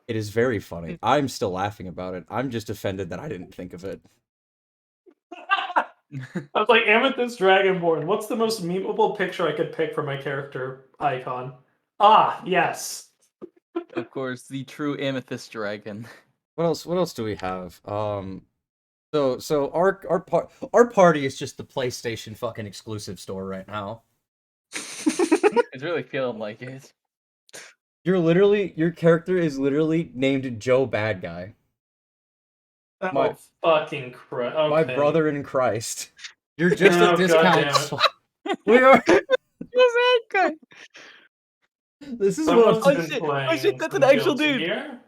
It is very funny. I'm still laughing about it. I'm just offended that I didn't think of it. I was like, Amethyst Dragonborn. What's the most memeable picture I could pick for my character icon? Ah, yes. Of course, the true Amethyst Dragon. What else do we have? So our party is just the PlayStation fucking exclusive store right now. It's really feeling like it. Your character is literally named Joe Bad Guy. Oh, fucking Christ. Okay. My brother in Christ. You're just a Oh, discount. We are. Joe Bad Guy. This is Someone's what. been playing shit, that's some an actual Guilty dude. Gear?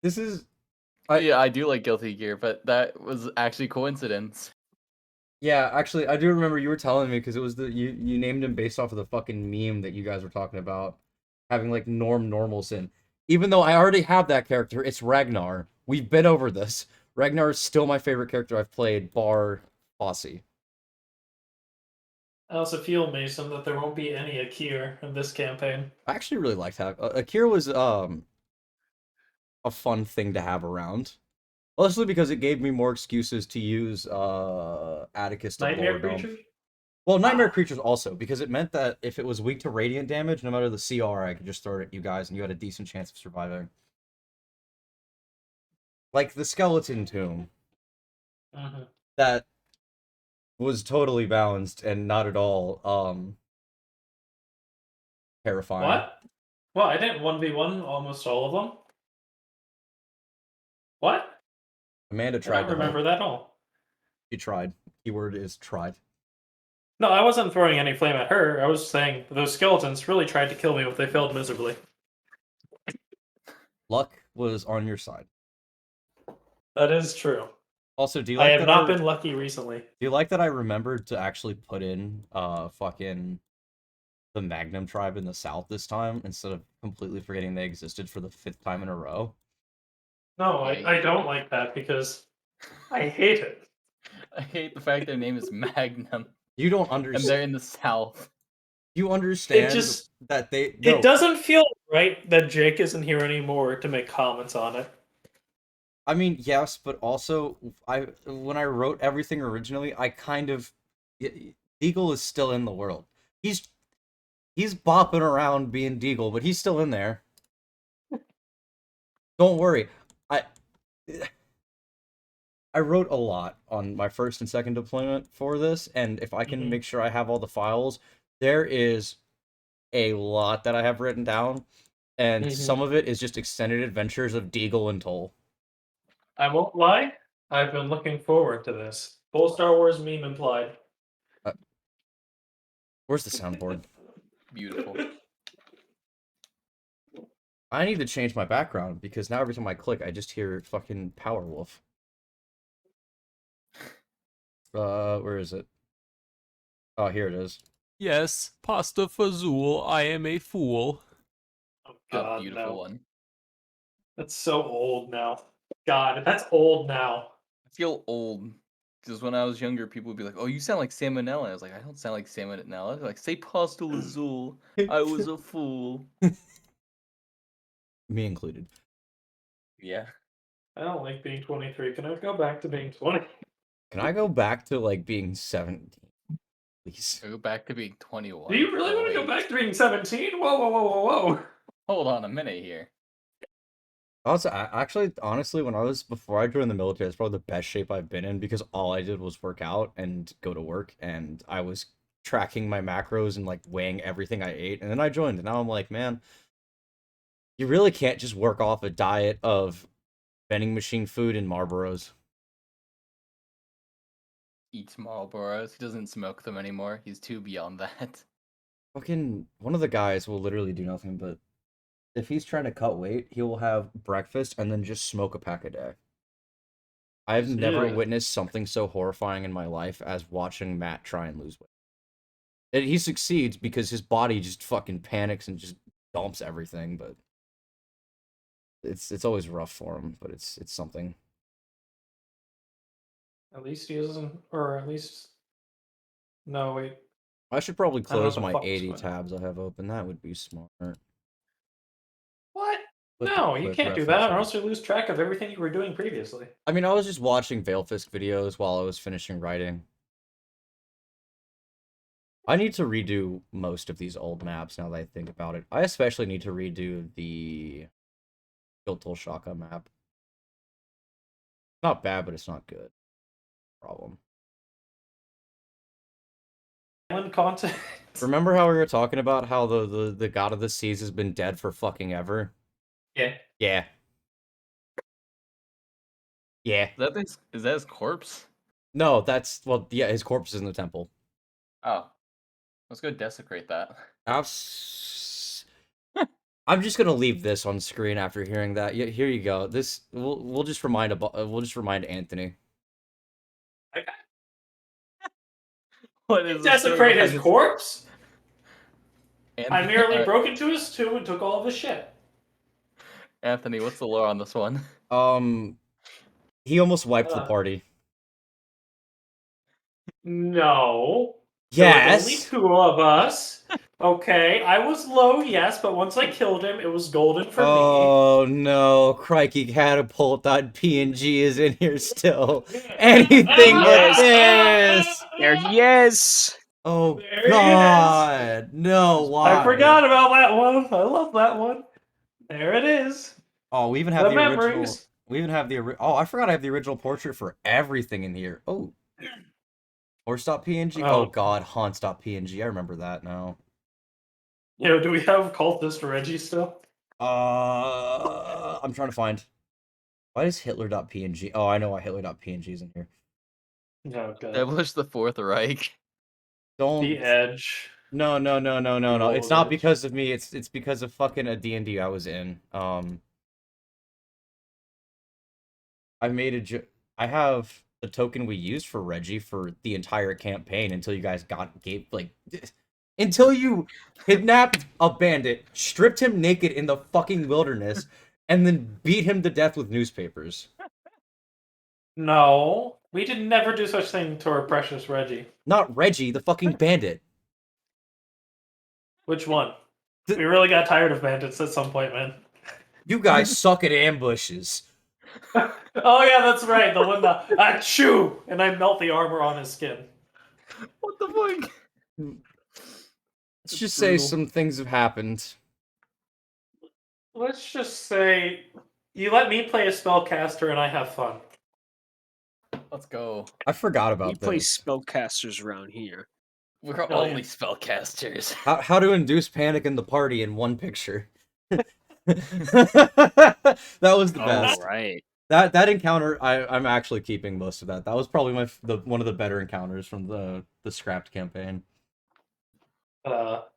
This is. Yeah, I do like Guilty Gear, but that was actually coincidence. Yeah, actually, I do remember you were telling me because it was you named him based off of the fucking meme that you guys were talking about, having like Normalson. Even though I already have that character, it's Ragnar. We've been over this. Ragnar is still my favorite character I've played, bar Fossey. I also feel, Mason, that there won't be any Akir in this campaign. I actually really liked having Akira was a fun thing to have around. Mostly because it gave me more excuses to use Atticus to Nightmare lore dump. Creature? Well, Nightmare Creatures also, because it meant that if it was weak to radiant damage, no matter the CR, I could just throw it at you guys, and you had a decent chance of surviving. Like the Skeleton Tomb. That was totally balanced and not at all terrifying. What? Well, I didn't 1v1 almost all of them. What? Amanda tried. I don't remember that at all. She tried. Keyword is tried. No, I wasn't throwing any flame at her. I was saying those skeletons really tried to kill me, but they failed miserably. Luck was on your side. That is true. Also, do you like I have not been lucky recently. Do you like that I remembered to actually put in fucking the Magnum tribe in the south this time instead of completely forgetting they existed for the 5th time in a row? No, I don't like that because I hate it. I hate the fact their name is Magnum. You don't understand. And they're in the south. You understand that they... No. It doesn't feel right that Jake isn't here anymore to make comments on it. I mean, yes, but also, when I wrote everything originally, I kind of... Deagle is still in the world. He's bopping around being Deagle, but he's still in there. Don't worry. I wrote a lot on my first and second deployment for this, and if I can make sure I have all the files, there is a lot that I have written down, and some of it is just extended adventures of Deagle and Toll. I won't lie, I've been looking forward to this. Full Star Wars meme implied. Where's the soundboard? Beautiful. I need to change my background, because now every time I click, I just hear fucking Powerwolf. Where is it? Oh, here it is. Yes, pasta fazool, I am a fool. Oh god, beautiful one. That's so old now. God, that's old now. I feel old. Because when I was younger, people would be like, oh, you sound like Salmonella. I was like, I don't sound like Salmonella. They're like, say pasta lazul. I was a fool. Me included. Yeah. I don't like being 23. Can I go back to being 20? Can I go back to, like, being 17? Please. Go back to being 21. Do you really want to go back to being 17? Whoa, whoa, whoa, whoa, whoa. Hold on a minute here. Also, actually, honestly, before I joined the military, it's probably the best shape I've been in, because all I did was work out and go to work, and I was tracking my macros and, like, weighing everything I ate, and then I joined, and now I'm like, man, you really can't just work off a diet of vending machine food and Marlboros. Eats Marlboros. He doesn't smoke them anymore. He's too beyond that. Fucking, one of the guys will literally do nothing but, if he's trying to cut weight, he will have breakfast and then just smoke a pack a day. I've never witnessed something so horrifying in my life as watching Matt try and lose weight. And he succeeds because his body just fucking panics and just dumps everything, but it's always rough for him, but it's something. At least he isn't, or at least... No, wait. I should probably close my 80 tabs I have open. That would be smart. What? Put the No, you clip can't do reference that, or in. else you lose track of everything you were doing previously. I mean, I was just watching Veilfisk videos while I was finishing writing. I need to redo most of these old maps now that I think about it. I especially need to redo the Xotol map. Not bad, but it's not good. Problem. Island content. Remember how we were talking about how the god of the seas has been dead for fucking ever? Yeah. Yeah. Yeah. Is that his corpse? No, that's, well, yeah, his corpse is in the temple. Oh, let's go desecrate that. I'm just gonna leave this on screen after hearing that. Yeah, here you go. This we'll just remind Anthony. Okay. What is Desecrate his corpse? I merely Anthony, broke into his tomb and took all of his shit. Anthony, what's the lore on this one? He almost wiped the party. No. Yes. There was only 2 of us. Okay, I was low, yes, but once I killed him, it was golden for me. Oh no, Crikey Catapult.png is in here still. Anything but this! There he is! Oh There he god! No, why? I forgot about that one. I love that one. There it is. Oh, we even have The the original. memories. We even have the oh, I forgot I have the original portrait for everything in here. Oh. Horse.png? Oh god, haunts.png. I remember that now. Do we have cultist Reggie still? I'm trying to find. Why is Hitler.png? Oh, I know why Hitler.png is in here. Oh god. Establish the Fourth Reich. Don't. The Edge. No. The It's not Edge. because of me. It's because of fucking a D&D I was in. I made I have the token we used for Reggie for the entire campaign until you guys until you kidnapped a bandit, stripped him naked in the fucking wilderness, and then beat him to death with newspapers. No, we did never do such thing to our precious Reggie. Not Reggie, the fucking bandit. Which one? We really got tired of bandits at some point, man. You guys suck at ambushes. Oh yeah, that's right. The one that I chew and I melt the armor on his skin. What the fuck? Let's just say some things have happened. Let's just say you let me play a spellcaster and I have fun. Let's go. I forgot We about play this. spellcasters around here. We're Oh, yeah. only spellcasters. How to induce panic in the party in one picture. That was the best. Oh, right. That encounter, I'm actually keeping most of that. That was probably one of the better encounters from the scrapped campaign. What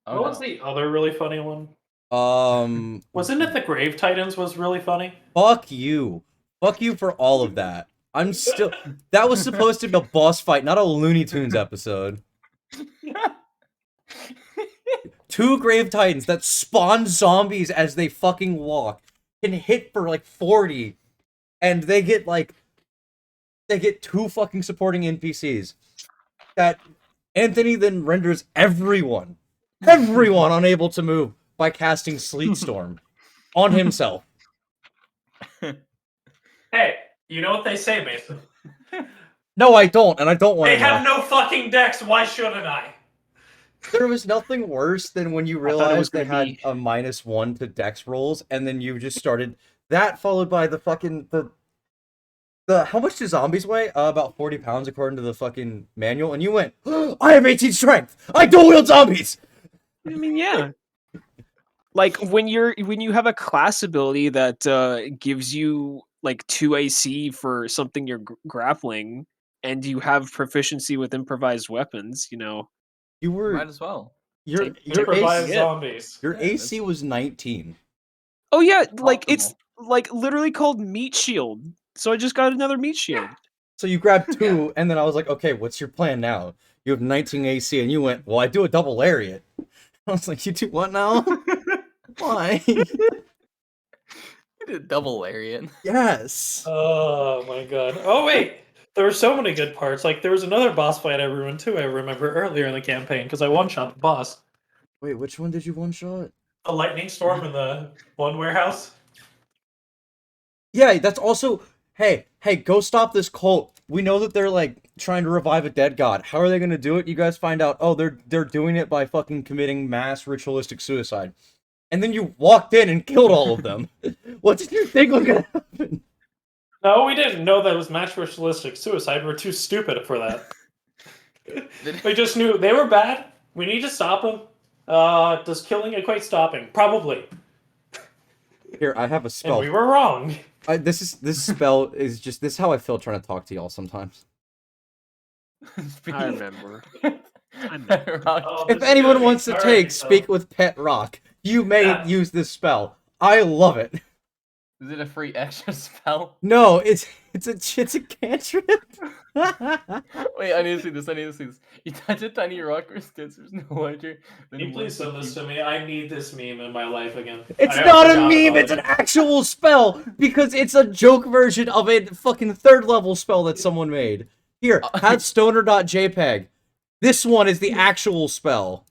was the other really funny one? Wasn't it the Grave Titans was really funny? Fuck you. Fuck you for all of that. I'm still... That was supposed to be a boss fight, not a Looney Tunes episode. 2 Grave Titans that spawn zombies as they fucking walk can hit for like 40, and they get 2 fucking supporting NPCs. That Anthony then renders everyone unable to move by casting Sleet Storm on himself. Hey, you know what they say, Mason? No, I don't, and I don't want They to have know. no fucking decks, why shouldn't I? There was nothing worse than when you thought it was realized they gonna had be- a -1 to dex rolls, and then you just started that followed by the fucking the how much do zombies weigh? About 40 pounds according to the fucking manual, and you went, I have 18 strength! I dual wield zombies! I mean, yeah. Like when you have a class ability that gives you like 2 AC for something you're grappling, and you have proficiency with improvised weapons, You were Might as well. your Take- your Improvise AC, Yeah. zombies. your Yeah, AC that's- was 19. Oh yeah, like it's Optimal. like literally called meat shield. So I just got another meat shield. So you grabbed 2, and then I was like, okay, what's your plan now? You have 19 AC, and you went, well, I do a double lariat. I was like, you do what now? Why? You did a double lariat. Yes. Oh my god. Oh wait, there were so many good parts. Like there was another boss fight I ruined too. I remember earlier in the campaign because I one-shot the boss. Wait, which one did you one-shot? A lightning storm in the one warehouse. Yeah, that's also. Hey, go stop this cult. We know that they're like trying to revive a dead god. How are they gonna do it? You guys find out. Oh, they're doing it by fucking committing mass ritualistic suicide. And then you walked in and killed all of them. What did you think was gonna happen? No, we didn't know that was mass ritualistic suicide. We're too stupid for that. We just knew they were bad. We need to stop them. Does killing equate stopping? Probably. Here, I have a spell. And we were wrong. This spell is just this is how I feel trying to talk to y'all sometimes. I remember. If anyone wants to take Speak with Pet Rock, you may use this spell. I love it. Is it a free extra spell? No, it's a cantrip. Wait, I need to see this. You touch a tiny rock or there's no larger. Can you please send this to me? I need this meme in my life again. It's not a meme, it's an actual spell, because it's a joke version of a fucking 3rd level spell that someone made. Here, have stoner.jpg. This one is the actual spell.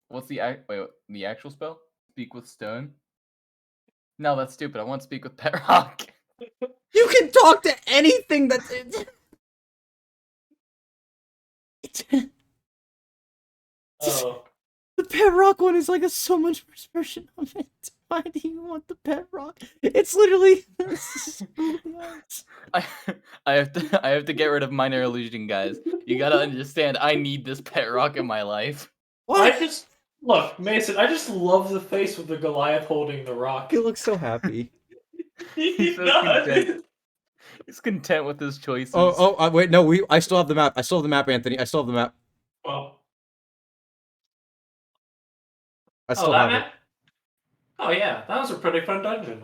What's the actual spell? Speak with stone? No, that's stupid. I want to speak with Pet Rock. You can talk to anything that's... Oh. The Pet Rock one is like a so much worse version of it. Why do you want the Pet Rock? It's literally... I have to get rid of minor illusion, guys. You gotta understand, I need this Pet Rock in my life. What? Look, Mason, I just love the face with the Goliath holding the rock. He looks so happy. He's so content. He's content with his choices. Wait, no, I still have the map. I still have the map, Anthony. I still have the map. Well. I still have it. Oh yeah, that was a pretty fun dungeon.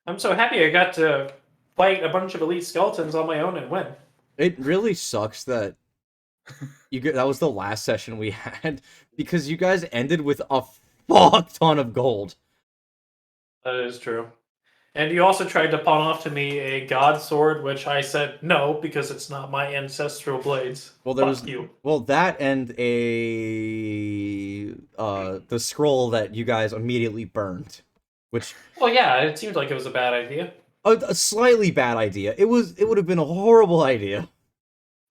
I'm so happy I got to fight a bunch of elite skeletons on my own and win. It really sucks that that was the last session we had, because you guys ended with a fuck ton of gold. That is true. And you also tried to pawn off to me a god sword, which I said no, because it's not my ancestral blades. Well, there Fuck was you. Well, that and the scroll that you guys immediately burned, which... Well, yeah, it seemed like it was a bad idea. A slightly bad idea. It would have been a horrible idea.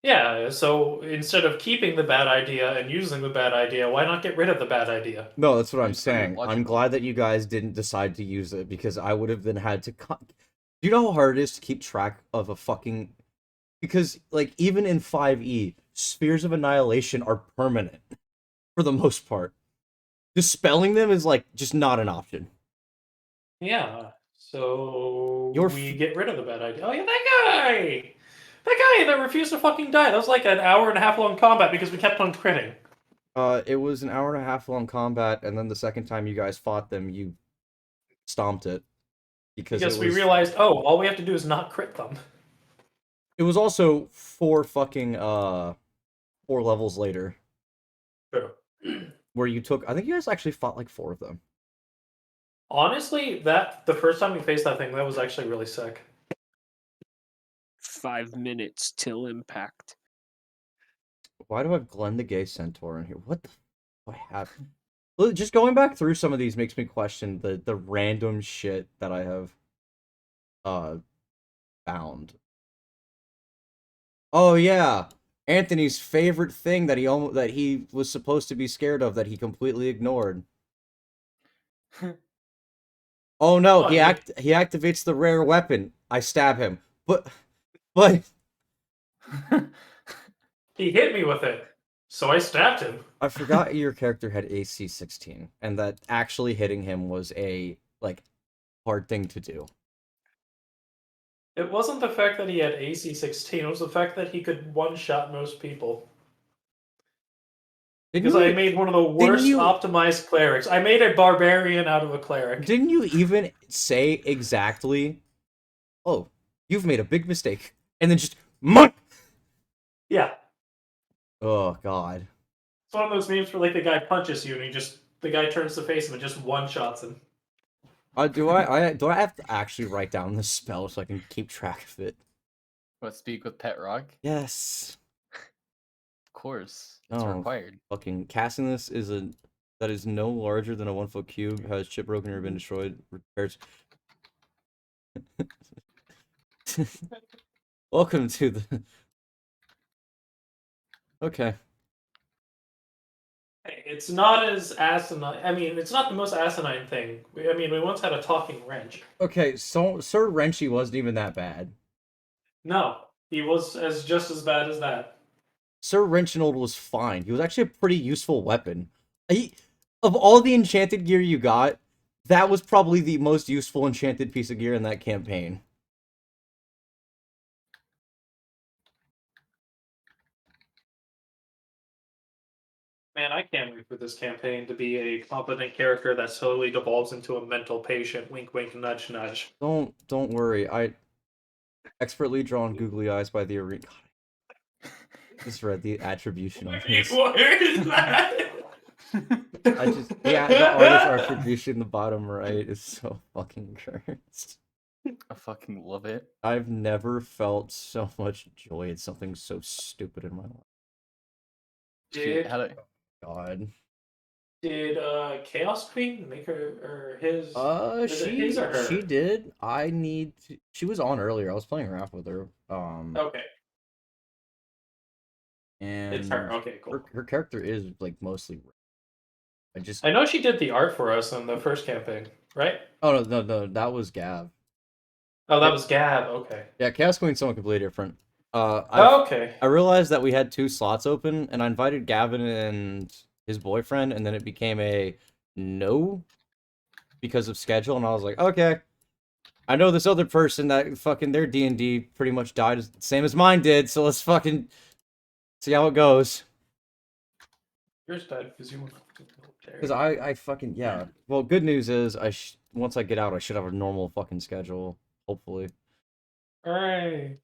Yeah, so instead of keeping the bad idea and using the bad idea, why not get rid of the bad idea? No, that's what I'm saying. I'm glad that you guys didn't decide to use it, because I would have then had to... Do you know how hard it is to keep track of a fucking... Because, like, even in 5e, spheres of annihilation are permanent, for the most part. Dispelling them is, like, just not an option. Yeah, so You're we get rid of the bad idea. Oh yeah, that guy! That guy that refused to fucking die. That was like an hour and a half long combat because we kept on critting. It was an hour and a half long combat, and then the second time you guys fought them, you stomped it. Because we realized, oh, all we have to do is not crit them. It was also 4 levels later. True. Where you took... I think you guys actually fought like 4 of them. Honestly, the first time we faced that thing, that was actually really sick. 5 minutes till impact. Why do I have Glenn the Gay Centaur in here? What the f I have? Just going back through some of these makes me question the random shit that I have found. Oh yeah, Anthony's favorite thing that he was supposed to be scared of that he completely ignored. Oh no, he activates the rare weapon. I stab him. But he hit me with it, so I stabbed him. I forgot your character had AC 16, and that actually hitting him was a hard thing to do. It wasn't the fact that he had AC 16, it was the fact that he could one-shot most people. Because I made one of the worst optimized clerics. I made a barbarian out of a cleric. Didn't you even say exactly, oh, you've made a big mistake, and then just, yeah. Oh, God. It's one of those memes where, the guy punches you, and the guy turns to face him and just one-shots him. Do I have to actually write down this spell so I can keep track of it? What, speak with Pet Rock? Yes. Of course. It's required. Fucking casting this is a that is no larger than a 1-foot cube, has chip broken or been destroyed, repairs. Welcome to the. Okay. It's not as asinine. I mean, it's not the most asinine thing. We once had a talking wrench. Okay, so Sir Wrenchy wasn't even that bad. No, he was just as bad as that. Sir Wrenchinold was fine. He was actually a pretty useful weapon. Of all the enchanted gear you got, that was probably the most useful enchanted piece of gear in that campaign. Man, I can't wait for this campaign to be a competent character that slowly devolves into a mental patient. Wink, wink, nudge, nudge. Don't worry. I expertly drawn googly eyes by the arena. Just read the attribution on his. Where is that? The artist attribution in the bottom right is so fucking cursed. I fucking love it. I've never felt so much joy at something so stupid in my life. Shit, how do God. Did ChaosQueen make her or his? Is it his or her? She did. I need to, she was on earlier. I was playing around with her. Okay, And it's her. Okay, cool. her character is like mostly. I know she did the art for us in the first campaign, right? Oh no, that was Gav. Oh, that was Gab. Okay. Yeah, ChaosQueen's someone completely different. Okay. I realized that we had 2 slots open, and I invited Gavin and his boyfriend, and then it became a no because of schedule, and I was like, okay. I know this other person that fucking their D&D pretty much died same as mine did, so let's fucking see how it goes. Yours died because you went to the military. Because I fucking, yeah. Well, good news is, once I get out, I should have a normal fucking schedule, hopefully. Alright.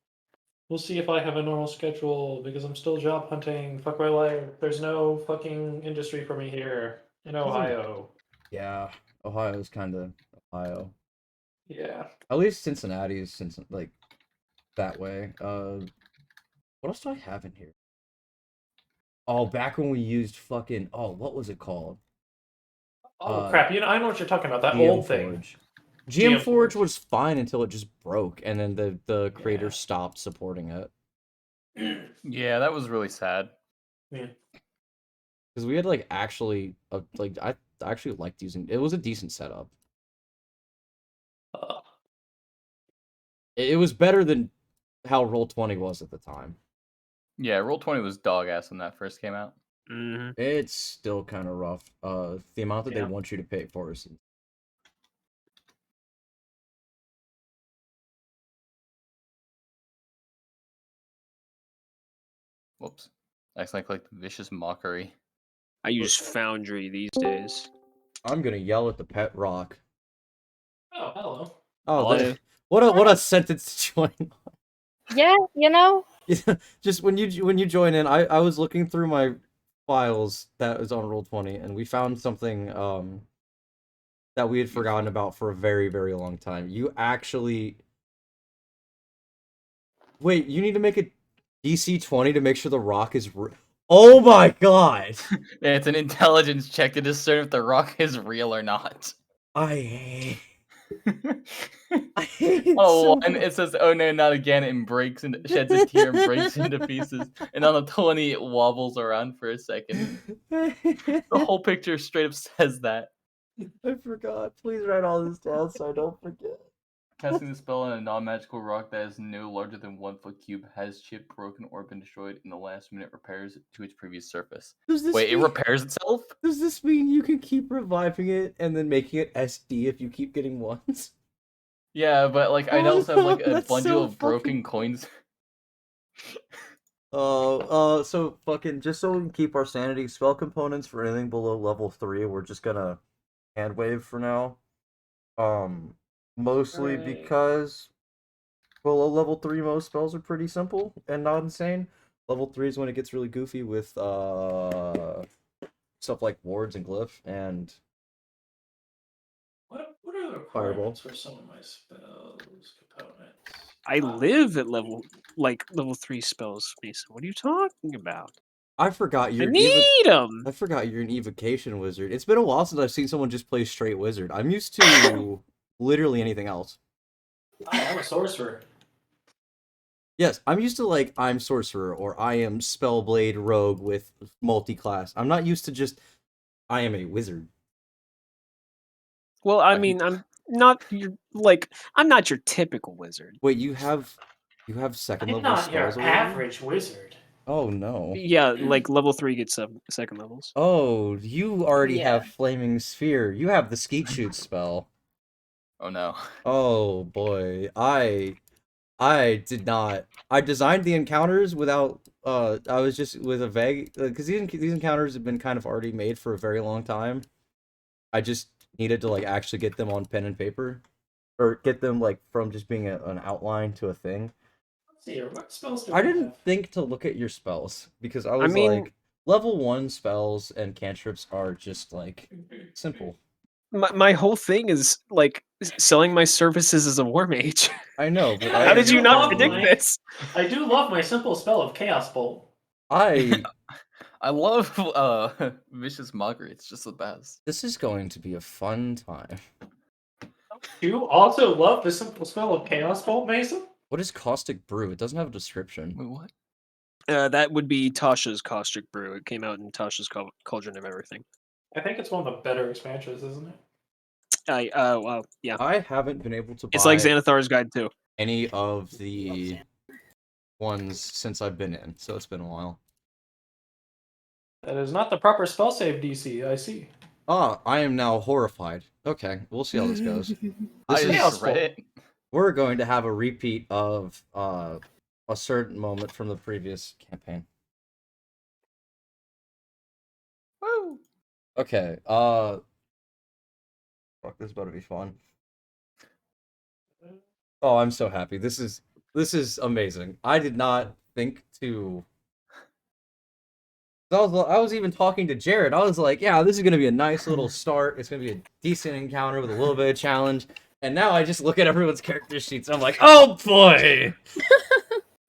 We'll see if I have a normal schedule because I'm still job hunting. Fuck my life. There's no fucking industry for me here in Ohio. Yeah, Ohio's kind of Ohio. Yeah. At least Cincinnati is like that way. What else do I have in here? Oh, back when we used fucking what was it called? Oh crap! I know what you're talking about. That GM old thing. Forge. GM Forge was fine until it just broke, and then the creator stopped supporting it. Yeah, that was really sad. Yeah. Because we had like actually I actually liked using it. Was a decent setup. It was better than how Roll20 was at the time. Yeah, Roll20 was dog ass when that first came out. Mm-hmm. It's still kind of rough. The amount that they want you to pay for is. Whoops. Accidentally clicked vicious mockery. I use Foundry these days. I'm gonna yell at the pet rock. Oh, hello. Oh, what a sentence to join. Yeah, you know. Just when you join in, I was looking through my files that was on Roll20, and we found something that we had forgotten about for a very, very long time. You actually wait. You need to make a DC 20 to make sure the rock is. Oh my god! Yeah, it's an intelligence check to discern if the rock is real or not. I hate it Oh, so and it says, "Oh no, not again!" and breaks and sheds a tear and breaks into pieces. And on the 20, it wobbles around for a second. The whole picture straight up says that. I forgot. Please write all this down so I don't forget. Casting the spell on a non-magical rock that is no larger than 1 foot cube has chipped, broken, or been destroyed in the last minute repairs to its previous surface. Wait, it repairs itself? Does this mean you can keep reviving it and then making it SD if you keep getting ones? Yeah, but like I also have like a That's bundle so of broken coins. So fucking just so we can keep our sanity, spell components for anything below level 3, we're just gonna hand wave for now. Mostly because below level 3 most spells are pretty simple and not insane. Level 3 is when it gets really goofy with stuff like wards and glyph and What are the requirements for some of my spells components? I live at level 3 spells, Mason. What are you talking about? I forgot I you're need them. I forgot you're an evocation wizard. It's been a while since I've seen someone just play straight wizard. I'm used to literally anything else. I'm a sorcerer. Yes, I'm used to like I'm sorcerer or I am spellblade rogue with multi-class. I'm not used to just I am a wizard. Well, I Like, mean, I'm not I'm not your typical wizard. wait, you have second I'm level not your spells already? average wizard. Oh no. Yeah, like level 3 gets second levels. Oh, you already Yeah. have flaming sphere. You have the skeet shoot spell. Oh no. Oh boy. I did not. I designed the encounters without I was just with a vague because these encounters have been kind of already made for a very long time. I just needed to like actually get them on pen and paper or get them like from just being an outline to a thing. Let's see here. What spells do I didn't have? think to look at your spells because I I was mean- like level 1 spells and cantrips are just like simple. My whole thing is like selling my services as a war mage. I know, but How did you not love predict my- this? I do love my simple spell of Chaos Bolt. I I love Vicious Mockery. It's just the best. this is going to be a fun time. You also love the simple spell of Chaos Bolt, Mason? What is caustic brew? It doesn't have a description. Wait, what? That would be Tasha's Caustic Brew. It came out in Tasha's Cauldron of Everything. I think it's one of the better expansions, isn't it? Well, yeah. I haven't been able to buy It's like Xanathar's Guide too. any of the ones since I've been in, so it's been a while. That is not the proper spell save DC, I see. Ah, I am now horrified. Okay, we'll see how this goes. I This just is, read it. we're going to have a repeat of a certain moment from the previous campaign. Woo! Okay, fuck, this is about to be fun. Oh, I'm so happy. This is amazing. I did not think to. I was even talking to Jared. I was like, yeah, this is gonna be a nice little start. It's gonna be a decent encounter with a little bit of challenge. And now I just look at everyone's character sheets and I'm like, oh boy!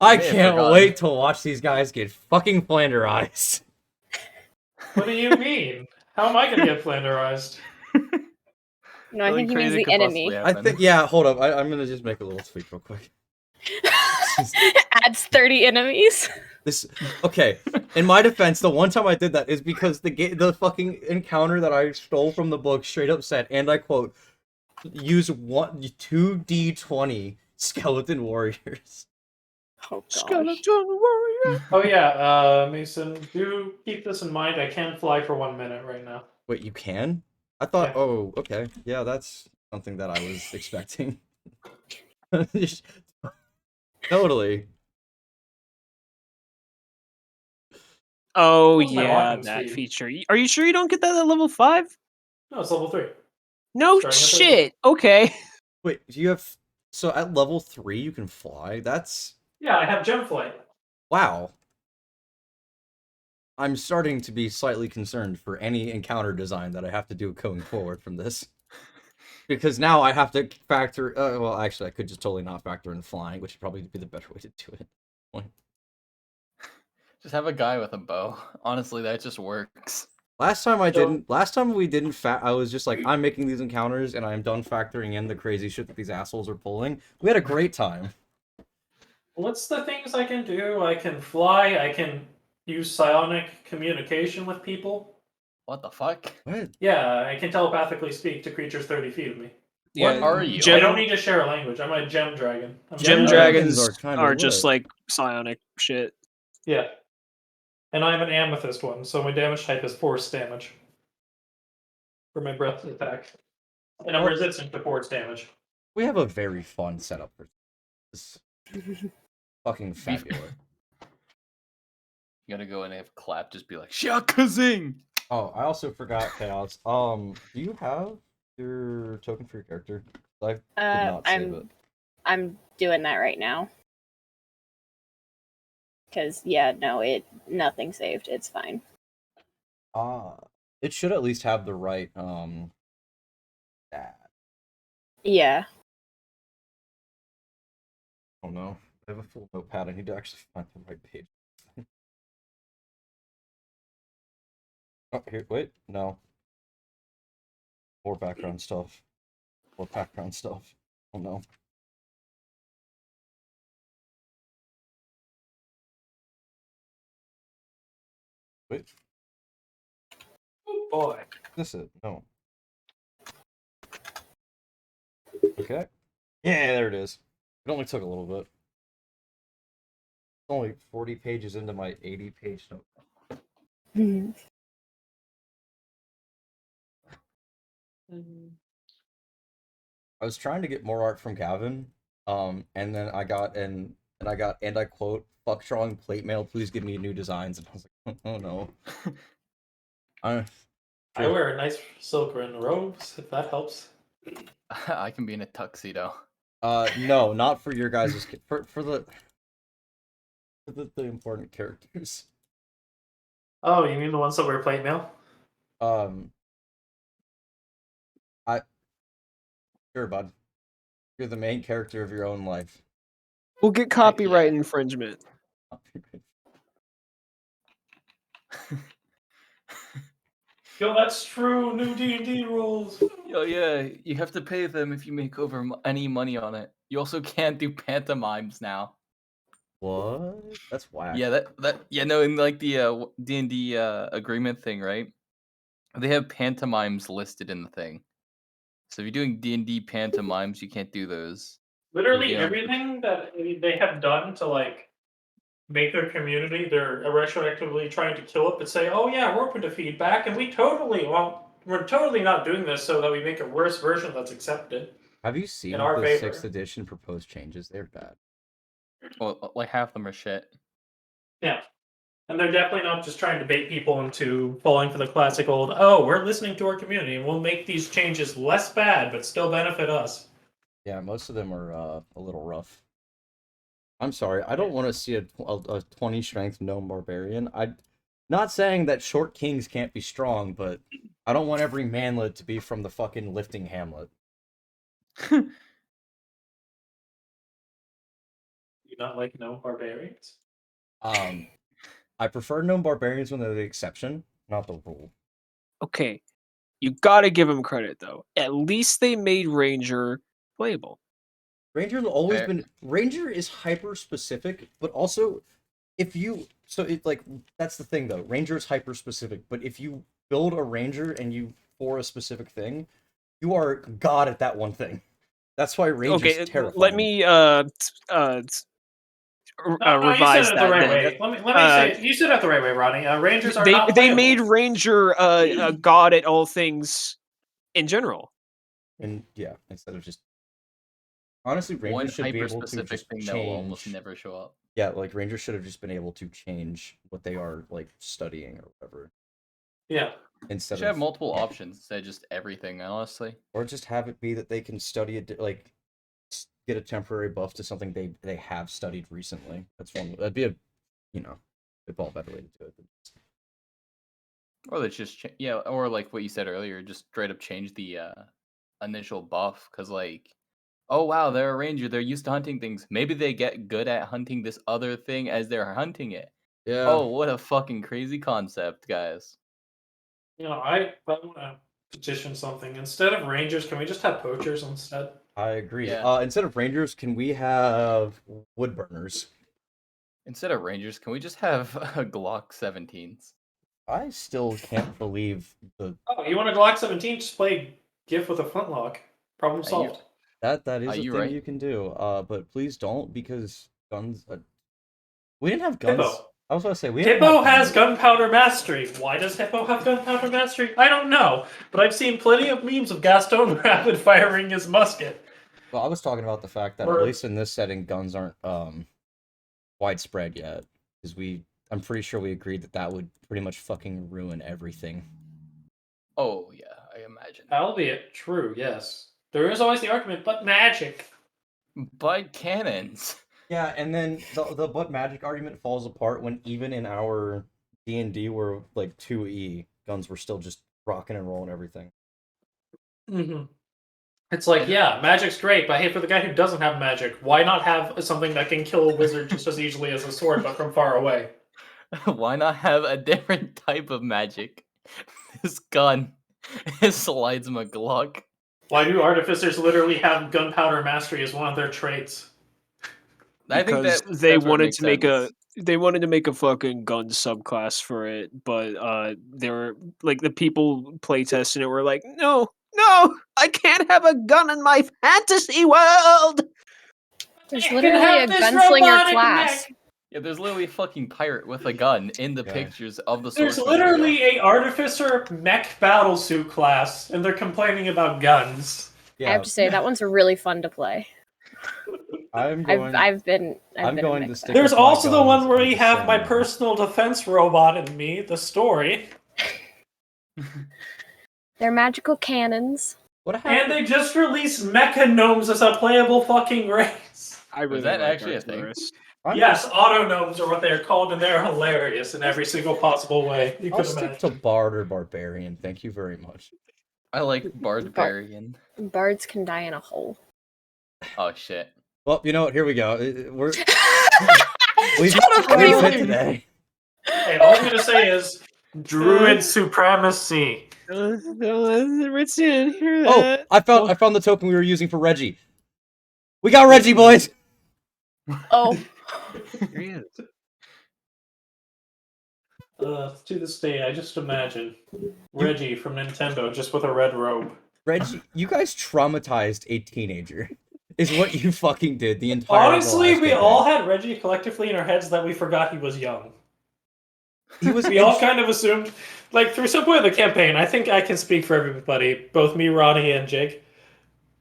I may have can't forgotten. wait to watch these guys get fucking flanderized. What do you mean? How am I gonna get flanderized? No, I think Something he means crazy the could enemy. possibly I happen. think, yeah, hold up. I'm gonna just make a little tweak real quick. Adds 30 enemies. This okay. In my defense, the one time I did that is because the fucking encounter that I stole from the book straight up said, and I quote, use 2d20 skeleton warriors. Oh gosh. Skeleton warrior. Oh yeah, Mason, do keep this in mind. I can fly for 1 minute right now. Wait, you can? I thought. Yeah. Oh, okay. Yeah, that's something that I was expecting. Totally. Oh What's my yeah, walking that speed? feature. Are you sure you don't get that at level 5? No, it's level 3. No Starting at shit. Okay. Wait, do you have? So at level 3 you can fly. That's Yeah, I have gem flight. wow. I'm starting to be slightly concerned for any encounter design that I have to do going forward from this. Because now I have to factor. Well, actually, I could just totally not factor in flying, which would probably be the better way to do it. Just have a guy with a bow. Honestly, that just works. Last time I So- didn't. Last time we didn't. I was just like, I'm making these encounters, and I'm done factoring in the crazy shit that these assholes are pulling. We had a great time. What's the things I can do? I can fly. I can use psionic communication with people. What the fuck? What? Yeah, I can telepathically speak to creatures 30 feet of me. What are you? I don't need to share a language. I'm a gem dragon. Gem dragons dragons are kinda are just lit. like psionic shit. Yeah. And I'm an amethyst one, so my damage type is force damage. For my breath attack. And I'm resistant to force damage. We have a very fun setup for this. Fucking fabulous. You gotta go in and have a clap, just be like, Shakazing! Oh, I also forgot Chaos. Do you have your token for your character? I did not save it. I'm doing that right now. Cause yeah, no, nothing saved. It's fine. It should at least have the right Yeah. Oh no, I have a full notepad. I need to actually find the right page. Oh, here, wait, no. More background stuff. More background stuff. Oh no. Wait, Oh boy. this is no. Okay. Yeah, there it is. It only took a little bit. It's only 40 pages into my 80-page note. I was trying to get more art from Gavin, and then I got and I quote, "Fuck drawing plate mail, please give me new designs." And I was like, oh no. I wear a nice silk and robes, if that helps. I can be in a tuxedo. No, not for your guys' for the important characters. Oh, you mean the ones that wear plate mail? Sure, bud. You're the main character of your own life. We'll get copyright infringement. Yo, that's true. New D&D rules. Oh yeah, you have to pay them if you make over any money on it. You also can't do pantomimes now. What? That's whack. Yeah, no, in like the D&D agreement thing, right? They have pantomimes listed in the thing. So if you're doing D&D pantomimes, you can't do those. Literally Yeah. everything that they have done to like make their community, they're retroactively trying to kill it, but say, "Oh yeah, we're open to feedback, and we're totally not doing this so that we make a worse version that's accepted." Have you seen In our the favor. 6th edition proposed changes? They're bad. Well, like half of them are shit. Yeah. And they're definitely not just trying to bait people into falling for the classic old, "Oh, we're listening to our community and we'll make these changes less bad but still benefit us." Yeah, most of them are a little rough. I'm sorry, I don't want to see a 20 strength gnome barbarian. I'm not saying that short kings can't be strong, but I don't want every manlet to be from the fucking lifting hamlet. You not like no barbarians? I prefer gnome barbarians when they're the exception, not the rule. Okay, you gotta give them credit though. At least they made Ranger playable. Ranger's always Fair. been Ranger is hyper specific, but also if you that's the thing though. Ranger is hyper specific, but if you build a Ranger and you for a specific thing, you are god at that one thing. That's why Ranger's Okay, terrifying. let me No, revise you said it the that. right then. way. Let me say it. You said it the right way, Ronnie. Rangers are They not they playable. made Ranger a god at all things in general. And yeah, instead of just honestly, One Rangers should be able to hyper-specific just thing that will almost change. never show up. Yeah, like Rangers should have just been able to change what they are like studying or whatever. Yeah. Instead Should have of multiple options instead of just everything, honestly. or just have it be that they can study it like get a temporary buff to something they have studied recently. That's one. That'd be a a ball better way to do it. Or they just or like what you said earlier, just straight up change the initial buff, because like, oh wow, they're a ranger, they're used to hunting things. Maybe they get good at hunting this other thing as they're hunting it. Yeah. Oh, what a fucking crazy concept, guys. I want to petition something. Instead of Rangers, can we just have poachers instead? I agree. Yeah. Instead of Rangers, can we have wood burners? Instead of rangers, can we just have Glock 17s? I still can't believe the Oh, you want a Glock 17? Just play GIF with a flintlock. Problem you- solved. that is a you thing right? you can do. But please don't, because guns. We didn't have guns. Hippo. I was going to say we didn't Hippo have has gunpowder mastery. Why does Hippo have gunpowder mastery? I don't know, but I've seen plenty of memes of Gaston rapid firing his musket. Well, I was talking about the fact that Or- at least in this setting, guns aren't widespread yet, because I'm pretty sure we agreed that would pretty much fucking ruin everything. Oh yeah, I imagine. Albeit true, yes. There is always the argument, but magic. But cannons. Yeah, and then the but magic argument falls apart when even in our D&D where like 2E guns were still just rocking and rolling everything. Mm-hmm. It's like, yeah, magic's great, but hey, for the guy who doesn't have magic, why not have something that can kill a wizard just as easily as a sword, but from far away? Why not have a different type of magic? this gun. It slides him a Glock. Why do artificers literally have gunpowder mastery as one of their traits? I think Because that they that's where it wanted makes to make sense. they wanted to make a fucking gun subclass for it, but they were like the people playtesting it were like, no, I can't have a gun in my fantasy world. There's You can literally a have this gunslinger robotic class. mech. Yeah, there's literally a fucking pirate with a gun in the Yeah. pictures of the There's source literally material. a artificer mech battlesuit class, and they're complaining about guns. I have to say that one's really fun to play. I'm going. I've been I'm a going mech to stick fan. There's with my also the one guns where and you just have say my no. personal defense robot in me, the story. They're magical cannons. What And happened? they just released mecha gnomes as a playable fucking race. I really that like actually a thing? Arcturus. Yes, auto gnomes are what they're called, and they're hilarious in every single possible way you I'll could stick to imagine. Bard or Barbarian. Thank you very much. I like Barbarian. Bards can die in a hole. Oh shit. Well, you know what? Here we go. We've Shut up, we've Cody. hit today. Hey, all I'm gonna say is Druid supremacy. Ritz didn't hear Oh, that. I found the token we were using for Reggie. We got Reggie, boys. Oh, Here he is. To this day, I just imagine Reggie from Nintendo just with a red robe. Reggie, you guys traumatized a teenager. Is what you fucking did the entire. Honestly, last we campaign. all had Reggie collectively in our heads that we forgot he was young. He was. We all kind of assumed, like, through some point of the campaign, I think I can speak for everybody, both me, Ronnie, and Jake.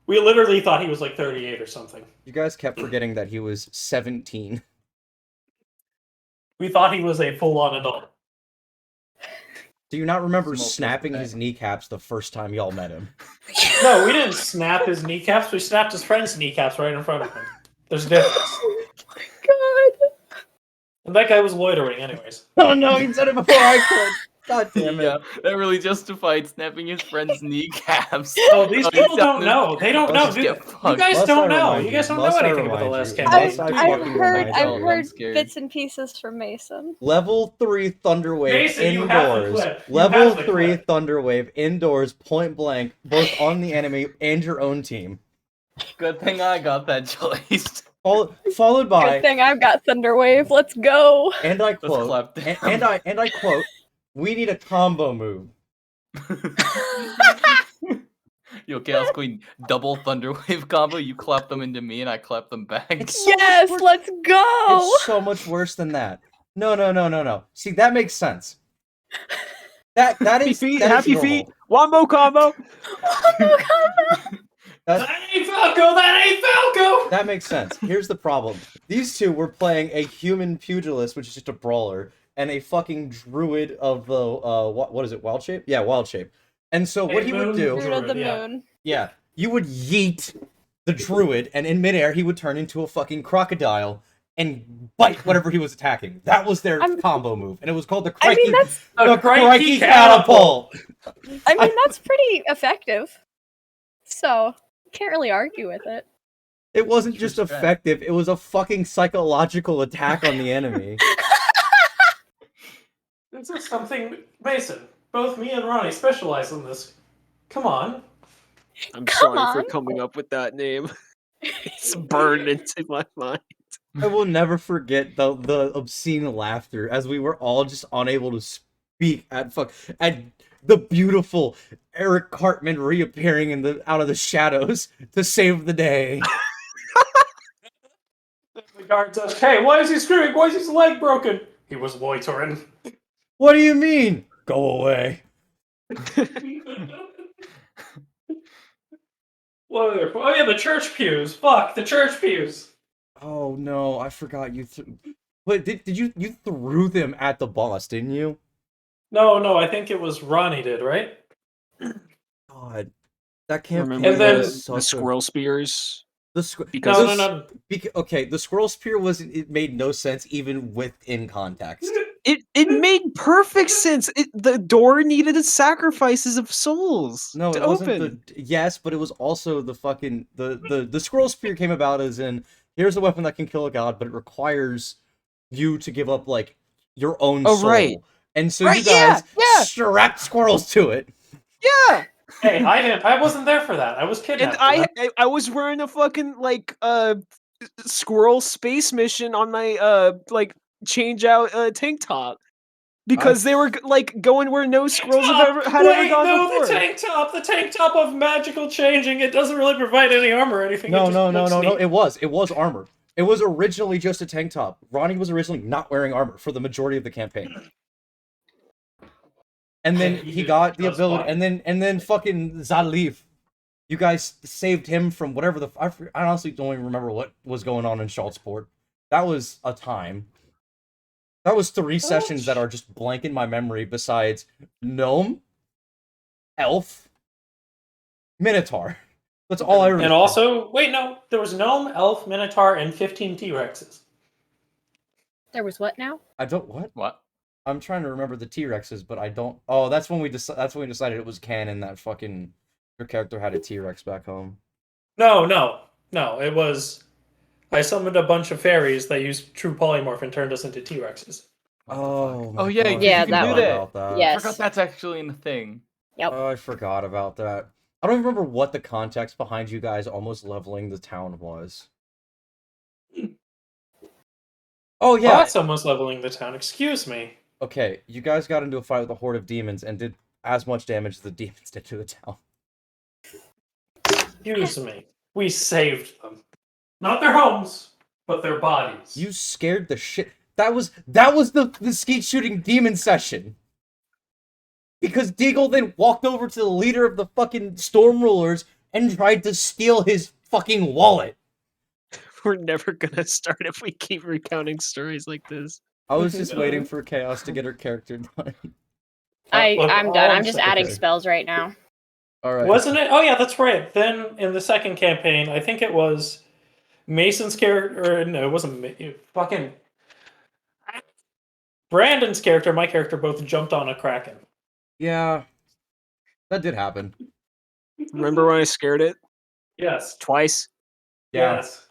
We literally thought he was like 38 or something. You guys kept forgetting that he was 17. We thought he was a full-on adult. Do you not remember Smoke snapping like his that. kneecaps the first time y'all met him? No, we didn't snap his kneecaps. We snapped his friend's kneecaps right in front of him. There's a difference. God. And that guy was loitering anyways. Oh no, he said it before I could. God damn it. Yeah, that really justified snapping his friend's kneecaps. Oh, these people don't know. They don't know, Just dude. get You fucked. guys Must don't I know. remind You guys you? don't know Must I anything about the remind last you? campaign. Must I I've fucking heard remind I've you? I'm heard scared. bits and pieces from Mason. Level 3 Thunderwave Mason, you have the indoors. clip. You Level have the 3 clip. Thunderwave indoors, point blank, both on the enemy and your own team. Good thing I got that choice. Followed by, Good thing I've got Thunderwave. Let's go. and I Let's quote, clap and I quote, we need a combo move. Yo, ChaosQueen, double Thunderwave combo. You clap them into me, and I clap them back. It's so Yes, much let's go. It's so much worse than that. No. See, that makes sense. That Happy is feet, that is happy normal. feet, wombo combo. That ain't Falco! That ain't Falco! That makes sense. Here's the problem. These two were playing a human pugilist, which is just a brawler, and a fucking druid of the what is it? Wild shape? Yeah, wild shape. And so what he would do, Druid of the Yeah. moon. yeah, you would yeet the druid, and in midair he would turn into a fucking crocodile and bite whatever he was attacking. That was their combo move, and it was called the I crikey, mean, that's the crikey crikey catapult. catapult. I mean that's pretty effective. So can't really argue with it. It wasn't just Respect. effective; it was a fucking psychological attack on the enemy. This is something, Mason. Both me and Ronnie specialize in this. Come on. I'm Come sorry for on. coming up with that name. It's burned into my mind. I will never forget the obscene laughter as we were all just unable to speak at the beautiful Eric Cartman reappearing out of the shadows to save the day. The guard says, "Hey, why is he screaming? Why is his leg broken?" He was loitering. What do you mean? Go away. Oh yeah, the church pews. Fuck, the church pews. Oh no, I forgot you. Wait, did you threw them at the boss? Didn't you? No, I think it was Ronnie did, right? God, that campaign Remember And then- was the squirrel spears? No. Okay, the squirrel spear it made no sense even within context. It made perfect sense. The door needed sacrifices of souls No, to it wasn't open. yes, but it was also the fucking the squirrel spear came about as in here's a weapon that can kill a god, but it requires you to give up like your own Oh, soul. right. And so Right, you guys yeah. strapped squirrels to it. Yeah. Hey, I wasn't there for that. I was kidnapped. And for that. I was wearing a fucking like squirrel space mission on my like change out tank top because they were like going where no squirrels have ever Wait, gone no, before. the tank top of magical changing. It doesn't really provide any armor or anything. No, it just looks neat. It was armor. It was originally just a tank top. Ronnie was originally not wearing armor for the majority of the campaign. And then he got the ability, and then fucking Zaliv. You guys saved him from whatever the... I honestly don't even remember what was going on in Schultzport. That was a time. That was 3 sessions that are just blank in my memory besides Gnome, Elf, Minotaur. That's all I remember. And also, wait, no, there was Gnome, Elf, Minotaur, and 15 T-Rexes. There was what now? I don't... What? What? I'm trying to remember the T-Rexes, but I don't... Oh, that's when we decided it was canon that fucking... Your character had a T-Rex back home. No, it was... I summoned a bunch of fairies that used true polymorph and turned us into T-Rexes. Oh, my yeah, God. Yeah, you can that do one. that. About that. Yes. I forgot that's actually in the thing. Yep. Oh, I forgot about that. I don't remember what the context behind you guys almost leveling the town was. Oh, yeah. Oh, that's almost leveling the town. Excuse me. Okay, you guys got into a fight with a horde of demons and did as much damage as the demons did to the town. Excuse me. We saved them. Not their homes, but their bodies. You scared the shit... That was the skeet shooting demon session. Because Deagle then walked over to the leader of the fucking Storm Rulers and tried to steal his fucking wallet. We're never gonna start if we keep recounting stories like this. I was just waiting for Chaos to get her character done. I'm done. I'm just okay. adding spells right now. Alright. Wasn't it? Oh, yeah, that's right. Then, in the second campaign, I think it was Mason's character... Or, no, it wasn't... Fucking... Brandon's character and my character both jumped on a Kraken. Yeah. That did happen. Remember when I scared it Yes. twice? Yeah. Yes.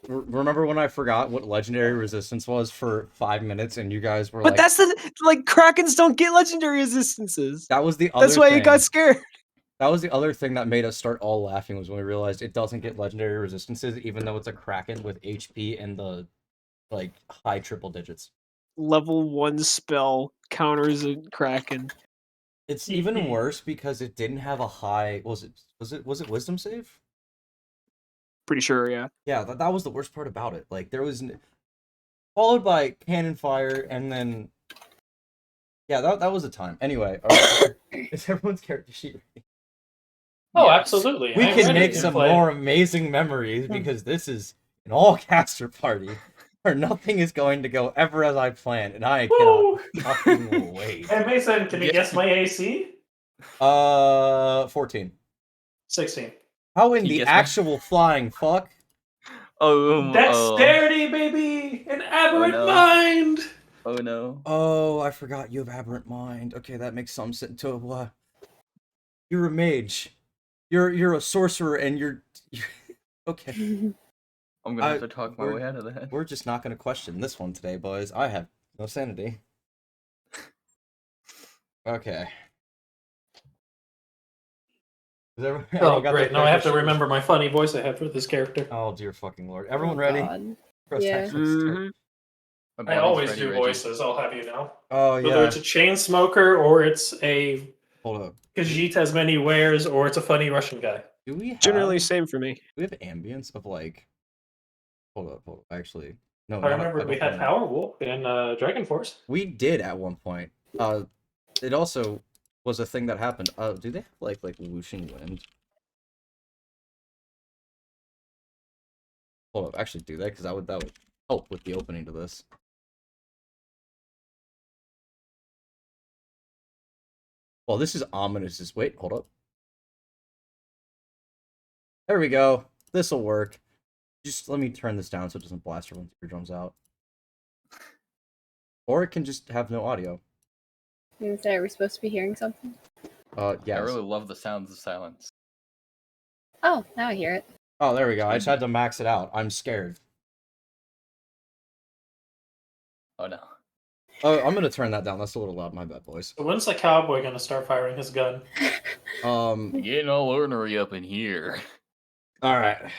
Remember when I forgot what legendary resistance was for 5 minutes and you guys were But like... that's the like Krakens don't get legendary resistances. That was the other That's why thing. you got scared. That was the other thing that made us start all laughing was when we realized it doesn't get legendary resistances even though it's a Kraken with HP in the like high triple digits. Level 1 spell counters a Kraken. It's even worse because it didn't have a high... Was it wisdom save? Pretty sure, yeah. Yeah, that was the worst part about it. Like, there was... Followed by cannon fire, and then... Yeah, that was a time. Anyway, alright. Is everyone's character sheet ready? Oh, Yes. absolutely. We I'm can ready make to some play. more amazing memories, because this is an all-caster party, where nothing is going to go ever as I planned, and I Woo! cannot fucking wait. Hey, Mason, can you guess my AC? 14. 16. How in Can you the guess my- actual flying fuck? Dexterity, baby! An aberrant no. mind! Oh no. Oh, I forgot you have aberrant mind. Okay, that makes some sense. You're a mage. You're a sorcerer, and you're okay. I'm gonna have to talk my way out of that. We're just not gonna question this one today, boys. I have no sanity. Okay. Oh, great. Now I have to remember my funny voice I had for this character. Oh, dear fucking lord. Everyone ready? God. Press Yeah. X to start. My I body's always ready, do Reggie. voices, I'll have you know. Oh, Whether yeah. it's a chain smoker, or it's a Hold up. Khajiit has many wares, or it's a funny Russian guy. Do we have... Generally same for me. Do we have ambience of, like... Hold up. Actually... No, I remember we had know. Power Wolf in Dragon Force. We did at one point. It also was a thing that happened. Do they have like whooshing wind? Hold up, actually do that because that would help with the opening to this. Well, this is ominous. Wait, hold up. There we go. This'll work. Just let me turn this down so it doesn't blast everyone's eardrums out. Or it can just have no audio. Are we supposed to be hearing something? Yes. I really love the sounds of silence. Oh, now I hear it. Oh, there we go. I just had to max it out. I'm scared. Oh no. Oh, I'm gonna turn that down. That's a little loud. My bad, boys. So when's the cowboy gonna start firing his gun? Getting all ornery up in here. All right.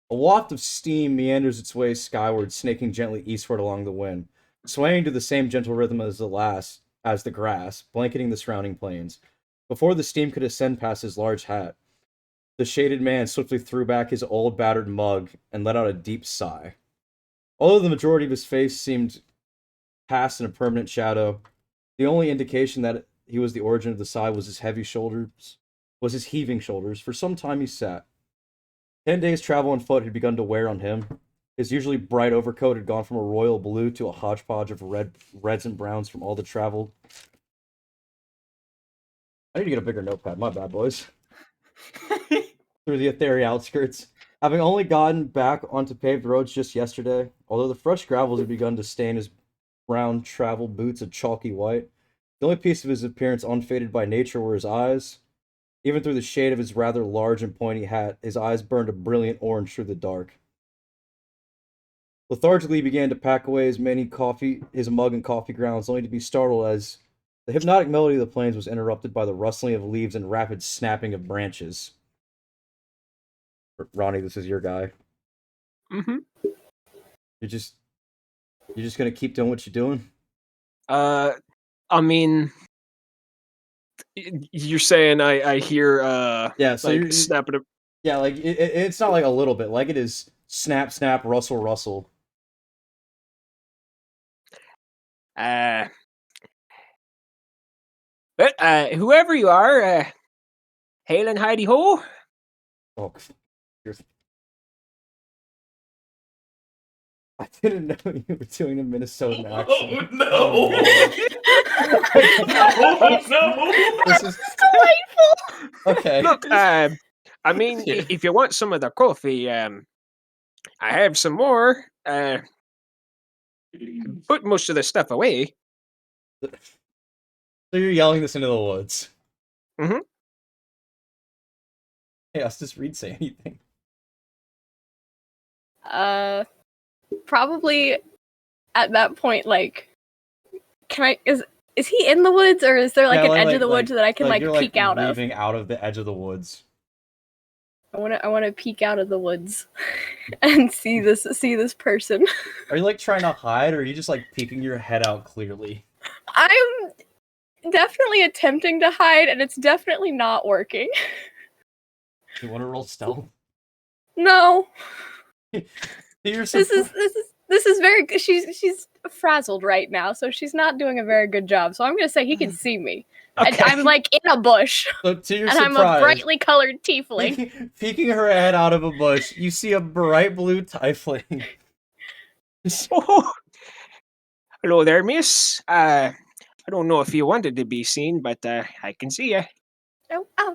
A waft of steam meanders its way skyward, snaking gently eastward along the wind, swaying to the same gentle rhythm as the grass, blanketing the surrounding plains. Before the steam could ascend past his large hat, the shaded man swiftly threw back his old battered mug and let out a deep sigh. Although the majority of his face seemed cast in a permanent shadow, the only indication that he was the origin of the sigh was his heaving shoulders. For some time he sat. 10 days' travel on foot had begun to wear on him. His usually bright overcoat had gone from a royal blue to a hodgepodge of reds and browns from all the travel. I need to get a bigger notepad. My bad, boys. Through the ethereal outskirts. Having only gotten back onto paved roads just yesterday, although the fresh gravels had begun to stain his brown travel boots a chalky white, the only piece of his appearance unfaded by nature were his eyes. Even through the shade of his rather large and pointy hat, his eyes burned a brilliant orange through the dark. Lethargically, he began to pack away his mug and coffee grounds, only to be startled as the hypnotic melody of the plains was interrupted by the rustling of leaves and rapid snapping of branches. Ronnie, this is your guy. Mm-hmm. You're just gonna keep doing what you're doing? I mean, you're saying I hear Yeah, so like snapping. Yeah, like it's not like a little bit, like it is snap, snap, rustle, rustle. But whoever you are, hail and hidey ho. Oh, I didn't know you were doing a Minnesotan accent. Oh no! Oh no! This is Delightful. okay. Look, I mean, if you want some of the coffee, I have some more. Put most of the stuff away. So you're yelling this into the woods. Mm-hmm. Hey, let's just Reed say anything. Probably at that point, like, is he in the woods, or is there like Yeah, an edge of the woods that I can you're peek out of? leaving out of the edge of the woods. I wanna peek out of the woods and see this person. Are you like trying to hide, or are you just like peeking your head out clearly? I'm definitely attempting to hide, and it's definitely not working. You want to roll stealth? No. You're This is very good. She's frazzled right now, so she's not doing a very good job. So I'm gonna say he can see me. Okay. I'm like in a bush, So to your and surprise, I'm a brightly colored tiefling. peeking her head out of a bush, you see a bright blue tiefling. Oh, hello there, miss. I don't know if you wanted to be seen, but I can see you. Hi.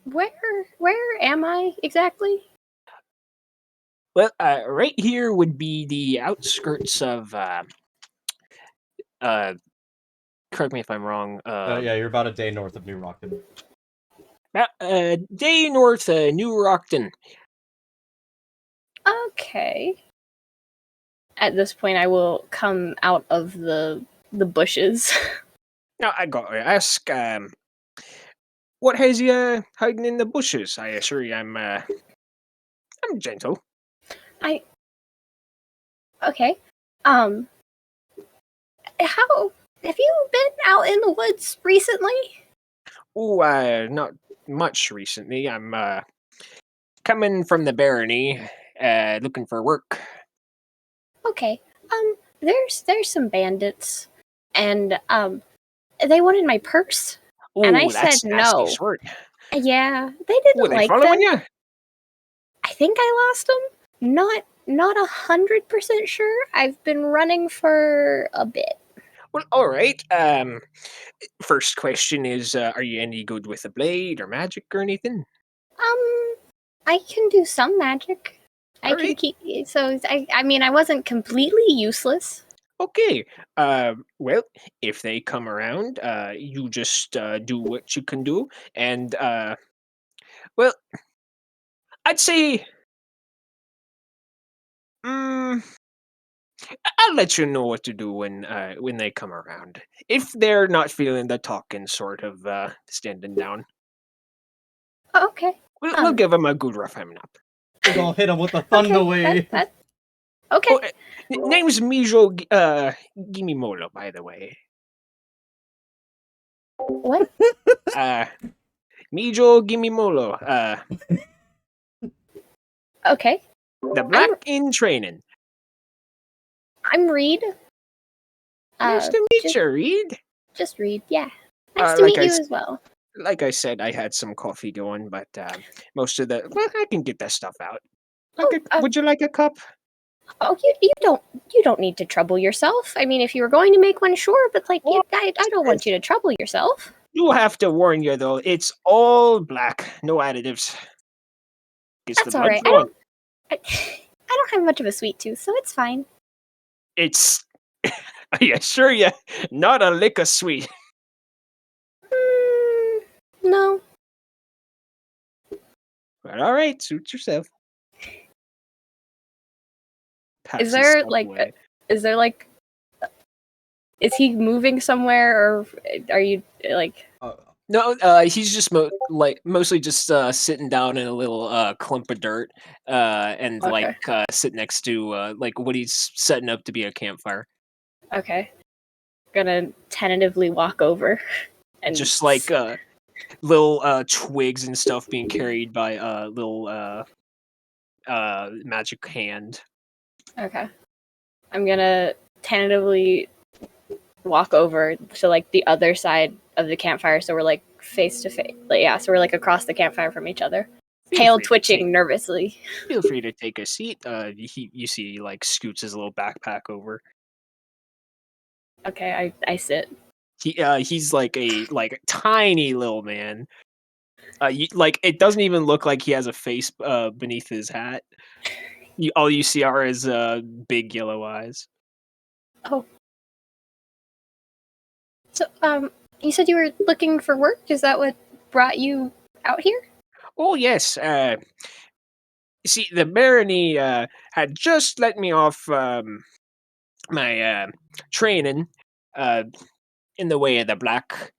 Where am I exactly? Well, right here would be the outskirts of. Correct me if I'm wrong. Yeah, you're about a day north of New Rockton. Day north of New Rockton. Okay. At this point, I will come out of the bushes. Now I gotta ask, what has you hiding in the bushes? I assure you, I'm gentle. Okay. How have you been out in the woods recently? Oh, not much recently. I'm coming from the barony, looking for work. Okay. There's some bandits, and they wanted my purse, and I that's said nasty no. sort. Yeah, they didn't Were they like following them. you? I think I lost them. Not 100% sure. I've been running for a bit. Well, all right. First question is, are you any good with a blade or magic or anything? I can do some magic. I can Alright. keep. So I mean, I wasn't completely useless. Okay. Well, if they come around, you just do what you can do, and well, I'd say Mm, I'll let you know what to do when they come around. If they're not feeling the talking sort of standing down, Oh, okay. we'll give them a good rough up. We're gonna hit him with the thunder wave. Okay. Oh, name's Mijo Gimijolo, by the way. What? Mijo Gimijolo. Okay. The Black in Training. I'm Rede. Nice to meet you, Rede. Just Rede, yeah. Nice to meet you as well. Like I said, I had some coffee going, but most of I can get that stuff out. Would you like a cup? Oh, you don't need to trouble yourself. I mean, if you were going to make one, sure, but like, I don't want you to trouble yourself. Do have to warn you though, it's all black, no additives. That's all right. I don't have much of a sweet tooth, so it's fine. It's, I assure you, not a lick of sweet. No. But all right, suit yourself. Is there like, is he moving somewhere, or are you like? No, he's just mostly just sitting down in a little clump of dirt, and sit next to what he's setting up to be a campfire. Okay, gonna tentatively walk over, and just little twigs and stuff being carried by a little magic hand. Okay, I'm gonna tentatively walk over to like the other side of the campfire, so we're like face to face. So we're like across the campfire from each other. Tail twitching nervously. Feel free to take a seat. You see he like scoots his little backpack over. Okay, I sit. He's like a tiny little man. It doesn't even look like he has a face beneath his hat. All you see are his big yellow eyes. Oh. So, you said you were looking for work? Is that what brought you out here? Oh, yes. See, the barony had just let me off my training in the way of the black.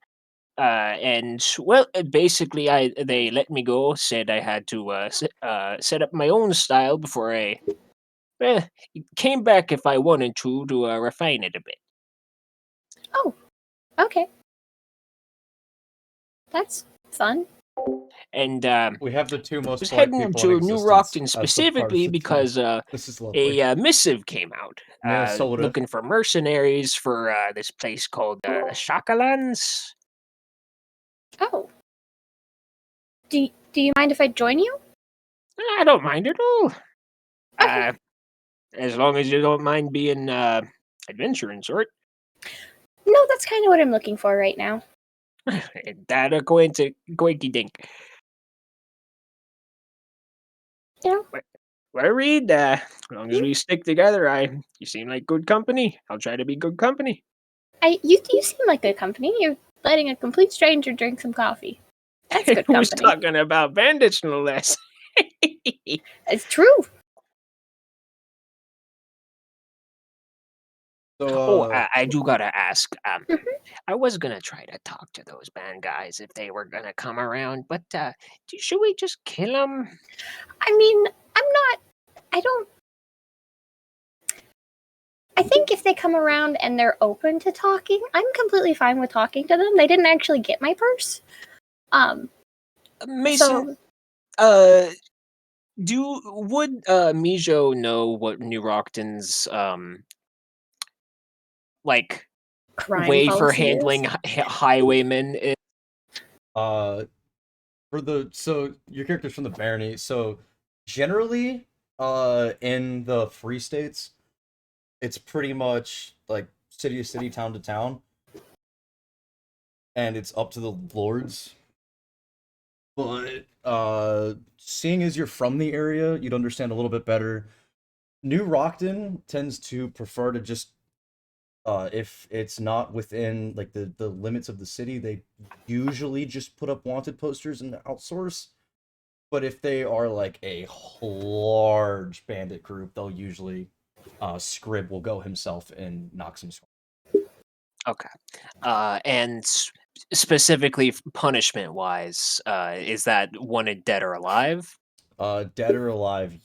And, well, basically, they let me go, said I had to set up my own style before I came back if I wanted to refine it a bit. Oh, okay. That's fun. And we have the two most was polite heading people to in New existence Rockton as the specifically because this is lovely. a missive came out Minnesota. looking for mercenaries for this place called Shakalans. Oh. Do you mind if I join you? I don't mind at all. Okay. As long as you don't mind being adventuring sort. No, that's kind of what I'm looking for right now. That a coinky dink. Yeah. Well, Rede, as long as we stick together, you seem like good company. I'll try to be good company. You seem like good company. You're letting a complete stranger drink some coffee. That's good company. Who's talking about bandits, no less? It's true. So, I do gotta ask. I was gonna try to talk to those band guys if they were gonna come around, but should we just kill them? I mean, I think if they come around and they're open to talking, I'm completely fine with talking to them. They didn't actually get my purse. Mason, would Meejo know what New Rockton's crime way for policy handling is? highwaymen is? So your character's from the barony. So generally, in the free states, it's pretty much like city to city, town to town, and it's up to the lords. But seeing as you're from the area, you'd understand a little bit better. New Rockton tends to prefer to just if it's not within like the limits of the city, they usually just put up wanted posters and outsource. But if they are like a large bandit group, they'll usually Scrib will go himself and knock some squad. Okay. And specifically punishment wise, is that wanted dead or alive? Dead or alive.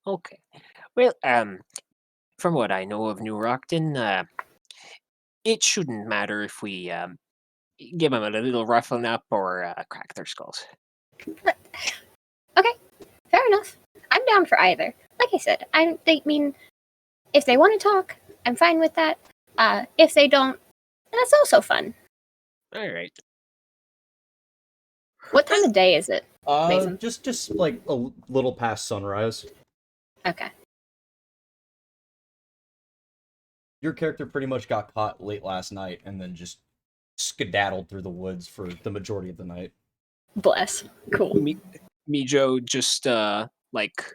Okay. Well, from what I know of New Rockton, it shouldn't matter if we give them a little ruffling up or crack their skulls. Okay, fair enough. I'm down for either. Like I said, mean, if they want to talk, I'm fine with that. If they don't, that's also fun. All right. What time of day is it? Mason? Just like a little past sunrise. Okay. Your character pretty much got caught late last night and then just skedaddled through the woods for the majority of the night. Bless. Cool. Meejo just like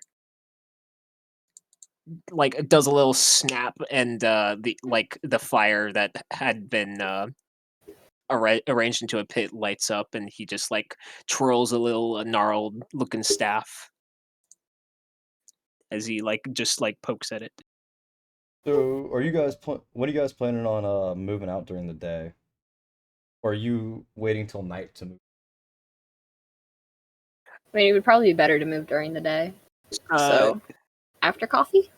does a little snap, and the fire that had been arranged into a pit lights up, and he just like twirls a little gnarled looking staff as he just pokes at it. So, are you guys what are you guys planning on moving out during the day? Or are you waiting till night to move? I mean, it would probably be better to move during the day. So, after coffee?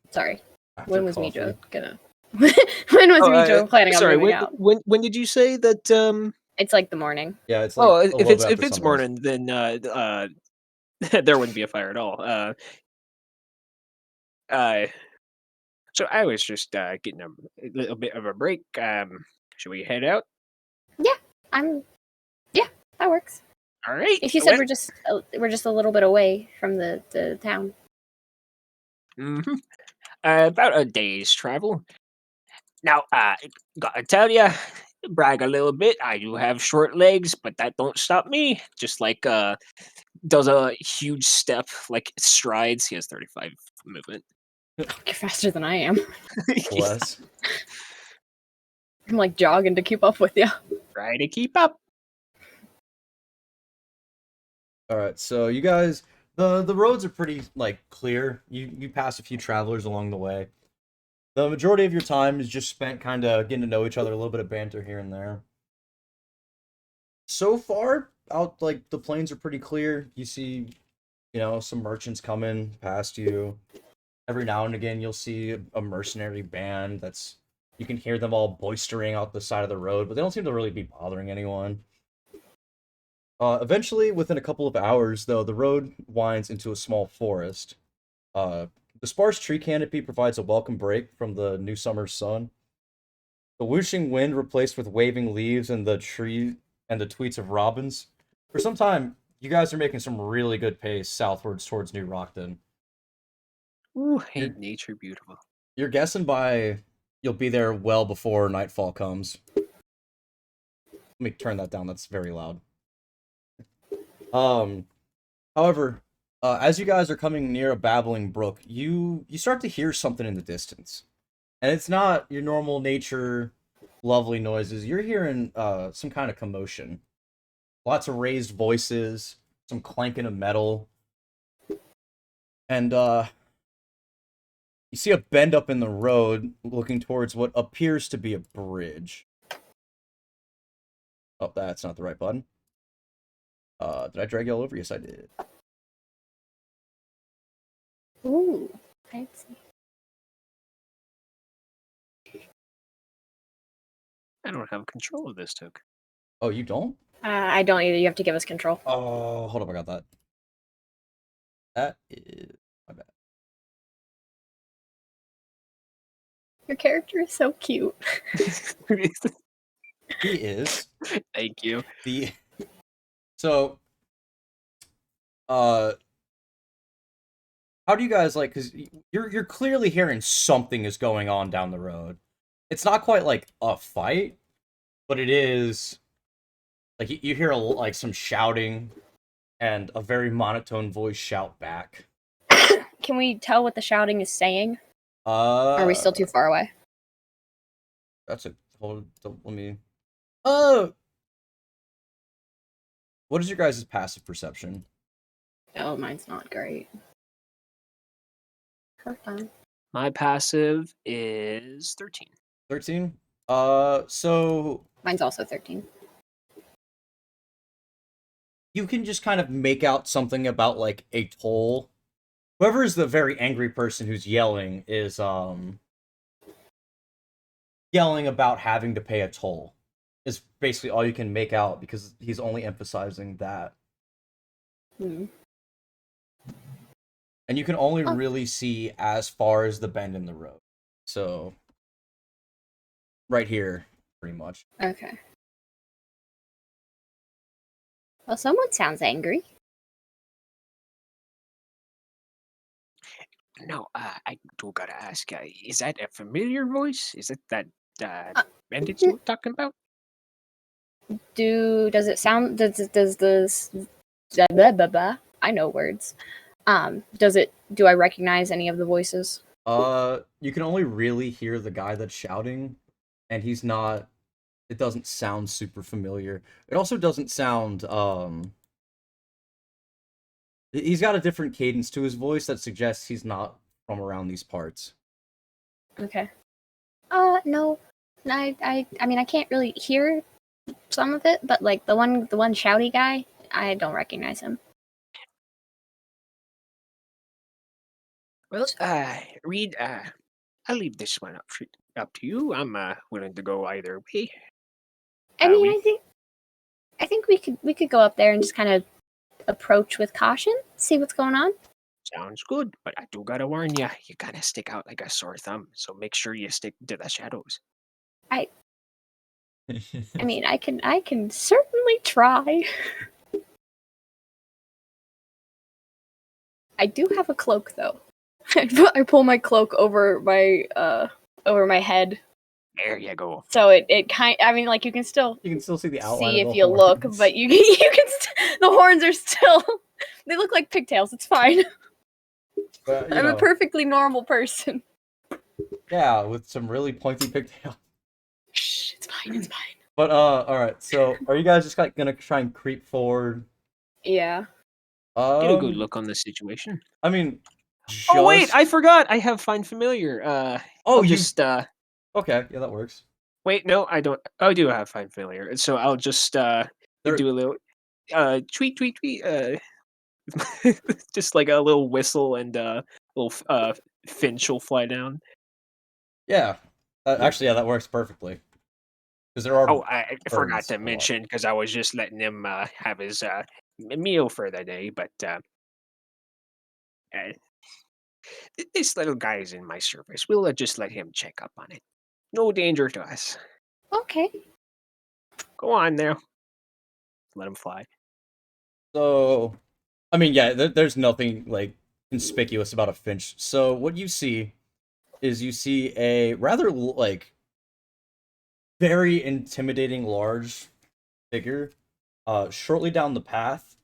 Sorry. After When was coffee? Meejo gonna? When was Meejo planning on moving out? When did you say that? It's like the morning. Yeah, it's like if it's morning, then there wouldn't be a fire at all. So I was just getting a little bit of a break. Should we head out? Yeah, that works. All right. If you said we're just a little bit away from the town. Mm-hmm. About a day's travel. Now, gotta tell ya, brag a little bit. I do have short legs, but that don't stop me. Just does a huge step, like strides. He has 35 movement. You're faster than I am. Bless. I'm like jogging to keep up with you. Try to keep up. All right, so you guys, the roads are pretty like clear. You pass a few travelers along the way. The majority of your time is just spent kind of getting to know each other, a little bit of banter here and there. So far, out like the plains are pretty clear. You see, some merchants coming past you. Every now and again, you'll see a mercenary band you can hear them all boistering out the side of the road, but they don't seem to really be bothering anyone. Eventually, within a couple of hours, though, the road winds into a small forest. The sparse tree canopy provides a welcome break from the new summer's sun. The whooshing wind replaced with waving leaves and the tweets of robins. For some time, you guys are making some really good pace southwards towards New Rockton. Ooh, ain't nature beautiful. You're guessing you'll be there well before nightfall comes. Let me turn that down, that's very loud. However, as you guys are coming near a babbling brook, you start to hear something in the distance. And it's not your normal nature lovely noises. You're hearing some kind of commotion. Lots of raised voices, some clanking of metal. And you see a bend up in the road looking towards what appears to be a bridge. Oh, that's not the right button. Did I drag you all over? Yes, I did. Ooh, fancy. I don't have control of this token. Oh, you don't? I don't either. You have to give us control. Oh, hold up, I got that. That is my bad. Your character is so cute. He is. Thank you. So, how do you guys because you're clearly hearing something is going on down the road. It's not quite like a fight, but it is like you hear some shouting and a very monotone voice shout back. Can we tell what the shouting is saying? Are we still too far away? That's a hold. Let me. What is your guys' passive perception? Oh, mine's not great. Hold on. My passive is 13. 13? So Mine's also 13. you can just kind of make out something about like a toll. Whoever is the very angry person who's yelling is yelling about having to pay a toll. Is basically all you can make out because he's only emphasizing that. Hmm. And you can only Oh. really see as far as the bend in the road. So right here, pretty much. Okay. Well, someone sounds angry. No, I do gotta ask, is that a familiar voice? Is it that bandit you were talking about? Does it sound? Does this? Blah, blah, blah, blah. I know words. Does it? Do I recognize any of the voices? You can only really hear the guy that's shouting, and he's not. It doesn't sound super familiar. It also doesn't sound He's got a different cadence to his voice that suggests he's not from around these parts. Okay. No. I mean, I can't really hear some of it, but like the one shouty guy, I don't recognize him. Well, Reed, I'll leave this one up to you. I'm willing to go either way. I mean, we- I think we could go up there and just kind of approach with caution, see what's going on. Sounds good, but I do gotta warn you, you kind of stick out like a sore thumb. So make sure you stick to the shadows. I mean, I can certainly try. I do have a cloak though. I pull my cloak over my head, There you go. so it kind. I mean, like you can still You can still see the outline see of if the you look, horns. but you the horns are still. They look like pigtails. It's fine. But, you I'm a know, perfectly normal person. yeah, with some really pointy pigtails. Shh, it's fine. It's fine. But all right. So, are you guys just like gonna try and creep forward? Yeah. Get a good look on the situation. I mean, Oh wait, just- I forgot. I have find familiar. Oh, I'll you just okay? Yeah, that works. wait. No, I don't. I do have find familiar, so I'll just There- do a little tweet tweet tweet. Just like a little whistle and little finch will fly down. Yeah, actually, yeah, that works perfectly. Because there are. Oh, I forgot birds to a lot. mention because I was just letting him have his meal for the day, but this little guy is in my service. We'll just let him check up on it. No danger to us. Okay. Go on there. Let him fly. So, I mean, yeah, there's nothing like conspicuous about a finch. So what you see is you see a rather like very intimidating large figure shortly down the path.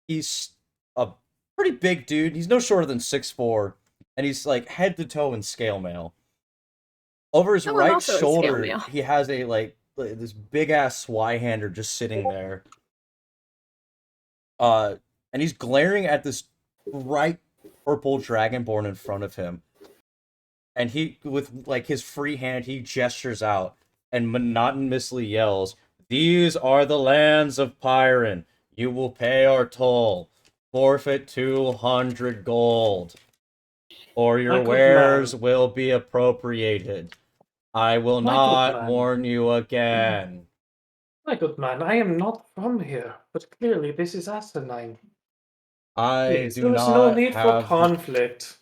He's a pretty big dude. He's no shorter than 6'4", and he's like head to toe in scale mail. Over his Oh, I'm right also in shoulder, scale mail. he has a like this big ass Swyhander just sitting there. And he's glaring at this bright purple dragonborn in front of him. And he, with like his free hand, he gestures out and monotonously yells, "These are the lands of Pyron. You will pay our toll. Forfeit 200 gold. Or your My good wares man. will be appropriated. I will My good not man. warn you again." My good man, I am not from here, but clearly this is asinine. I Please, do there is not no need for have. conflict.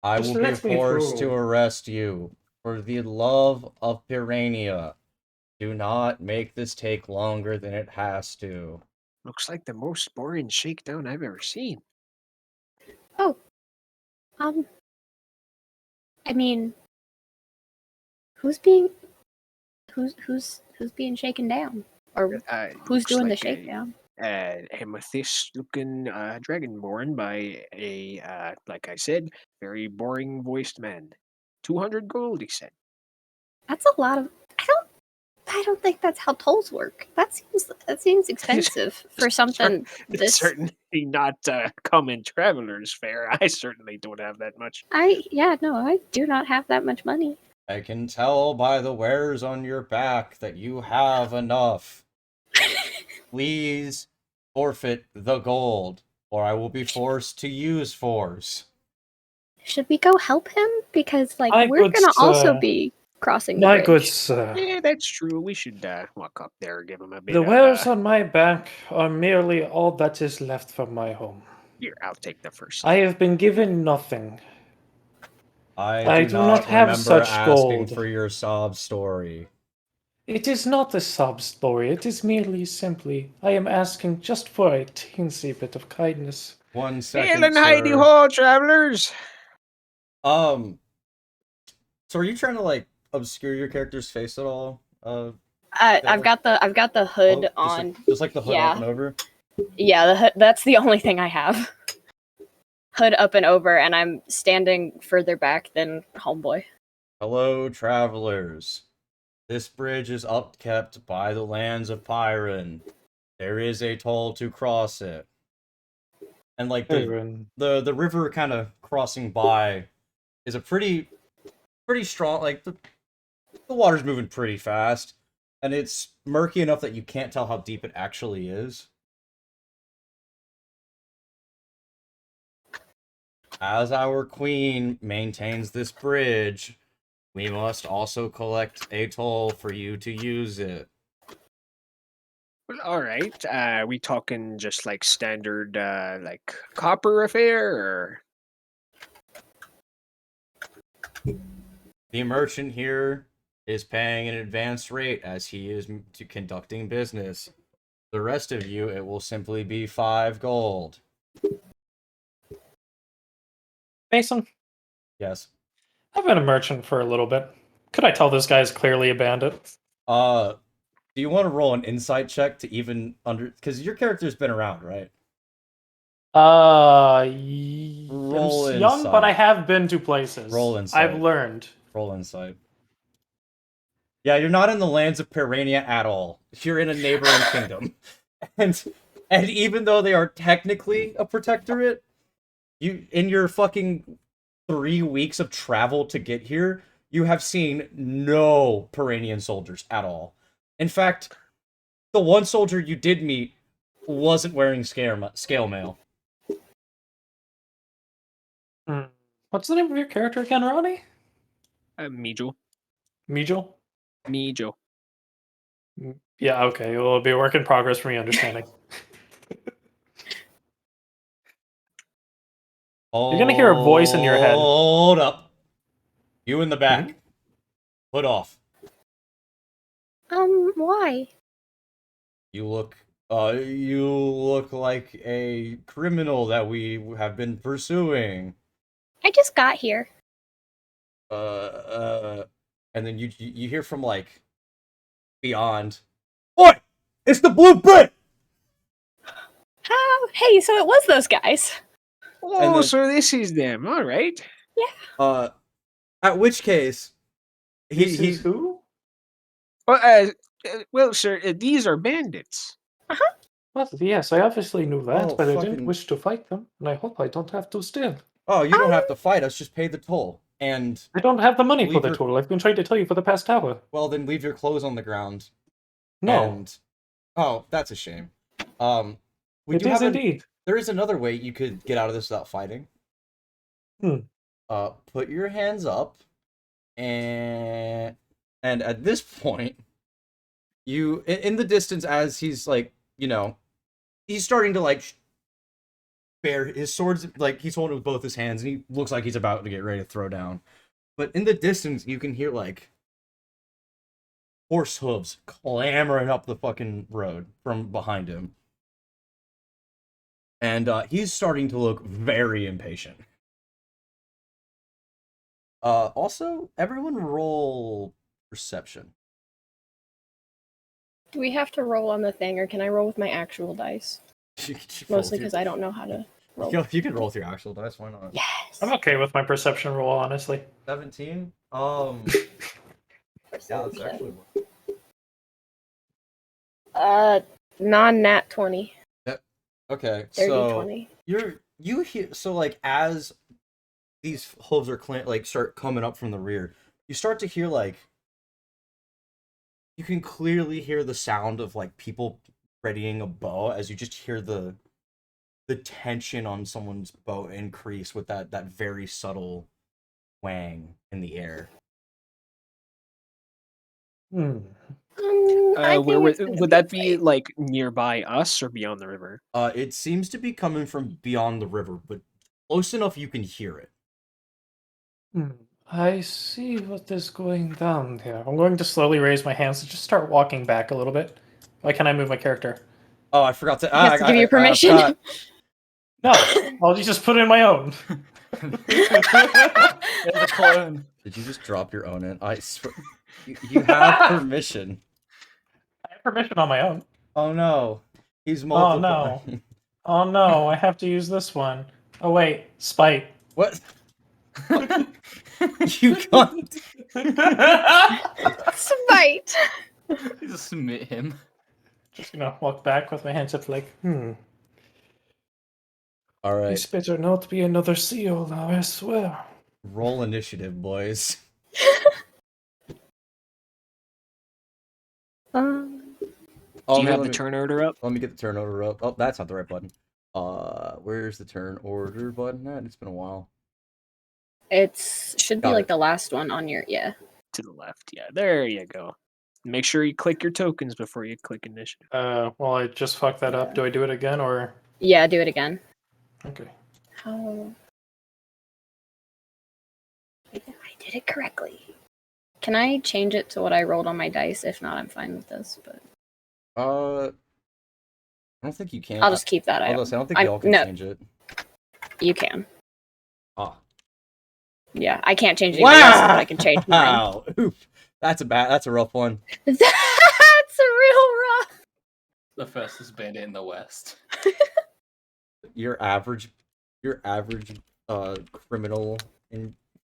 I Just will be let me forced to through. arrest you. For the love of Pirania, do not make this take longer than it has to. Looks like the most boring shakedown I've ever seen. Oh. I mean, who's being shaken down, or who's Looks doing the like shakedown? amethyst-looking dragonborn by a, like I said, very boring voiced man. 200 gold, he said. That's a lot of. I don't. I don't think that's how tolls work. That seems expensive for something It's this. certainly not common traveler's fare. I certainly don't have that much. I do not have that much money. I can tell by the wears on your back that you have enough. Please forfeit the gold, or I will be forced to use force. Should we go help him? Because My we're good gonna also sir. be crossing the My bridge. good sir. Yeah, that's true. We should walk up there and give him a bit The of... wears on my back are merely all that is left from my home. Here, I'll take the first. I have been given nothing. I do not have remember such asking gold. for your sob story. It is not a sob story. It is merely simply, I am asking just for a teensy bit of kindness. 1 second, Hail and Heidi sir. ho, travelers! So are you trying to like obscure your character's face at all? I've got the hood on. Just like the hood Yeah. up and over. Yeah, the hood. That's the only thing I have. Hood up and over, and I'm standing further back than Homeboy. Hello, travelers. This bridge is upkept by the lands of Pyron. There is a toll to cross it. And like the river kind of crossing by is a pretty strong, like the water's moving pretty fast, and it's murky enough that you can't tell how deep it actually is. As our queen maintains this bridge, we must also collect a toll for you to use it. Well, alright. We talking just like standard, like copper affair, or... The merchant here is paying an advanced rate as he is conducting business. The rest of you, it will simply be 5 gold. Mason, Yes. I've been a merchant for a little bit. Could I tell this guy is clearly a bandit? Do you want to roll an insight check to even because your character's been around, right? Roll Roll I'm young, but insight. I have been to places. Roll insight. I've learned. Roll insight. Yeah, you're not in the lands of Pirania at all. You're in a neighboring kingdom. And even though they are technically a protectorate, you in your fucking 3 weeks of travel to get here, you have seen no Piranian soldiers at all. In fact, the one soldier you did meet wasn't wearing scale mail. What's the name of your character again, Ronnie? Meejo. Meejo? Meejo. Yeah, okay. Well, it'll be a work in progress for me understanding. You're gonna hear a voice in your head. Hold up. You in the back. Put off. Why? You look like a criminal that we have been pursuing. I just got here. And then you hear from like beyond. Oi! It's the blueprint. Oh, hey, so it was those guys. Oh, then- so this is them. All right. At which case, He's who? Well, sir, these are bandits. Well, yes, I obviously knew that, Oh, but I fucking- didn't wish to fight them, and I hope I don't have to still. Oh, you don't have to fight us. Just pay the toll. And I don't have the money for Leave the your- total. I've been trying to tell you for the past hour. well, then leave your clothes on the ground. No, And, oh, that's a shame. We it do is have indeed. there is another way you could get out of this without fighting. Put your hands up, and at this point, you in the distance as he's like, he's starting to like bare his swords, like he's holding it with both his hands, and he looks like he's about to get ready to throw down. But in the distance, you can hear like horse hooves clamoring up the fucking road from behind him. And he's starting to look very impatient. Also, everyone roll perception. Do we have to roll on the thing, or can I roll with my actual dice? Mostly because I don't know how to roll. You can roll with your actual dice, why not? Yes. I'm okay with my perception roll, honestly. 17? Yeah, that's Perception. actually Non-nat 20. Okay, Dirty so 20. you hear, so like as these hooves are like start coming up from the rear, you start to hear like you can clearly hear the sound of like people readying a bow as you just hear the tension on someone's bow increase with that very subtle wang in the air. I Where think would it's gonna would be a that be fight. like nearby us or beyond the river? It seems to be coming from beyond the river, but close enough you can hear it. I see what is going down here. I'm going to slowly raise my hands and just start walking back a little bit. Why can't I move my character? Oh, I forgot to. He has to give you permission. No, I'll just put in my own. There's a clone. Did you just drop your own in? I swear, you have permission. I have permission on my own. Oh no, he's Oh multiplying. no. Oh no, I have to use this one. Oh wait, spite. What? You can't. Spite. Just submit him. Just gonna walk back with my hands up like, All right, this better not be another seal now, I swear. roll initiative, boys. Do you have the turn order up? Let me get the turn order up. Oh, that's not the right button. Where's the turn order button at? It's been a while. Should be Got like it. the last one on your To the left. Yeah, there you go. Make sure you click your tokens before you click initiative. Well, I just fucked that up. Do I do it again or? Yeah, do it again. Okay. How? I did it correctly. Can I change it to what I rolled on my dice? If not, I'm fine with this. But I don't think you can. I'll just keep that. I don't think y'all can change it. You can. Ah. Yeah, I can't change anything else, but I can change mine. Wow. Oof. That's a rough one. That's a real rough. The fastest bandit in the West. Your average criminal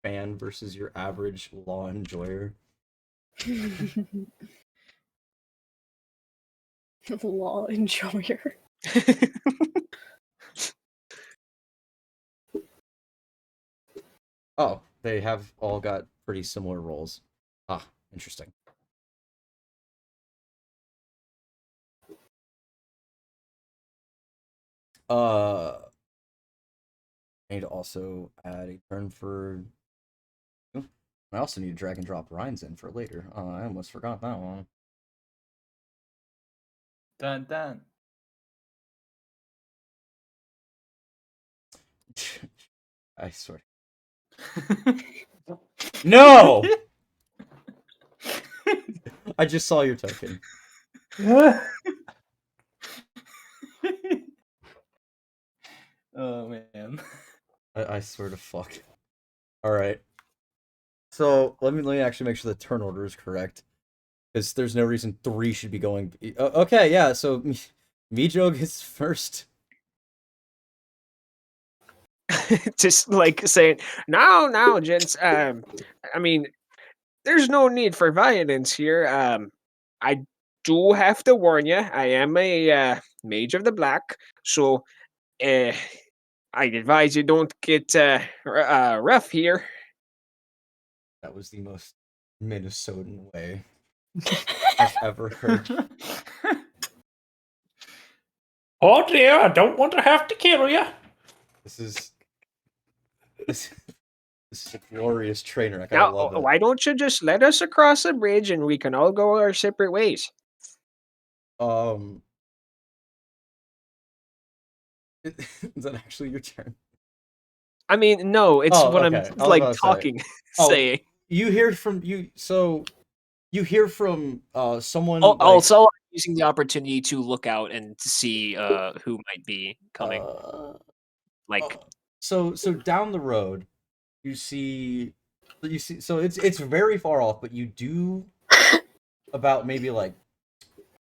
fan versus your average law enjoyer. Law enjoyer. Oh, they have all got pretty similar roles. Ah, interesting. I need to also add a turn for. I also need to drag and drop Ryan's in for later. I almost forgot that one. Dun dun. I swear. No! I just saw your token. Oh man. I swear to fuck. Alright. So let me actually make sure the turn order is correct. Because there's no reason 3 should be going. Okay, yeah, so Meejo gets first. Just like saying, no, gents. I mean, there's no need for violence here. I do have to warn you, I am a mage of the black, so I'd advise you don't get rough here. That was the most Minnesotan way I've ever heard. Oh dear, I don't want to have to kill you. This is a glorious trainer. I Now, love it. why don't you just let us across the bridge and we can all go our separate ways? Is that actually your turn? I mean, no, it's Oh, what okay. I I'm was like about to say. talking, Oh, saying. You hear from someone. Also, I'm using the opportunity to look out and to see who might be coming. So down the road, you see. So it's very far off, but you do about maybe like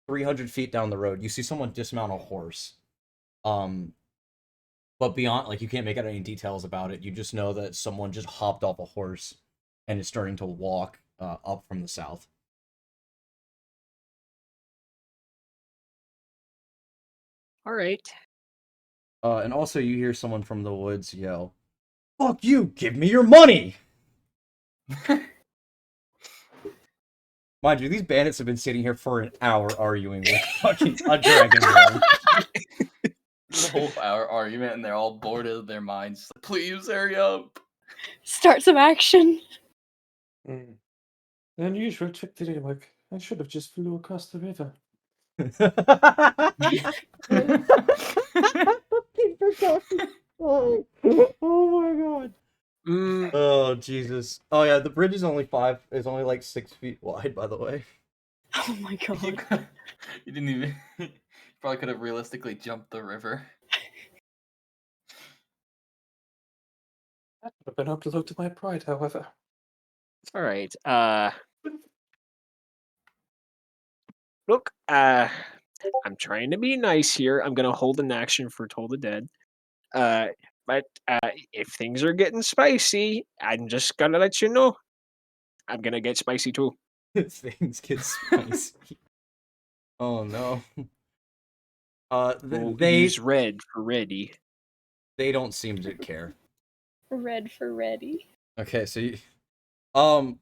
300 feet down the road. You see someone dismount a horse. But beyond, like, you can't make out any details about it. You just know that someone just hopped off a horse and is starting to walk up from the south. All right. And also you hear someone from the woods yell, "Fuck you! Give me your money!" Mind you, these bandits have been sitting here for an hour arguing with fucking a dragonborn. The whole hour argument, and they're all bored out of their minds. Like, please hurry up. Start some action. Unusual trip today, like I should have just flew across the river. Oh my god. Oh Jesus. Oh yeah, the bridge is only like 6 feet wide, by the way. Oh my god. You didn't even. You probably could have realistically jumped the river. That would have been upload to my pride, however. All right. Look, I'm trying to be nice here. I'm gonna hold an action for Toll the Dead. But if things are getting spicy, I'm just gonna let you know. I'm gonna get spicy too. Things get spicy. Oh no. We'll They use red for ready. they don't seem to care. Red for ready. Okay, so you, oh,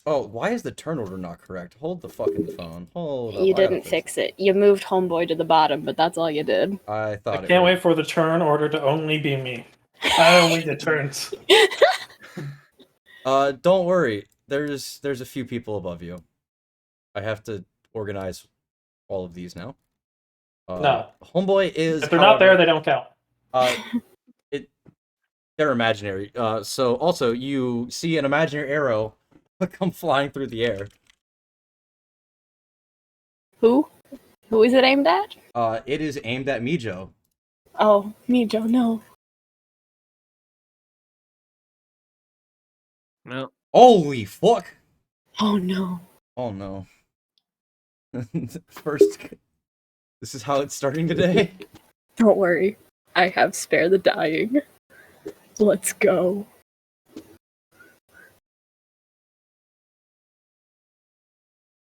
why is the turn order not correct? Hold the fucking phone. Hold up. You I gotta didn't fix it. You moved Homeboy to the bottom, but that's all you did. I thought I it can't was- wait for the turn order to only be me. I only get turns. Don't worry. There's a few people above you. I have to organize all of these now. No. Homeboy is. If they're not there, they don't count. They're imaginary. So also you see an imaginary arrow come flying through the air. Who? Who is it aimed at? It is aimed at Meejo. Oh, Meejo, no. Well, Holy fuck! Oh no. Oh no. First, this is how it's starting today. Don't worry. I have spare the dying. Let's go.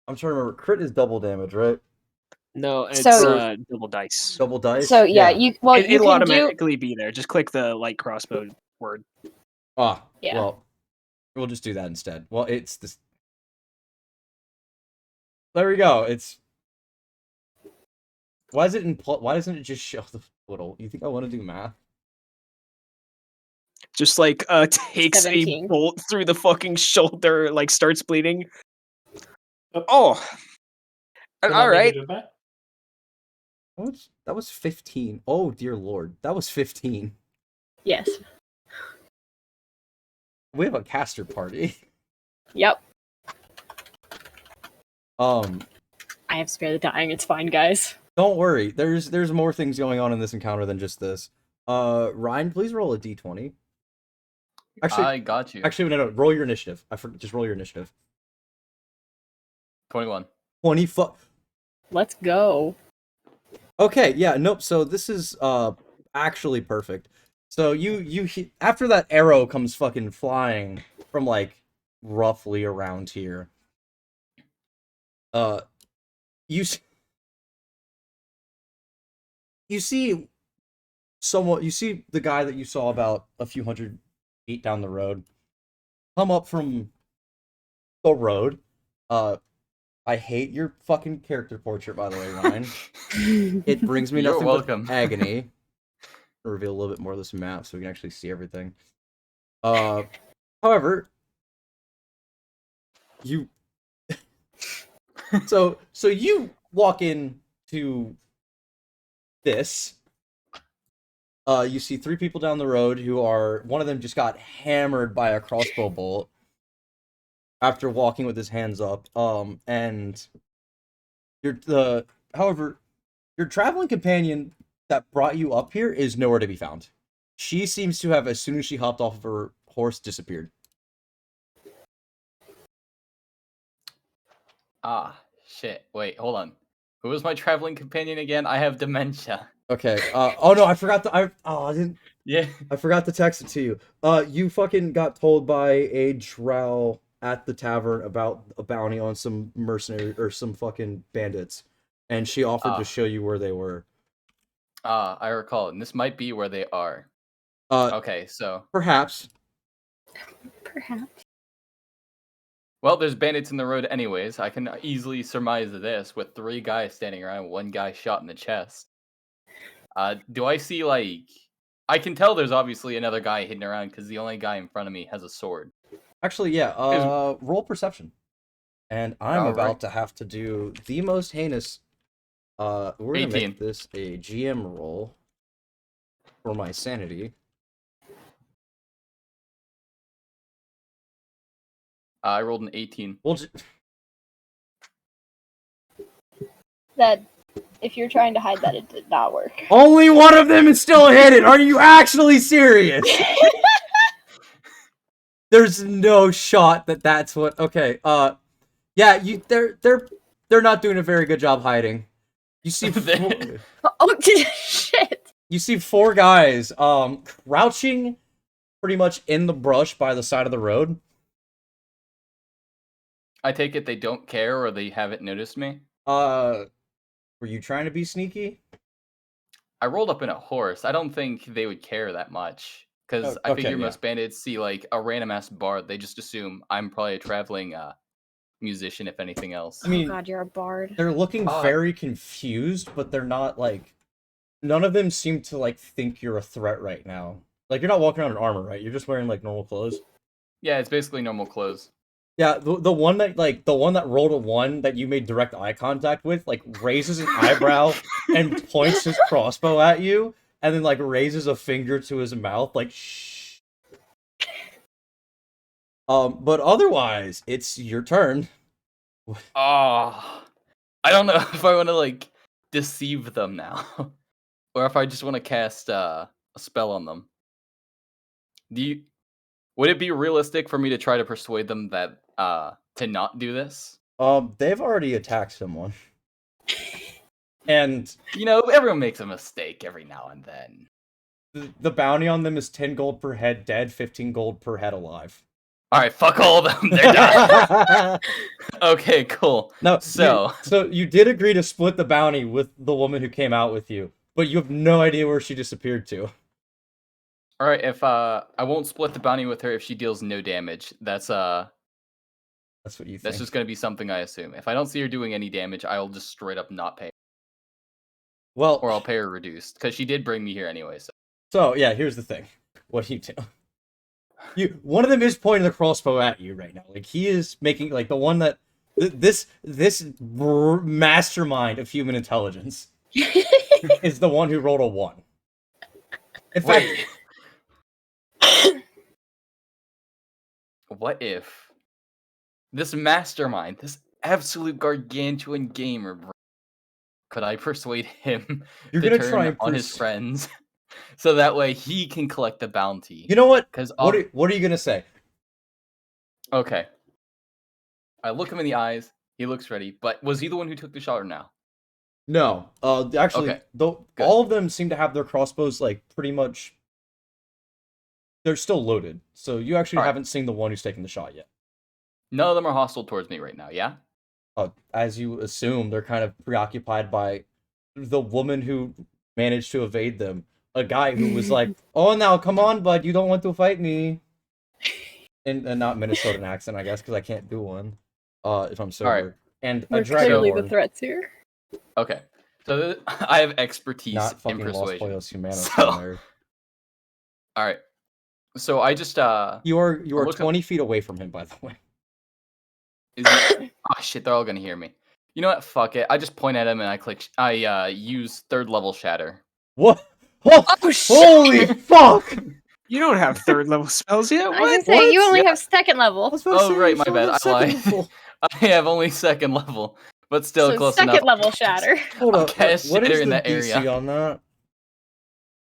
I'm trying to remember. Crit is double damage, right? no, it's So- double dice. Double dice. So yeah, you well you It'll can do automatically be there. Just click the light crossbow word. Ah, Yeah. well, we'll just do that instead. Well, it's this. There we go. It's. Why is it in? Why doesn't it just show the total? You think I want to do math? Just like takes 17. a bolt through the fucking shoulder, like starts bleeding. Yep. Oh, Did all I make right. you do that? That was 15. Oh dear lord, that was 15. Yes. We have a caster party. Yep. I have spare the dying, it's fine, guys. Don't worry. There's more things going on in this encounter than just this. Ryan, please roll a d20. Actually, I got you. Actually, no. Roll your initiative. Just roll your initiative. 21. 20. Let's go. Okay, yeah, nope. So this is actually perfect. So after that arrow comes fucking flying from like roughly around here. You see the guy that you saw about a few hundred feet down the road come up from the road. I hate your fucking character portrait, by the way, Ryan. It brings me You're nothing welcome. but agony. I'll reveal a little bit more of this map so we can actually see everything. However, you so you walk in to this. You see 3 people down the road who are, one of them just got hammered by a crossbow bolt after walking with his hands up. And however, your traveling companion that brought you up here is nowhere to be found. She seems to have, as soon as she hopped off of her horse, disappeared. Ah, shit. Wait, hold on. Who was my traveling companion again? I have dementia. Okay. Oh no, I forgot Yeah. I forgot to text it to you. You fucking got told by a drow at the tavern about a bounty on some mercenary or some fucking bandits, and she offered to show you where they were. I recall, and this might be where they are. Uh, Okay, so perhaps. Perhaps. well, there's bandits in the road anyways. I can easily surmise this with 3 guys standing around, 1 guy shot in the chest. Do I see like? I can tell there's obviously another guy hidden around because the only guy in front of me has a sword. Actually, yeah. Roll perception. And I'm Alright. about to have to do the most heinous. We're gonna 18. make this a GM roll for my sanity. I rolled an 18. Well, That if you're trying to hide that, it did not work. only one of them is still hidden. Are you actually serious? There's no shot that that's what. Okay. Yeah. They're not doing a very good job hiding. You see. Oh shit! You see 4 guys crouching pretty much in the brush by the side of the road. I take it they don't care or they haven't noticed me. Were you trying to be sneaky? I rolled up in a horse. I don't think they would care that much. Because I Okay, figure yeah. most bandits see like a random ass bard. They just assume I'm probably a traveling musician, if anything else. I mean, Oh god, you're a bard. they're looking Oh. very confused, but they're not like. None of them seem to like think you're a threat right now. Like you're not walking around in armor, right? You're just wearing like normal clothes. Yeah, it's basically normal clothes. Yeah, the one that rolled a 1 that you made direct eye contact with, like raises an eyebrow and points his crossbow at you, and then like raises a finger to his mouth, like shh. But otherwise, it's your turn. Oh, I don't know if I want to like deceive them now, or if I just want to cast a spell on them. Would it be realistic for me to try to persuade them that to not do this? They've already attacked someone, and You know, everyone makes a mistake every now and then. the bounty on them is 10 gold per head dead, 15 gold per head alive. All right, fuck all of them. They're done. Okay, cool. No, So you did agree to split the bounty with the woman who came out with you, but you have no idea where she disappeared to. all right, if I won't split the bounty with her if she deals no damage. That's what you think. That's just gonna be something I assume. If I don't see her doing any damage, I'll just straight up not pay, Well, or I'll pay her reduced because she did bring me here anyway. so yeah, here's the thing. What do? One of them is pointing the crossbow at you right now. Like he is making like the one that this mastermind of human intelligence is the one who rolled a 1. In fact, What if this mastermind, this absolute gargantuan gamer, could I persuade him you're to gonna turn try and on his friends so that way he can collect the bounty? You know what? Because What are you gonna say? okay, I look him in the eyes. He looks ready. But was he the one who took the shot or no? No. Actually, Okay, though good. all of them seem to have their crossbows like pretty much. They're still loaded, so you actually Alright. haven't seen the one who's taking the shot yet. None of them are hostile towards me right now. Yeah. As you assume, they're kind of preoccupied by the woman who managed to evade them. A guy who was like, "Oh, now come on, bud, you don't want to fight me." In a not Minnesotan accent, I guess, because I can't do one. If I'm sober. Alright. And a We're clearly the dragonborn, threats here. Okay. So I have expertise not in fucking Los persuasion. Pollos Humanos. So- somewhere. All right. So I just You are look up- 20 feet away from him, by the way. oh shit, they're all gonna hear me. You know what? Fuck it. I just point at him and I use 3rd level shatter. What? Oh, Oh shit! holy fuck! You don't have 3rd level spells yet. I was What? gonna say you only Yeah. have 2nd level. Oh, right, my bad. I lied. I have only 2nd level, but still So close 2nd enough. level shatter. Hold I'll up. cast What shatter is in the that DC area. on that?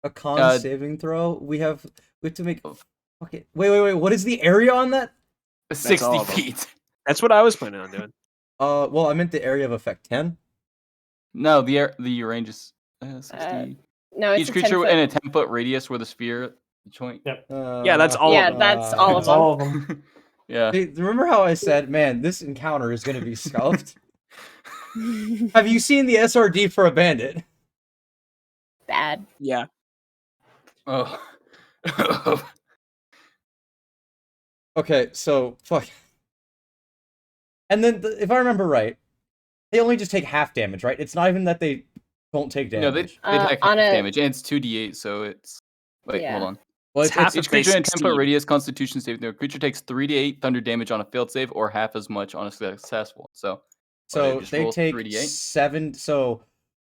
A con Uh, saving throw? We have to make. Okay. Wait. What is the area on that? 60 all of them. feet. That's what I was planning on doing. Well, I meant the area of effect 10. No, the range is 60. No, it's Each a creature 10-foot. in a 10-foot radius with a sphere joint. Yeah, that's all of Yeah, them. that's all of That's them. all of them. Yeah. Hey, remember how I said, man, this encounter is going to be scuffed? Have you seen the SRD for a bandit? Bad. dad. Yeah. Oh. Okay, so fuck. And then, if I remember right, they only just take half damage, right? It's not even that they don't take No, they damage. take on half a- damage, and it's 2d8, so it's... Wait, Yeah. hold on. Well, It's half Each of creature in basic template speed. radius constitution saving throw. Creature takes 3d8 thunder damage on a failed save, or half as much on a successful. So So just they roll take 3d8? 7. So,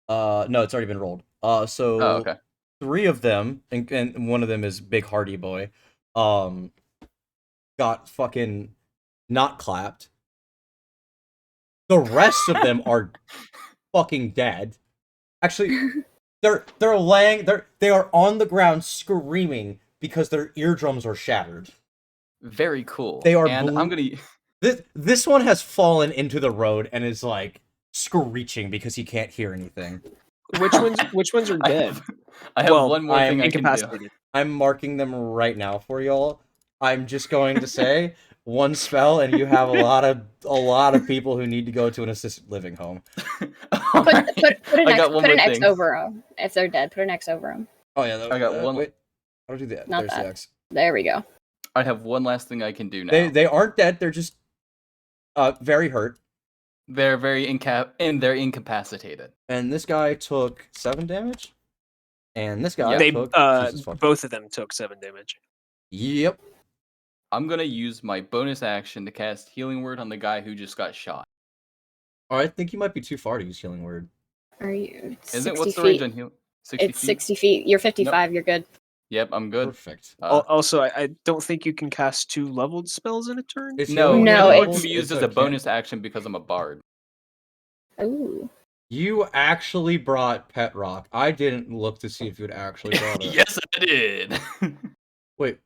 no, it's already been rolled. So Oh, okay. 3 of them, and one of them is Big Hardy Boy, got fucking not clapped. The rest of them are fucking dead. Actually, they are on the ground screaming because their eardrums are shattered. Very cool. They are and blue- I'm gonna... This one has fallen into the road and is like screeching because he can't hear anything. Which ones are dead? I have Well, one more thing I can do. Incapacitated. I'm marking them right now for y'all. I'm just going to say one spell, and you have a lot of people who need to go to an assisted living home. Put an I X, got one put an more X thing. over them. If they're dead, put an X over them. Oh yeah, I got one- Wait, how do I do that? Not There's that. the X. There we go. I have one last thing I can do now. They aren't dead. They're just very hurt. They're very they're incapacitated. And this guy took 7 damage. And this guy Yeah. They took Jesus fuck. both of them took 7 damage. Yep. I'm gonna use my bonus action to cast Healing Word on the guy who just got shot. Oh, I think you might be too far to use Healing Word. Are you? Isn't 60 what's the range feet. on heal? 60 It's feet? 60 feet. You're 55. You're good. Yep, I'm good. Perfect. Also, I don't think you can cast 2 leveled spells in a turn. Is No, Healing No, Word Healing Word leveled? can be used It's as a can't- bonus action because I'm a bard. Ooh. You actually brought Pet Rock. I didn't look to see if you had actually brought it. Yes, I did. Wait.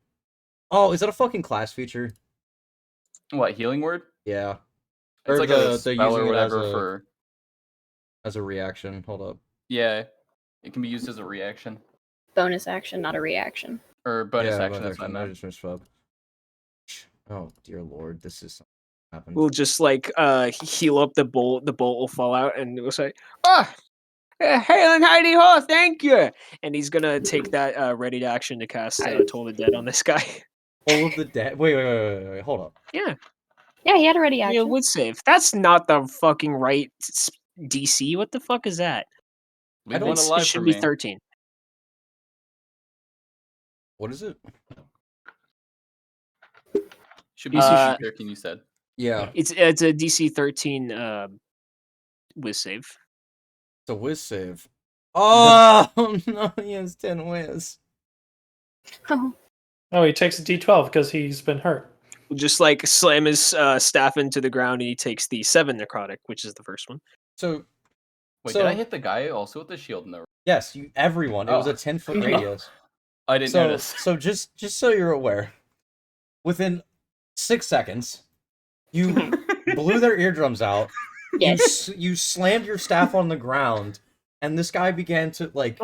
Oh, is that a fucking class feature? What, Healing Word? Yeah. It's Or like they're a spell using or it whatever as for... a reaction. Hold up. Yeah, it can be used as a reaction. Bonus action, not a reaction. Or bonus Yeah, action, that's what I I meant. just misspoke. Oh dear lord, this is something that happened. We'll just like heal up the bolt. The bolt will fall out, and we'll say, "Ah, hail and heidi ho, thank you." And he's gonna take that ready to action to cast Toll the Dead on this guy. All of the dead. Wait, hold up. Yeah, Yeah, he had a ready yeah, action. would save. That's not the fucking right DC. What the fuck is that? Leave don't- one It alive should for be me. 13. What is it? Should be Uh, 13, you said. Yeah, It's a DC 13 whiz save. it's a whiz save. Oh no, he has 10 whiz. Oh, he takes a D12 because he's been hurt. We'll just like slam his staff into the ground, and he takes the 7 necrotic, which is the first one. So Wait, So- did I hit the guy also with the shield in the... yes, everyone. It was Oh. a 10-foot radius. I didn't So notice. so just so you're aware, within 6 seconds, you blew their eardrums out. Yes. You slammed your staff on the ground, and this guy began to like.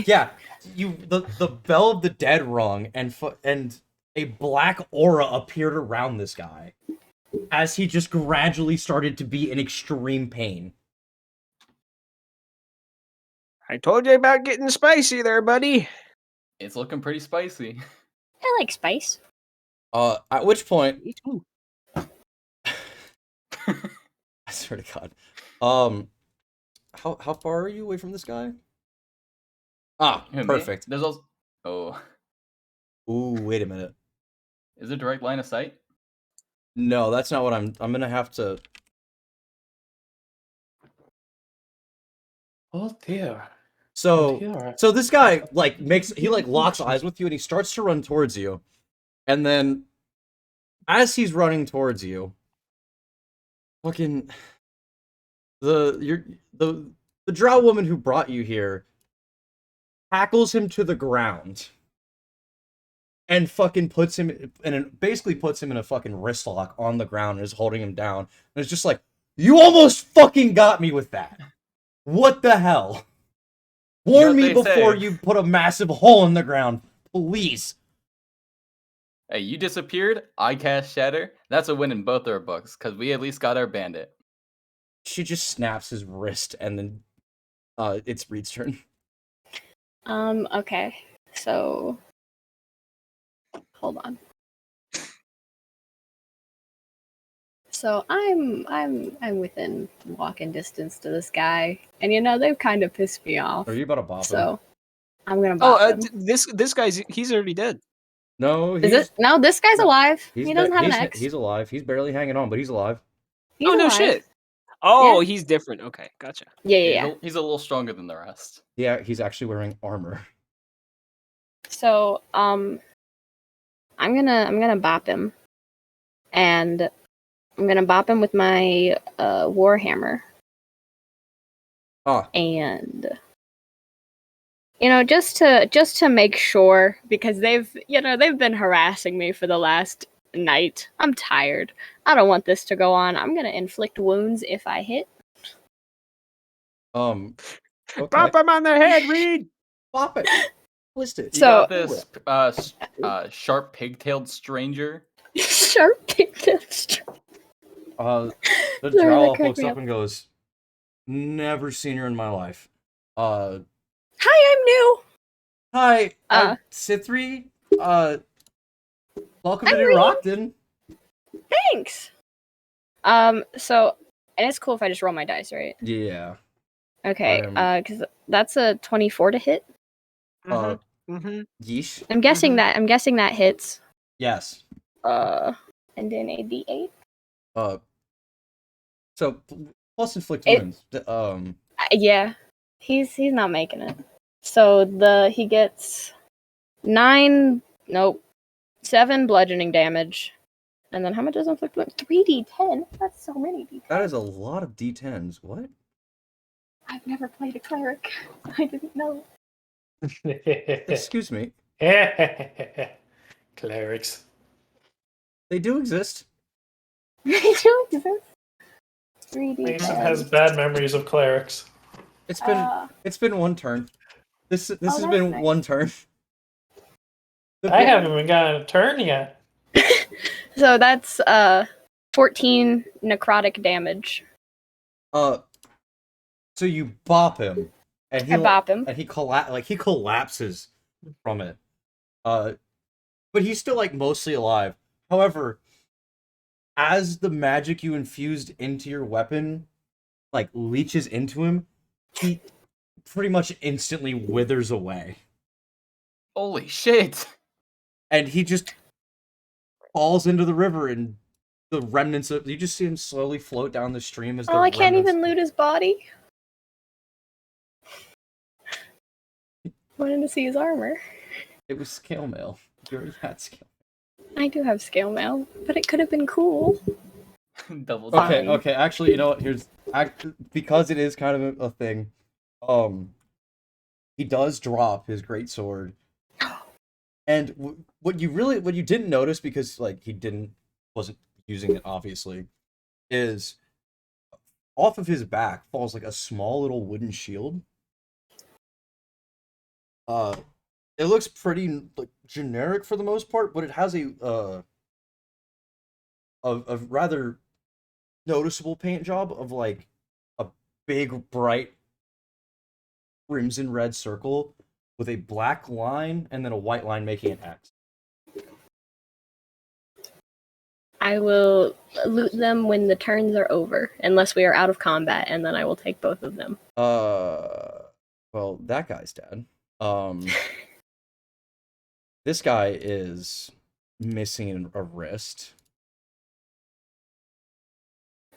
Yeah, the bell of the dead rung, and a black aura appeared around this guy as he just gradually started to be in extreme pain. I told you about getting spicy there, buddy. It's looking pretty spicy. I like spice. At which point, Me too. I swear to God, how far are you away from this guy? Ah, Who, me? perfect. There's also... Oh. Ooh, wait a minute. Is it direct line of sight? No, that's not what I'm gonna have to. Oh dear. So. Dear. So this guy he locks eyes with you and he starts to run towards you. And then as he's running towards you, fucking the drow woman who brought you here tackles him to the ground and fucking basically puts him in a fucking wrist lock on the ground and is holding him down. And it's just like, you almost fucking got me with that. What the hell? Warn what me they before say. you put a massive hole in the ground, please. Hey, you disappeared, I cast Shatter. That's a win in both our books, because we at least got our bandit. She just snaps his wrist, and then it's Reed's turn. Okay. So hold on. So I'm within walking distance to this guy, and they've kind of pissed me off. Are you about to bop him? So I'm gonna bop him. This guy's he's already dead. No, No, this guy's alive. He doesn't have an X. He's alive. He's barely hanging on, but he's alive. He's no alive. shit. Oh, Yeah. he's different. Okay, gotcha. Yeah. He's a little stronger than the rest. Yeah, he's actually wearing armor. So I'm gonna bop him, and I'm gonna bop him with my warhammer. Ah. And just to make sure, because they've been harassing me for the last night. I'm tired. I don't want this to go on. I'm gonna inflict wounds if I hit. Okay. Bop him on the head, Rede. Bop it. Twist it. You got this sharp pigtailed stranger. Sharp pigtailed stranger. The drow looks up and goes, "Never seen her in my life." Hi, I'm new. Hi, I'm Cithri. Welcome to New Rockton. Thanks. So, and it's cool if I just roll my dice, right? Yeah. Okay. Because that's a 24 to hit. Yeesh. I'm guessing that hits. Yes. And then a D8. So plus inflict wounds. Yeah. He's not making it. So he gets 7 bludgeoning damage. And then how much does inflict wounds? 3d10? That's so many d10s. That is a lot of d10s. What? I've never played a cleric. I didn't know. Excuse me. Clerics. They do exist. They do exist. 3d10. Mason has bad memories of clerics. It's been one turn. This has been nice. one turn. I haven't even gotten a turn yet. So that's 14 necrotic damage. So you bop him, and I bop him, and he collapses from it. But he's still mostly alive. However, as the magic you infused into your weapon leeches into him, he pretty much instantly withers away. Holy shit! And he just falls into the river, and the remnants of you just see him slowly float down the stream as I can't even loot his body. Wanted to see his armor. It was scale mail. You already had scale. I do have scale mail, but it could have been cool. Double. Okay. Actually, you know what? Because it is kind of a thing. He does drop his great sword, and what you didn't notice, because he wasn't using it obviously, is off of his back falls a small little wooden shield. It looks pretty generic for the most part, but it has a rather noticeable paint job of a big bright crimson red circle with a black line and then a white line making an X. I will loot them when the turns are over, unless we are out of combat, and then I will take both of them. Well, that guy's dead. This guy is missing a wrist.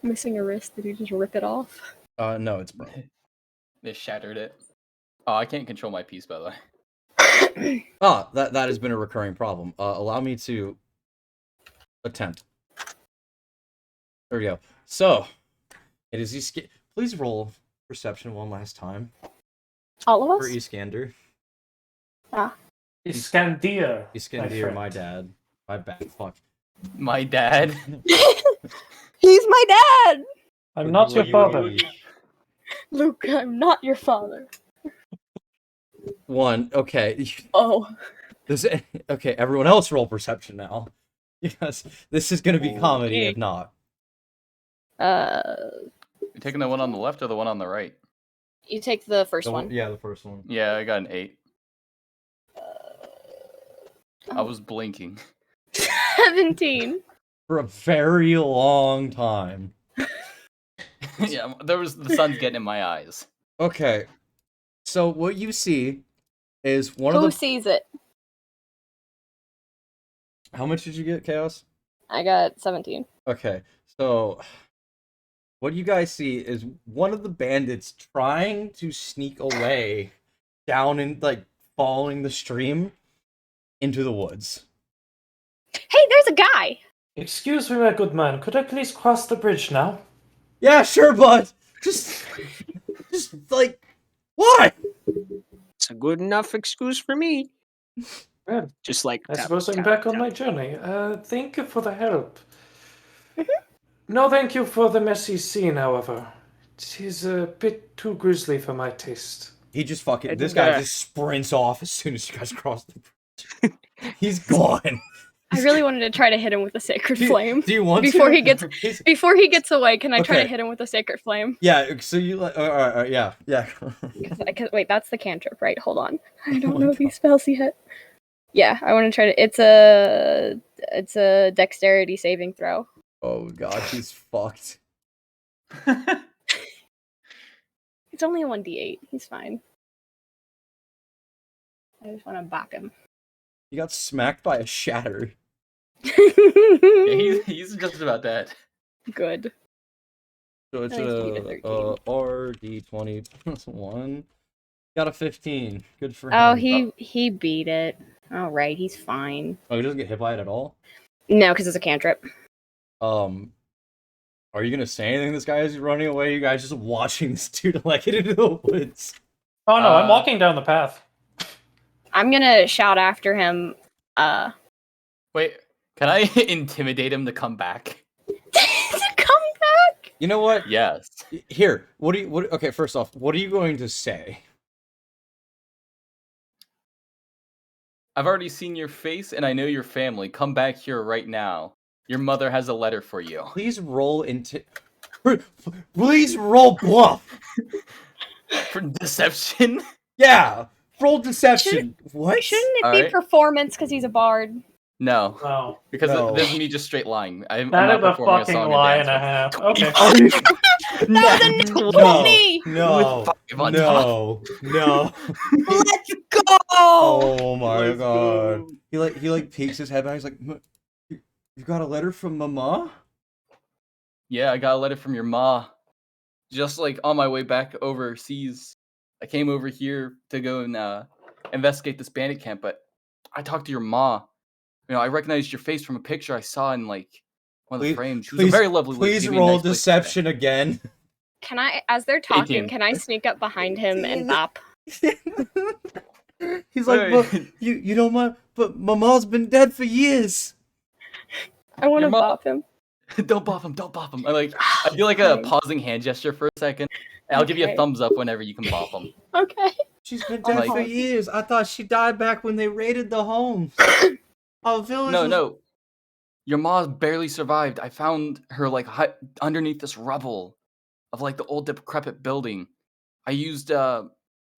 Missing a wrist? Did you just rip it off? No, it's broken. They shattered it. Oh, I can't control my piece, by the way. That has been a recurring problem. Allow me to attempt. There we go. So, it is Iskander. Please roll perception one last time. All of For us? Iskander. Iskander, my dad. My bad. Fuck. My dad. He's my dad! I'm not your father. Luke, I'm not your father. 1. Okay. Oh. Okay, everyone else roll perception now. Yes, this is gonna be comedy if not. You taking the one on the left or the one on the right? You take the first one. Yeah, the first one. Yeah, I got an 8. I was blinking. 17. For a very long time. Yeah, the sun's getting in my eyes. Okay. So what you see is one Who of the... sees it? How much did you get, Chaos? I got 17. Okay. So what you guys see is one of the bandits trying to sneak away down and like following the stream into the woods. Hey, there's a guy! Excuse me, my good man. Could I please cross the bridge now? Yeah, sure, bud. Just like, what? It's a good enough excuse for me. Well, Just like I tap, suppose I'm tap, back on tap. my journey. Thank you for the help. No, thank you for the messy scene, however. It is a bit too grisly for my taste. He just fucking. And, This guy just sprints off as soon as you guys cross the bridge. He's gone. I really wanted to try to hit him with a sacred flame. Do you want Before to? he gets He's- Before he gets away, can I try to Okay. hit him with a sacred flame? Yeah. So you like? All right, yeah. Wait, that's the cantrip, right? Hold on. I don't my know God. these spells yet. Yeah, I want to try to. It's a dexterity saving throw. Oh god, he's fucked. It's only a 1d8. He's fine. I just want to bop him. He got smacked by a shatter. Yeah, he's just about dead. Good. So it's Nice to meet a 13. RD20 plus 1. Got a 15. Good for him. Oh, he beat it. All right, he's fine. Oh, he doesn't get hit by it at all? No, because it's a cantrip. Are you gonna say anything? This guy is running away. You guys just watching this dude like get into the woods. Oh no, I'm walking down the path. I'm gonna shout after him. Wait, can I intimidate him to come back? To come back. You know what? Yes. Here, okay, first off, what are you going to say? I've already seen your face and I know your family. Come back here right now. Your mother has a letter for you. Please roll Please roll bluff. For deception? Yeah, roll deception. What? Shouldn't it All be right. performance because he's a bard? No. Wow. Because No. this is me just straight lying. I'm That not is a performing fucking song lie and and a dance. half. Okay. That was a nat 20! No, With 5 on top. no. Let's go! Oh my Let's god. go. He like peeks his head back. He's like, "You got a letter from Mama?" Yeah, I got a letter from your ma. Just like on my way back overseas, I came over here to go and investigate this bandit camp, but I talked to your ma. You know, I recognized your face from a picture I saw in like one of the frames. She was a very lovely lady. Please Gave me a roll nice place to stay. deception again. Can I, as they're talking, 18. can I sneak up behind him and bop? He's like, Wait. "But you know but Mama's been dead for years." I want to Your mom- bop him. Don't bop him, don't bop him. I do like a Fine. pausing hand gesture for a second. And I'll give you a Okay. thumbs up whenever you can bop him. Okay. She's been dead dead for for years. I thought she died back when they raided the homes. Our village. No. Your ma barely survived. I found her like underneath this rubble of like the old decrepit building. I used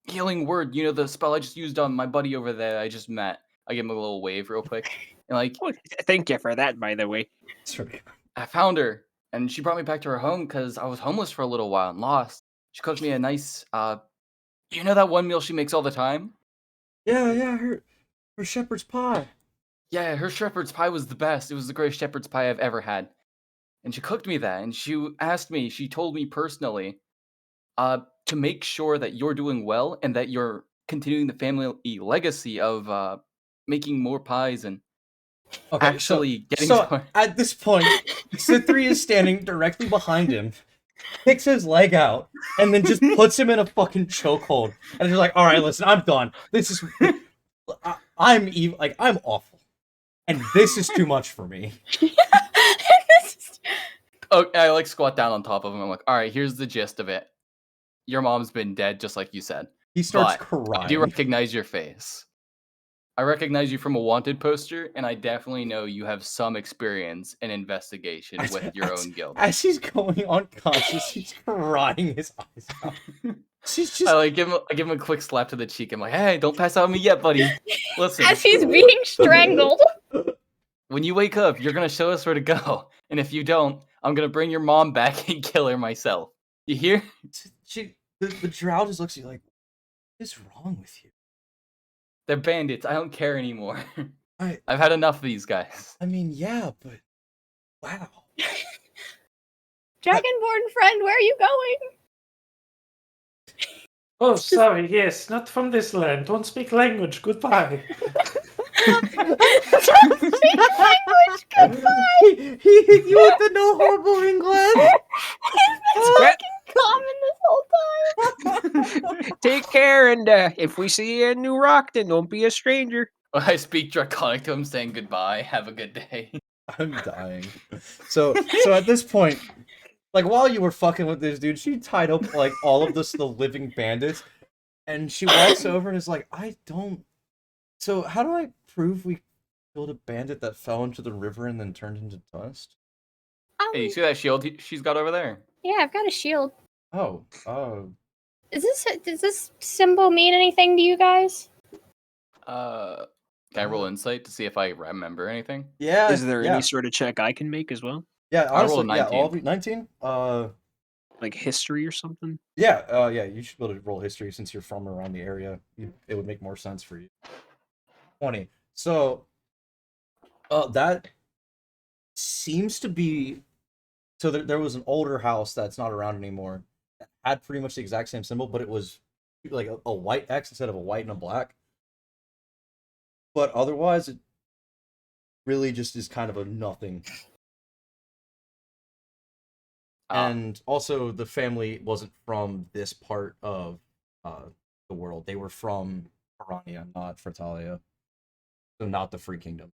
healing word, you know, the spell I just used on my buddy over there I just met. I give him a little wave real quick. And like Oh, thank you for that, by the way. I found her and she brought me back to her home because I was homeless for a little while and lost. She cooked me a nice you know that one meal she makes all the time? Yeah, her shepherd's pie. Yeah, her shepherd's pie was the best. It was the greatest shepherd's pie I've ever had. And she cooked me that, and she asked me, she told me personally, to make sure that you're doing well and that you're continuing the family legacy of making more pies and Okay, actually getting so started. at this point, Cithri is standing directly behind him, picks his leg out, and then just puts him in a fucking chokehold. And he's like, "All right, listen, I'm done. This is, I'm evil. Like I'm awful, and this is too much for me." Oh, I like squat down on top of him. I'm like, all right, here's the gist of it. Your mom's been dead, just like you said. He starts But crying. I do recognize your face. I recognize you from a wanted poster, and I definitely know you have some experience in investigation with your own guild. As he's going unconscious, he's crying his eyes out. She's just I give him a quick slap to the cheek. I'm like, hey, don't pass out on me yet, buddy. Listen, As he's being strangled. when you wake up, you're gonna show us where to go, and if you don't, I'm gonna bring your mom back and kill her myself. You hear? The drow just looks at you like, what is wrong with you? They're bandits. I don't care anymore. I I've had enough of these guys. I mean, yeah, but wow. Dragonborn friend, where are you going? Oh, sorry, yes, not from this land. Don't speak language. Goodbye. Don't speak language, goodbye. He hit you with the no horrible England. He's been talking common this whole time. Take care, and if we see you in New Rockton, don't be a stranger. I speak Draconic to him, saying goodbye. Have a good day. I'm dying. So at this point, like while you were fucking with this dude, she tied up like all of the living bandits, and she walks over and is like, I don't. So how do I prove we killed a bandit that fell into the river and then turned into dust? Hey, you see that shield she's got over there? Yeah, I've got a shield. Oh, Does this symbol mean anything to you guys? Can I roll insight to see if I remember anything? yeah. Is there yeah. any sort of check I can make as well? Yeah, I rolled honestly, a yeah, 19. all of you, 19? Like history or something? Yeah, you should be able to roll history since you're from around the area. It would make more sense for you. 20. So, that seems to be... So there was an older house that's not around anymore. That had pretty much the exact same symbol, but it was like a white X instead of a white and a black. But otherwise, it really just is kind of a nothing. And also, the family wasn't from this part of the world. They were from Arania, not Fratalia. So not the Free Kingdom.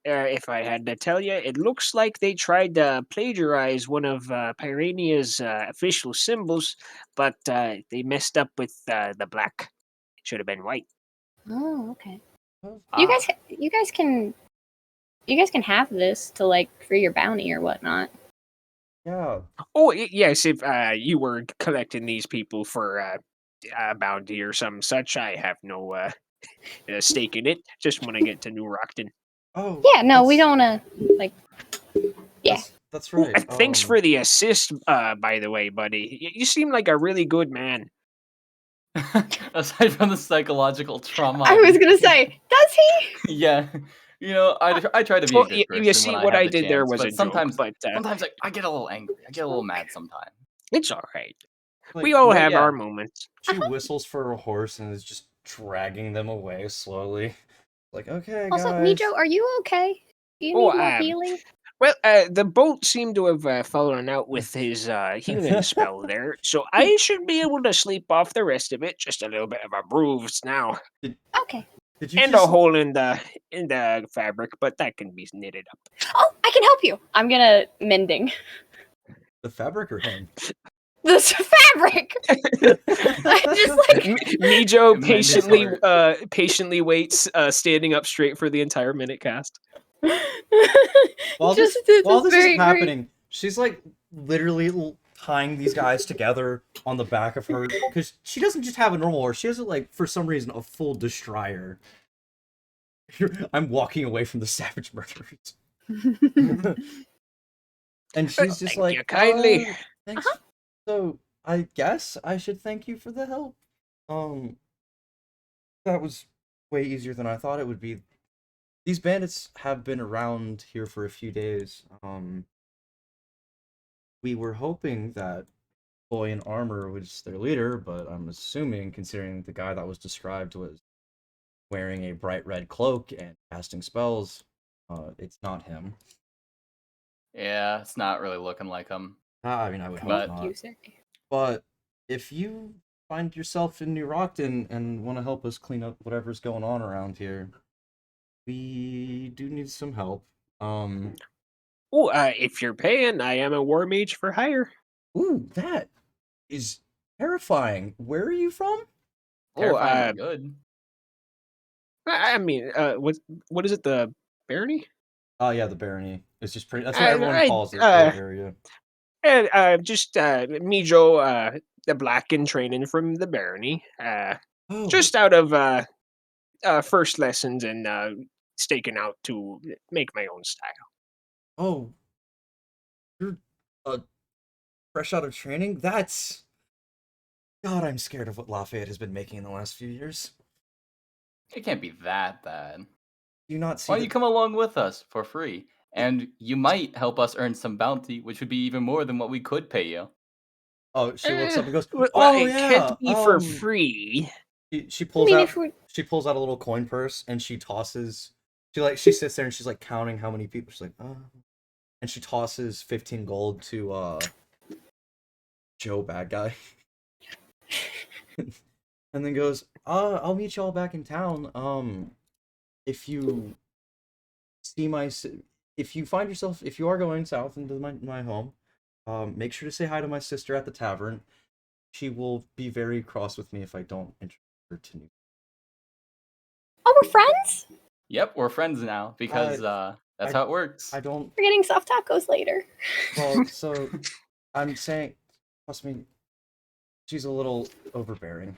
If I had to tell you, it looks like they tried to plagiarize one of Pyrania's official symbols, but they messed up with the black. It should have been white. Oh, okay. Ah. You guys can have this to like for your bounty or whatnot. Yeah. Oh, yes, if you were collecting these people for a bounty or some such, I have no stake in it. Just want to get to New Rockton. Oh. Yeah, no, we don't wanna like. Yeah. That's right. Thanks for the assist, by the way, buddy. You seem like a really good man. Aside from the psychological trauma. I was gonna say, does he? Yeah. You know, I try to be a Well, good you person see, when what I I have the did there chance, was but a sometimes, joke, but sometimes I get a little angry. I get a little mad sometimes. it's all right. Like, We all but have yeah. our moments. She whistles for a horse and is just dragging them away slowly. Like, okay, Also, guys. Meejo, are you okay? Do you Oh, need more healing? Well, the boat seemed to have fallen out with his healing spell there, so I should be able to sleep off the rest of it. Just a little bit of a bruise now, Okay. Did you and just... a hole in the fabric, but that can be knitted up. Oh, I can help you. I'm gonna mending The fabric or him? this fabric. I just like Meejo Mend his patiently heart. patiently waits, standing up straight for the entire minute cast. While just this is very happening, she's like literally tying these guys together on the back of her, because she doesn't just have a normal horse. She has like, for some reason, a full Destroyer. I'm walking away from the savage murderers. And she's just Thank like, you kindly. Thanks. So I guess I should thank you for the help. That was way easier than I thought it would be. These bandits have been around here for a few days. We were hoping that Boy in Armor was their leader, but I'm assuming, considering the guy that was described was wearing a bright red cloak and casting spells, it's not him. Yeah, it's not really looking like him. I mean, I would hope But- not. you say. But if you find yourself in New Rockton and want to help us clean up whatever's going on around here, we do need some help. If you're paying, I am a war mage for hire. Ooh, that is terrifying. Where are you from? Terrifying, but good. I mean, what is it? The barony? Oh yeah, the barony. It's just pretty. That's what everyone I- calls it. uh, The area. And just Meejo, the black in training from the barony. Oh, Just out of first lessons and staking out to make my own style. Oh, you're fresh out of training? That's... God, I'm scared of what Lafayette has been making in the last few years. It can't be that bad. Do you not see Why don't you come along with us for free? And you might help us earn some bounty, which would be even more than what we could pay you. Oh, she looks up and goes, Well, "Oh it yeah." can't be for free. She I pulls mean, out. if we She pulls out a little coin purse and she tosses. She sits there and she's like counting how many people. She's like, and she tosses 15 gold to Joe, bad guy. And then goes, I'll meet y'all back in town. If you see if you find yourself, if you are going south into my home, make sure to say hi to my sister at the tavern. She will be very cross with me if I don't introduce her to new. oh, we're friends. Yep, we're friends now because that's how it works. I don't. We're getting soft tacos later. Well, so I'm saying, trust me, she's a little overbearing.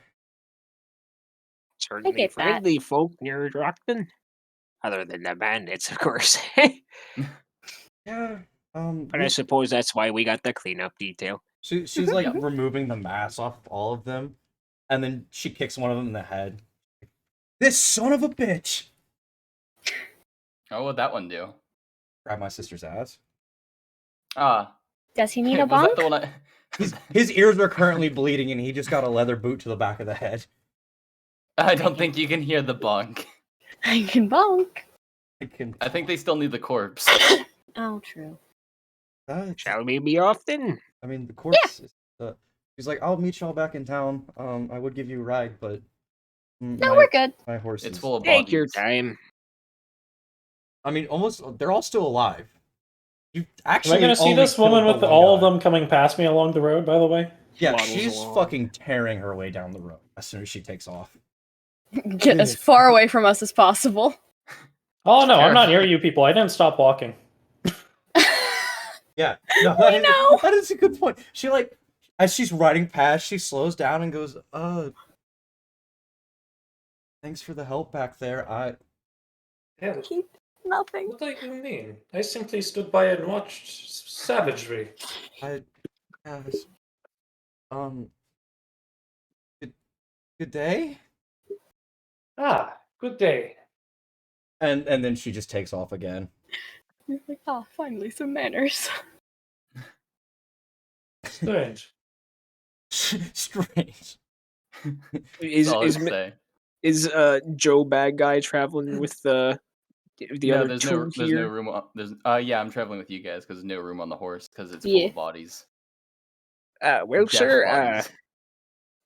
Certainly get that. friendly folk near Rockton. Other than the bandits, of course. Yeah. But I suppose that's why we got the cleanup detail. She's like removing the mask off all of them, and then she kicks one of them in the head. This son of a bitch! Oh, what'd that one do? Grab my sister's ass. Does he need a was that bunk? the one His ears are currently bleeding, and he just got a leather boot to the back of the head. I don't think you can hear the bunk. I can bunk. I think they still need the corpse. Oh, true. Shall we be off then? I mean, the corpse. She's like, I'll meet y'all back in town. I would give you a ride, but No, we're good. my horse. It's is... full of Take your bodies. time. I mean, almost. They're all still alive. You Am actually. I going to see only this woman killed with the one all of guy. them coming past me along the road, by the way? Yeah, Waddles she's along. fucking tearing her way down the road as soon as she takes off. Get as far away from us as possible. Oh, no, I'm not near you people. I didn't stop walking. Yeah, no, I know. that is a good point. She like, as she's riding past, she slows down and goes, thanks for the help back there. Yeah, Nothing. what do you mean? I simply stood by and watched savagery. Good day. Ah, good day. And then she just takes off again. You're like, finally some manners. Strange. Strange. Is That's all I'd say. is Joe bad guy traveling with the No, other there's two there's here? no room. Yeah, I'm traveling with you guys because there's no room on the horse because it's full Yeah. of bodies. Well, Death sir, bodies.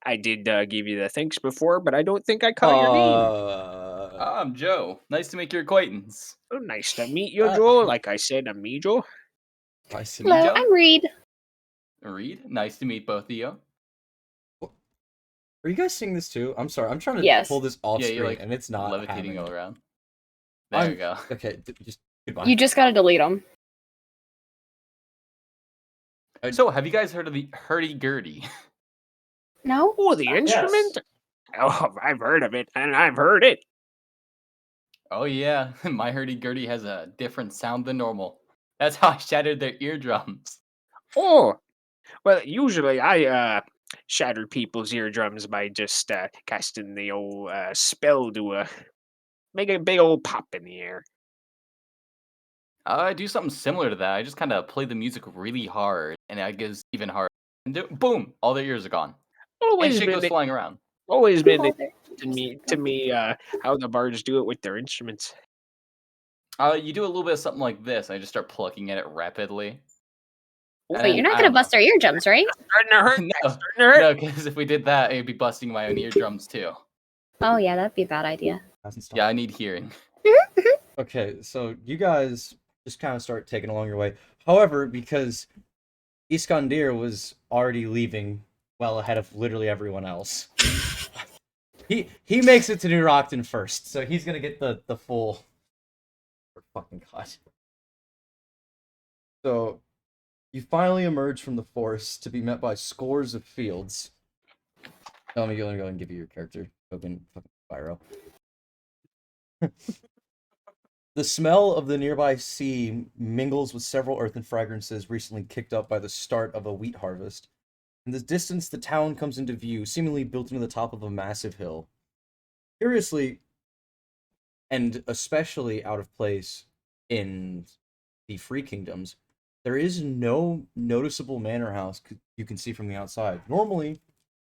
I did give you the thanks before, but I don't think I caught your name. I'm Joe. Nice to make your acquaintance. Oh, nice to meet you, Joe. Like I said, I'm Meejo. I see. Hello, Joe? I'm Rede. Rede, nice to meet both of you. Are you guys seeing this too? I'm sorry. I'm trying to Yes. pull this off Yeah, screen, you're like and it's not levitating having all it. around. There you go. Okay, just goodbye. You just gotta delete them. So, have you guys heard of the hurdy-gurdy? No? Oh, the instrument? Oh, I've heard of it, and I've heard it. Oh yeah, my hurdy-gurdy has a different sound than normal. That's how I shattered their eardrums. Oh, well, usually I shatter people's eardrums by just casting the old spell to make a big old pop in the air. I do something similar to that. I just kind of play the music really hard, and it goes even harder. And boom, all their ears are gone. And Always shit been goes it- flying around. always been Oh, it to me how the bards do it with their instruments. You do a little bit of something like this. I just start plucking at it rapidly. And Wait, then, you're not I gonna don't know. bust our eardrums, right? Starting to hurt. No, Starting to hurt. no, because if we did that, it'd be busting my own eardrums too. Oh yeah, that'd be a bad idea. Hasn't stopped. Yeah, I need hearing. Okay, so you guys just kind of start taking along your way. However, because Iskander was already leaving well ahead of literally everyone else, he makes it to New Rockton first, so he's gonna get the full. For fucking God. So, you finally emerge from the forest to be met by scores of fields. Let me go and give you your character, fucking Spyro. The smell of the nearby sea mingles with several earthen fragrances recently kicked up by the start of a wheat harvest. In the distance, the town comes into view, seemingly built into the top of a massive hill. Curiously, and especially out of place in the Free Kingdoms, there is no noticeable manor house you can see from the outside. Normally,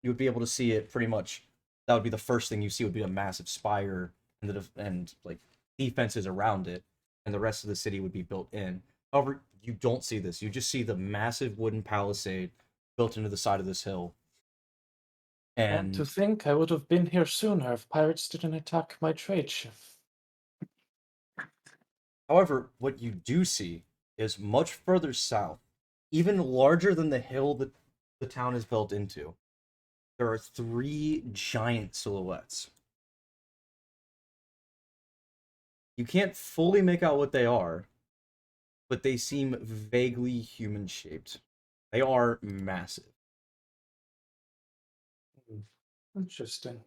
you would be able to see it pretty much. That would be the first thing you see would be a massive spire and like defenses around it, and the rest of the city would be built in. However, you don't see this. You just see the massive wooden palisade built into the side of this hill. And to think I would have been here sooner if pirates didn't attack my trade ship. However, what you do see is much further south, even larger than the hill that the town is built into. There are 3 giant silhouettes. You can't fully make out what they are, but they seem vaguely human-shaped. They are massive. Interesting.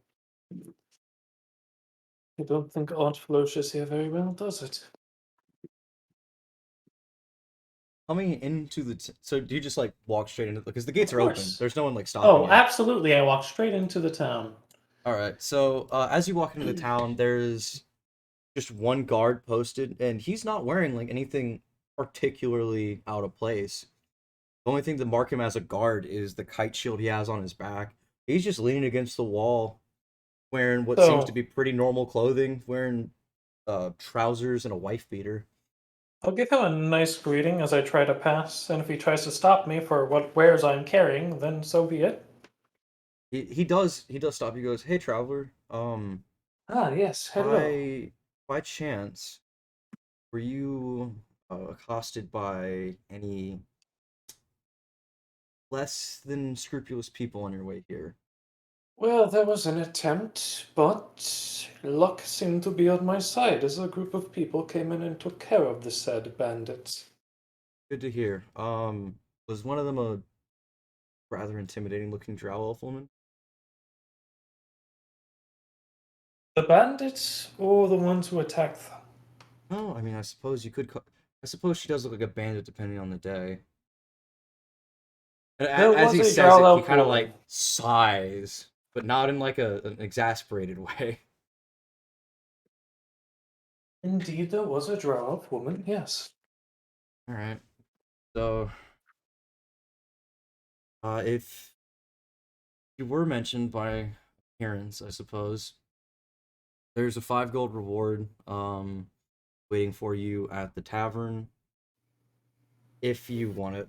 I don't think Aunt Floche is here very well, does it? Coming into the so do you just like walk straight into because the gates Of are open? course. There's no one like stopping Oh, you. absolutely. I walked straight into the town. All right. So as you walk into the town, there's just one guard posted, and he's not wearing like anything particularly out of place. The only thing to mark him as a guard is the kite shield he has on his back. He's just leaning against the wall, wearing what seems to So- be pretty normal clothing, wearing trousers and a wife beater. I'll give him a nice greeting as I try to pass, and if he tries to stop me for what wares I'm carrying, then so be it. He does stop. He goes, "Hey, traveler. Ah, yes, hello. By chance, were you accosted by any less than scrupulous people on your way here?" Well, there was an attempt, but luck seemed to be on my side as a group of people came in and took care of the said bandits. Good to hear. Was one of them a rather intimidating looking drow elf woman? The bandits or the ones who attacked them? No, I mean, I suppose you could. I suppose she does look like a bandit depending on the day. And There as he was a says drow it, he elf kind of woman. like sighs, but not in like an exasperated way. Indeed, there was a drow elf woman, yes. All right. So, if you were mentioned by appearance, I suppose there's a 5 gold reward waiting for you at the tavern if you want it.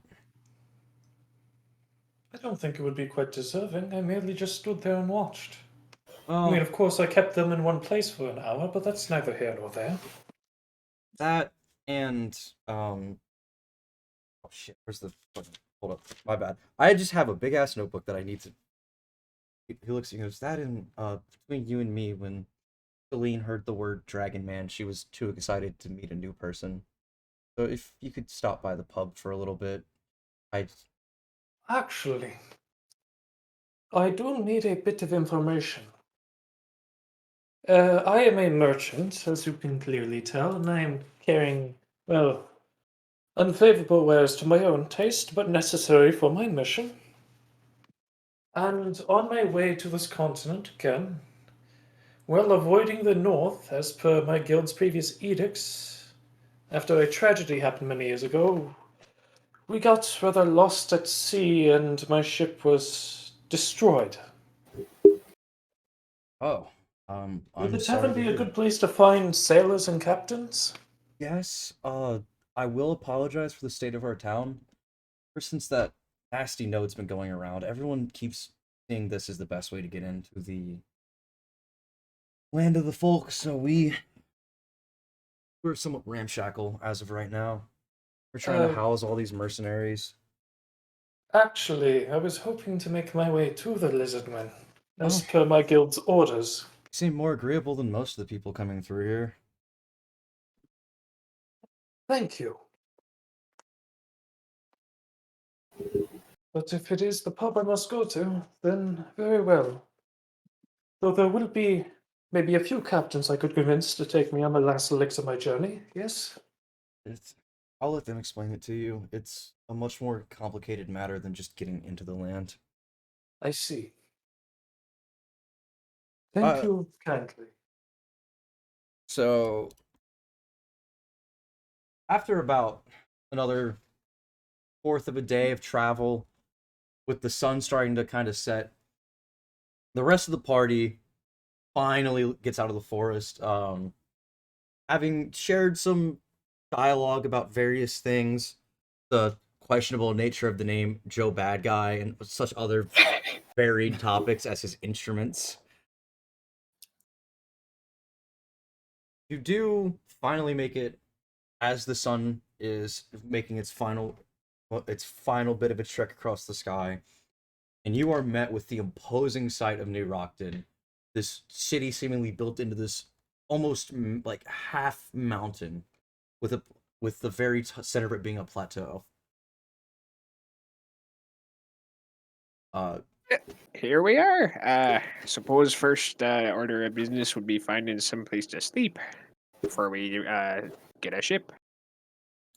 I don't think it would be quite deserving. I merely just stood there and watched. I Well, mean, of course, I kept them in one place for an hour, but that's neither here nor there. that and oh shit, where's the fucking hold up, my bad. I just have a big ass notebook that I need to. He looks at you and goes, "That in between you and me, when Celine heard the word Dragon Man, she was too excited to meet a new person. So if you could stop by the pub for a little bit, I Actually, I do need a bit of information. I am a merchant, as you can clearly tell, and I am carrying, well, unfavorable wares to my own taste, but necessary for my mission. And on my way to this continent again, while avoiding the north, as per my guild's previous edicts, after a tragedy happened many years ago, we got rather lost at sea and my ship was destroyed. oh Would I'm the sorry tavern to be a hear. good place to find sailors and captains? Yes, I will apologize for the state of our town. Ever since that nasty note's been going around, everyone keeps seeing this as the best way to get into the land of the folk, so we're somewhat ramshackle as of right now. We're trying to Uh, house all these mercenaries. Actually, I was hoping to make my way to the Lizardmen, as Oh. per my guild's orders. You seem more agreeable than most of the people coming through here. Thank you. But if it is the pub I must go to, then very well. Though there will be maybe a few captains I could convince to take me on the last legs of my journey. Yes. I'll let them explain it to you. It's a much more complicated matter than just getting into the land. I see. Thank you kindly. So, after about another fourth of a day of travel, with the sun starting to kind of set, the rest of the party finally gets out of the forest, having shared some dialogue about various things, the questionable nature of the name Joe Bad Guy, and such other varied topics as his instruments. You do finally make it as the sun is making its final bit of its trek across the sky, and you are met with the imposing sight of New Rockton, this city seemingly built into this almost like half mountain, with the very center of it being a plateau. Here we are. Suppose first order of business would be finding some place to sleep before we get a ship.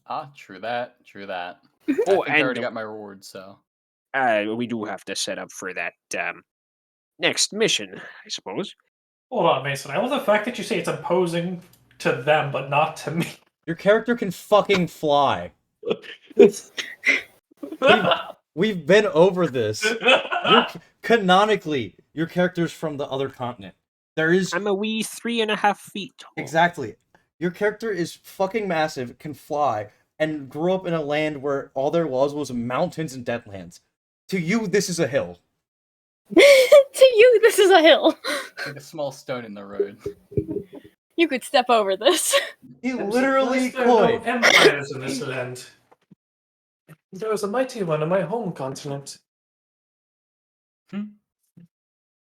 Ah, true that. Oh, I think I already got my reward, so. We do have to set up for that next mission, I suppose. Hold on, Mason. I love the fact that you say it's imposing to them, but not to me. Your character can fucking fly. We've been over this. Canonically, your character's from the other continent. I'm a wee 3.5 feet tall. Exactly. Your character is fucking massive, can fly, and grew up in a land where all there was mountains and deadlands. To you, this is a hill. To you, this is a hill. Like a small stone in the road. You could step over this. You literally There are no could. empires in this land. There was a mighty one on my home continent.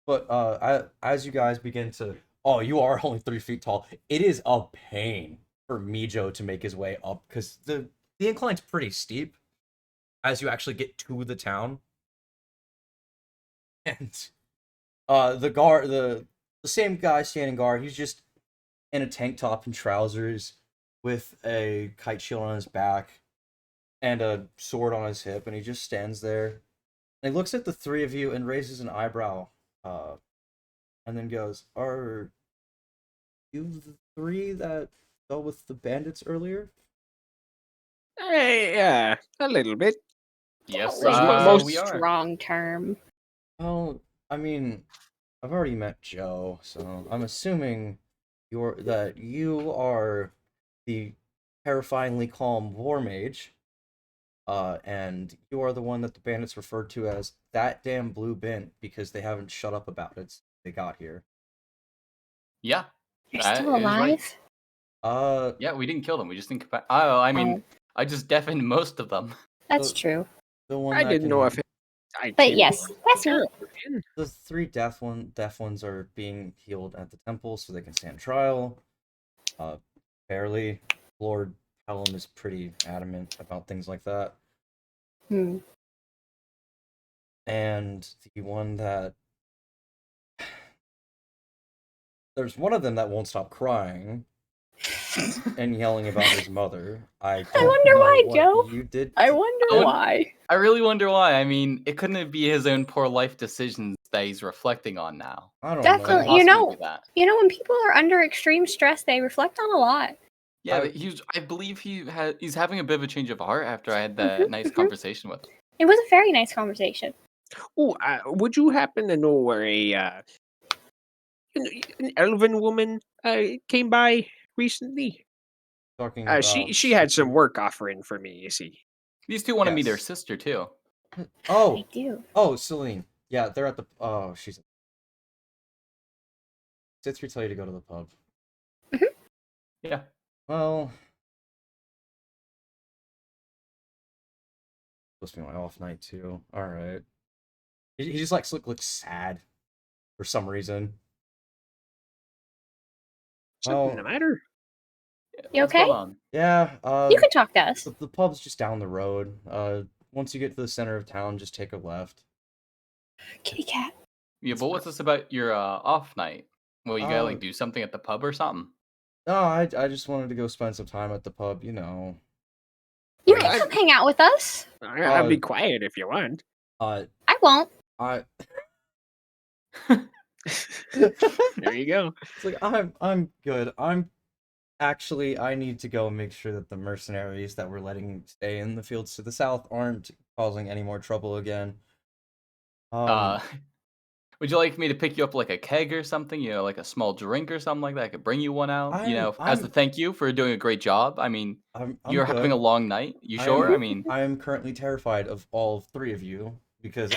But as you guys begin to, you are only 3 feet tall. It is a pain for Meejo to make his way up because the incline's pretty steep as you actually get to the town. And the same guy standing guard, he's just in a tank top and trousers with a kite shield on his back and a sword on his hip, and he just stands there. And he looks at the three of you and raises an eyebrow, and then goes, "Are you the three that dealt with the bandits earlier?" Yeah, a little bit. Yes, That was we a are. strong term. Well, I mean, I've already met Joe, so I'm assuming you are the terrifyingly calm war mage, and you are the one that the bandits referred to as that damn blue bint because they haven't shut up about it since they got here. Yeah. You're That still is right. alive? Yeah, we didn't kill them. We just didn't. I mean, I just deafened most of them. That's the- true. The one I that didn't know if I But killed yes, that's her. me. the three deaf ones are being healed at the temple so they can stand trial. Barely. Lord Pelham is pretty adamant about things like that. Hmm. And the one that there's one of them that won't stop crying and yelling about his mother. I wonder know why, what Joe. you did. I wonder would- why. I really wonder why. I mean, it couldn't be his own poor life decisions that he's reflecting on now. I don't Definitely. know. Couldn't You possibly know- be that. You know, when people are under extreme stress, they reflect on a lot. Yeah, I- but I believe he's having a bit of a change of heart after I had that nice conversation with him. It was a very nice conversation. Oh, would you happen to know where an elven woman came by recently? Talking about She had some work offering for me. You see. These two want to meet their Yes. sister too. Oh, I do. Celine. Yeah, they're at the. Oh, she's. Citri tell you to go to the pub. Yeah. Well, supposed to be my off night too. All right. He just looks sad for some reason. Something the matter? You What's okay? going on? Yeah. You can talk to us. The pub's just down the road. Once you get to the center of town, just take a left. Kitty cat. Yeah, but what's this about your off night? Well, you gotta like do something at the pub or something. No, I just wanted to go spend some time at the pub, you know. You Well, can come hang out with us. I'll be quiet if you want. I I won't. There you go. It's like I'm good. I need to go and make sure that the mercenaries that we're letting stay in the fields to the south aren't causing any more trouble again. Would you like me to pick you up like a keg or something? You know, like a small drink or something like that? I could bring you one out. You know, as a thank you for doing a great job. I mean, I'm you're having a good. long night. You sure? I mean, I am currently terrified of all three of you because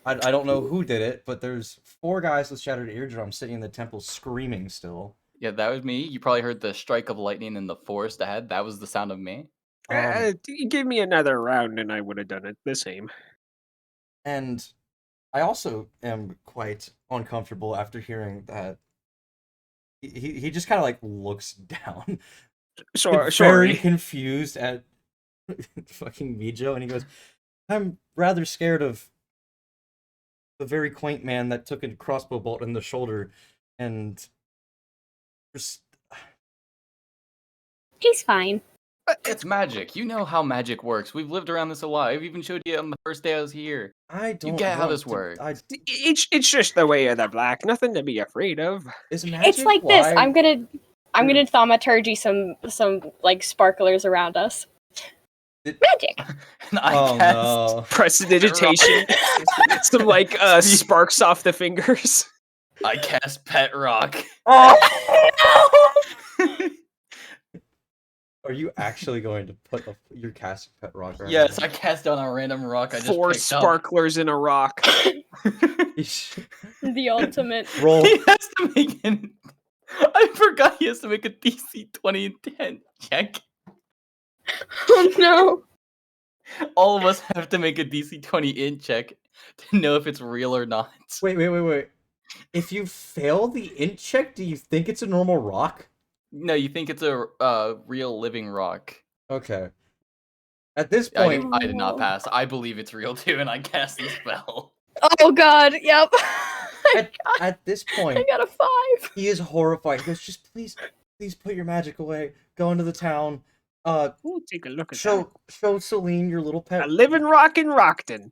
I don't know who did it, but there's 4 guys with shattered eardrums sitting in the temple screaming still. yeah, that was me. You probably heard the strike of lightning in the forest ahead. That was the sound of me. Give me another round and I would have done it the same. And I also am quite uncomfortable after hearing that he just kind of like looks down, very Sorry. confused at fucking Meejo, and he goes, "I'm rather scared of the very quaint man that took a crossbow bolt in the shoulder, and just He's fine. It's magic. You know how magic works. We've lived around this a lot. I've even showed you on the first day I was here. I don't get how want this to- works. It's just the way of the black. Nothing to be afraid of. Is magic It's like this. why- I'm gonna thaumaturgy some like sparklers around us. Magic. And I Oh cast no! Prestidigitation. Some like sparks off the fingers. I cast Pet Rock. Are you actually going to put your cast pet rock? Right Yes, now? I cast down a random rock I just 4 picked sparklers in a rock. The ultimate. Roll. Up. He has to make an... I forgot he has to make a DC 20 intent check. Oh no. All of us have to make a DC 20 int check to know if it's real or not. Wait. If you fail the int check, do you think it's a normal rock? No, you think it's a real living rock. Okay. At this point, I did not pass. I believe it's real too, and I cast the spell. Oh god. Yep. at this point, I got a 5. he is horrified. He goes, "Just please put your magic away. Go into the town. Ooh, take a look at Show Celine your little that. pet." A living rock in Rockton.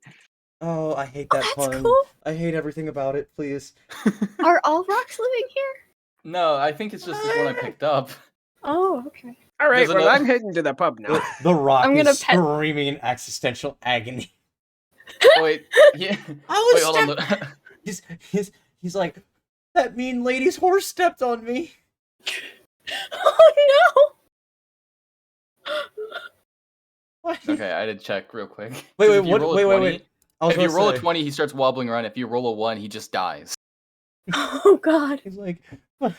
Oh, I hate that That's pun. cool. I hate everything about it. Please. Are all rocks living here? No, I think it's just this one I picked up. Oh, okay. All right, There's well, another- I'm heading to the pub now. The rock I'm gonna is pet- screaming in existential agony. Wait, yeah. I Wait, hold on. He's like, that mean lady's horse stepped on me. Oh What? Okay, I had to check real quick. 'Cause Wait, if you roll a 20 I was If you gonna roll a say, 20, he starts wobbling around. If you roll a 1, he just dies. no. Oh god. he's like, what?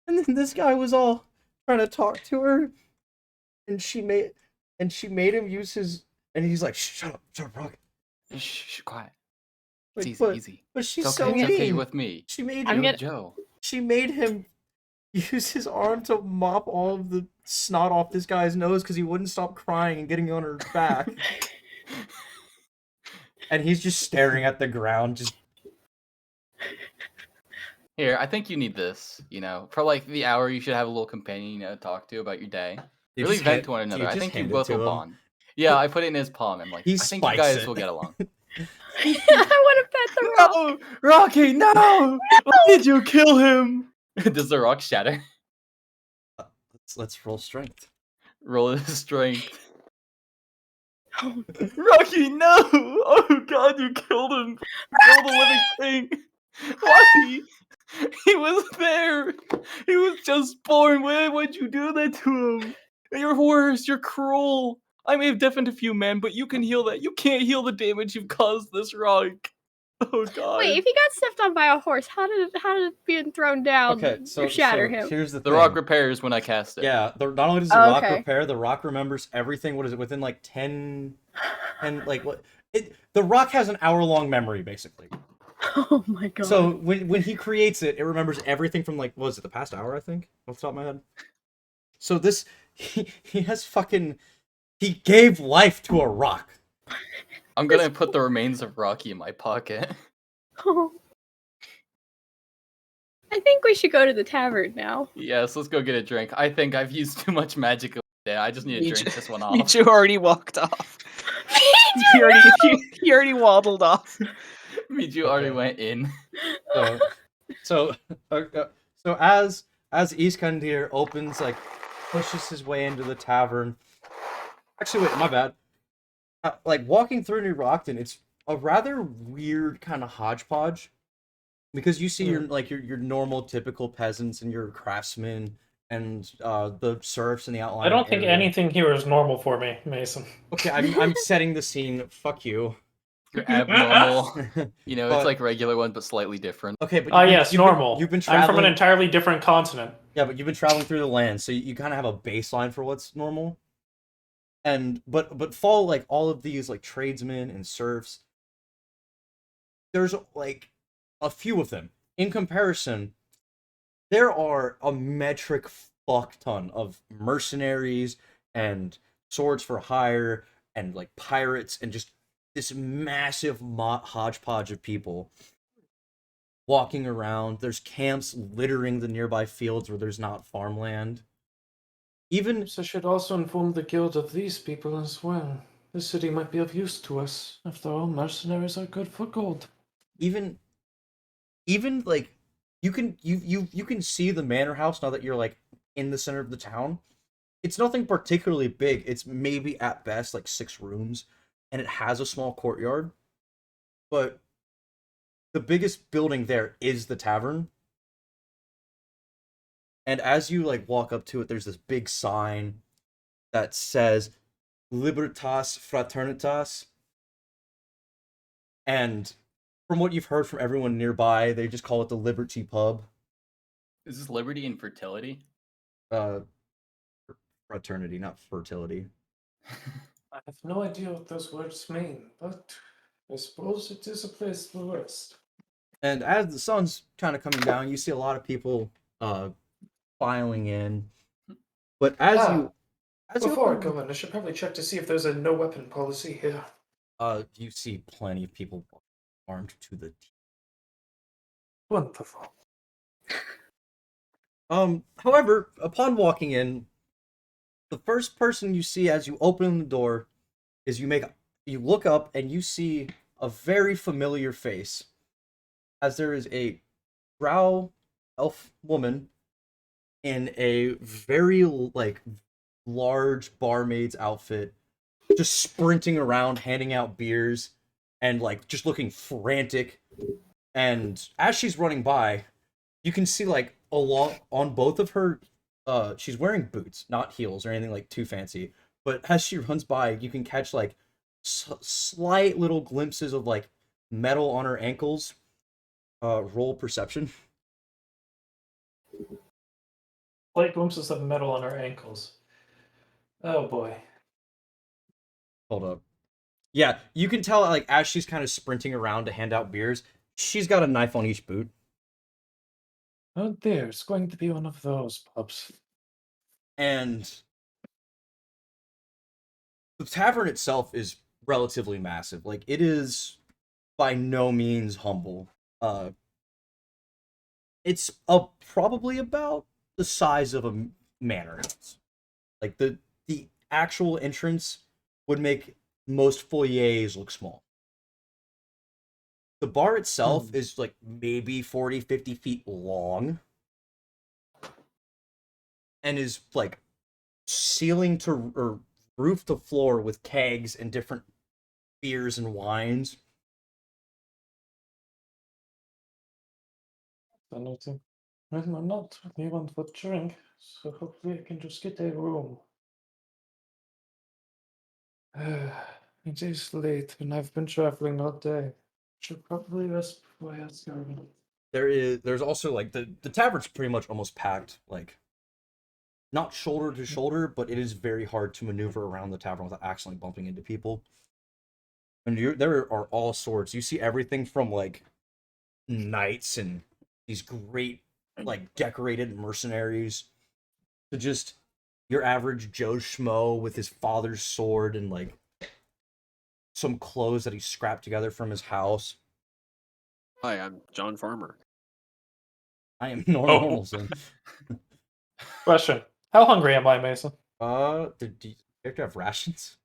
And then this guy was all trying to talk to her, and she made him use his, and he's like, shut up, Rock. Shh, quiet. Like, It's but, easy. But she's It's so okay. It's okay. You're mean. with me. She made I'm him. You're gonna- with Joe. She made him use his arm to mop all of the snot off this guy's nose because he wouldn't stop crying and getting on her back. And he's just staring at the ground, just. Here, I think you need this. You know, for like the hour, you should have a little companion, you know, to talk to about your day. You Really just vent hand- to one you another. I just think you hand it both to will him. bond. Yeah, I put it in his palm. I'm like, He I think you spikes guys it. will get along. I want to pet the rock. No, Rocky, no! Why did you kill him? Does the rock shatter? Let's roll strength. Roll his strength. Oh, Rocky, no! Oh god, you killed him! Kill the living thing! Why? He was there! He was just born! Why would you do that to him? You're worse, you're cruel! I may have deafened a few men, but you can heal that. You can't heal the damage you've caused this rock. Oh god. wait, if he got stepped on by a horse, how did being thrown down Okay, so shatter him? Here's the The thing. rock repairs when I cast it. Yeah, not only does the Oh, rock okay. repair, the rock remembers everything. What is it? Within like 10, and like what? The rock has an hour-long memory basically. Oh my god. So when he creates it, it remembers everything from like, what was it, the past hour? I think off the top of my head. So this he has fucking he gave life to a rock. I'm gonna put the remains of Rocky in my pocket. Oh. I think we should go to the tavern now. Yes, let's go get a drink. I think I've used too much magic today. I just need to drink this one off. Mijo already walked off. he already waddled off. Mijo already went in. So as Iskandir opens, like, pushes his way into the tavern. Actually, wait, my bad. Like, walking through New Rockton, it's a rather weird kind of hodgepodge. Because you see your normal, typical peasants and your craftsmen and the serfs in the outline. I don't think area. anything here is normal for me, Mason. Okay, I'm setting the scene. Fuck you. You're abnormal. You know, But- it's like regular one, but slightly different. Okay, but Yes, normal. You've been I'm traveling. from an entirely different continent. Yeah, but you've been traveling through the land, so you kind of have a baseline for what's normal. And but follow like all of these like tradesmen and serfs. There's like a few of them. In comparison, there are a metric fuck ton of mercenaries and swords for hire and like pirates and just this massive hodgepodge of people walking around. There's camps littering the nearby fields where there's not farmland. Even So I should also inform the guild of these people as well. The city might be of use to us. After all, mercenaries are good for gold. even like you can see the manor house now that you're like in the center of the town. It's nothing particularly big. It's maybe at best like 6 rooms, and it has a small courtyard. But the biggest building there is the tavern. And as you like walk up to it, there's this big sign that says Libertas Fraternitas. And from what you've heard from everyone nearby, they just call it the Liberty Pub. Is this liberty and fertility? Fraternity, not fertility. I have no idea what those words mean, but I suppose it is a place to rest. And as the sun's kind of coming down, you see a lot of people filing in. But as Before I you go in, I should probably check to see if there's a no weapon policy here. you see plenty of people armed to the teeth. Wonderful. However, upon walking in, the first person you see as you open the door is you look up and you see a very familiar face, as there is a drow elf woman in a very like large barmaid's outfit, just sprinting around handing out beers and like just looking frantic. And as she's running by, you can see like along on both of her she's wearing boots, not heels or anything like too fancy, but as she runs by you can catch like slight little glimpses of like metal on her ankles. Roll perception. Slight glimpses of metal on her ankles. Oh boy. Hold up. Yeah, you can tell like as she's kind of sprinting around to hand out beers, she's got a knife on each boot. Oh dear, it's going to be one of those pubs. And the tavern itself is relatively massive. Like, it is by no means humble. It's probably about the size of a manor house. Like, the actual entrance would make most foyers look small. The bar itself is like maybe 40-50 feet long and is like ceiling to or roof to floor with kegs and different beers and wines. I'm not anyone for drink, so hopefully I can just get a room. It is late and I've been traveling all day. Should probably rest before I ask you. There's also like the tavern's pretty much almost packed, like not shoulder to shoulder, but it is very hard to maneuver around the tavern without accidentally bumping into people. And there are all sorts. You see everything from like knights and these great like decorated mercenaries to just your average Joe Schmo with his father's sword and like some clothes that he scrapped together from his house. Hi, I'm John Farmer. I am Oh. normal soon. Question: how hungry am I, Mason? Do you have to have rations?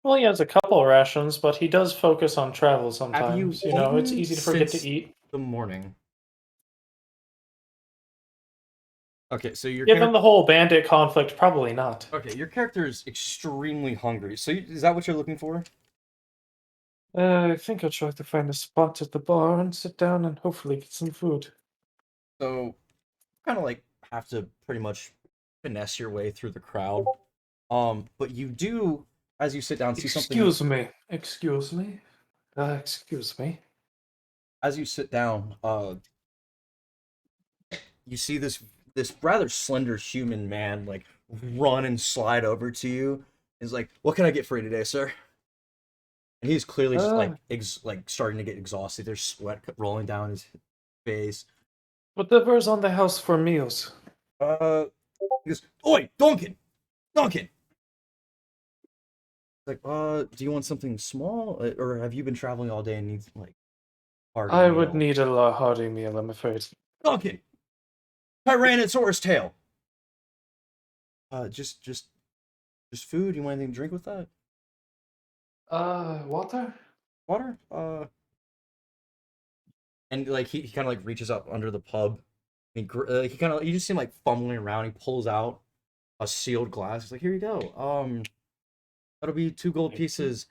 Well, he has a couple rations, but he does focus on travel sometimes. You know, it's eaten easy to forget since to eat. the morning? Okay, so your Given the whole bandit conflict, probably not. okay, your character is extremely hungry. So is that what you're looking for? I think I'll try to find a spot at the bar and sit down and hopefully get some food. So kind of like have to pretty much finesse your way through the crowd. But you do, as you sit down, see something. Excuse me. Excuse me. Excuse me. As you sit down, you see this rather slender human man like run and slide over to you. He's like, "What can I get for you today, sir?" And he's clearly just like starting to get exhausted. There's sweat rolling down his face. Whatever's on the house for meals. He goes, "Oi, Duncan! Duncan!" Like, do you want something small, or have you been traveling all day and need like hearty I would meal? need a hearty meal, I'm afraid. Duncan! Tyrannosaurus tail! Just food? You want anything to drink with that? Water? Water? And like he kind of like reaches up under the pub. And he kind of you just see him like fumbling around. He pulls out a sealed glass. He's like, "Here you go. That'll be 2 gold pieces.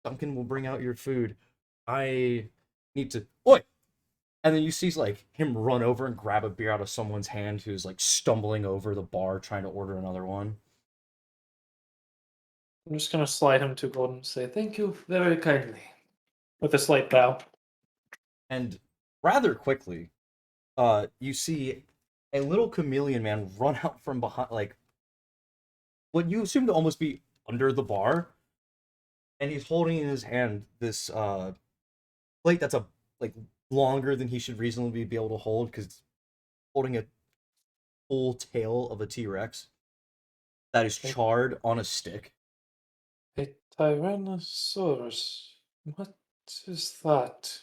Duncan will bring out your food. I need to. Oi!" And then you see like him run over and grab a beer out of someone's hand who's like stumbling over the bar trying to order another one. I'm just gonna slide him 2 gold and say thank you very kindly. With a slight bow. And rather quickly, you see a little chameleon man run out from behind, like what you assume to almost be under the bar, and he's holding in his hand this plate that's like longer than he should reasonably be able to hold because it's holding a full tail of a T-Rex that is charred on a stick. A Tyrannosaurus. What is that?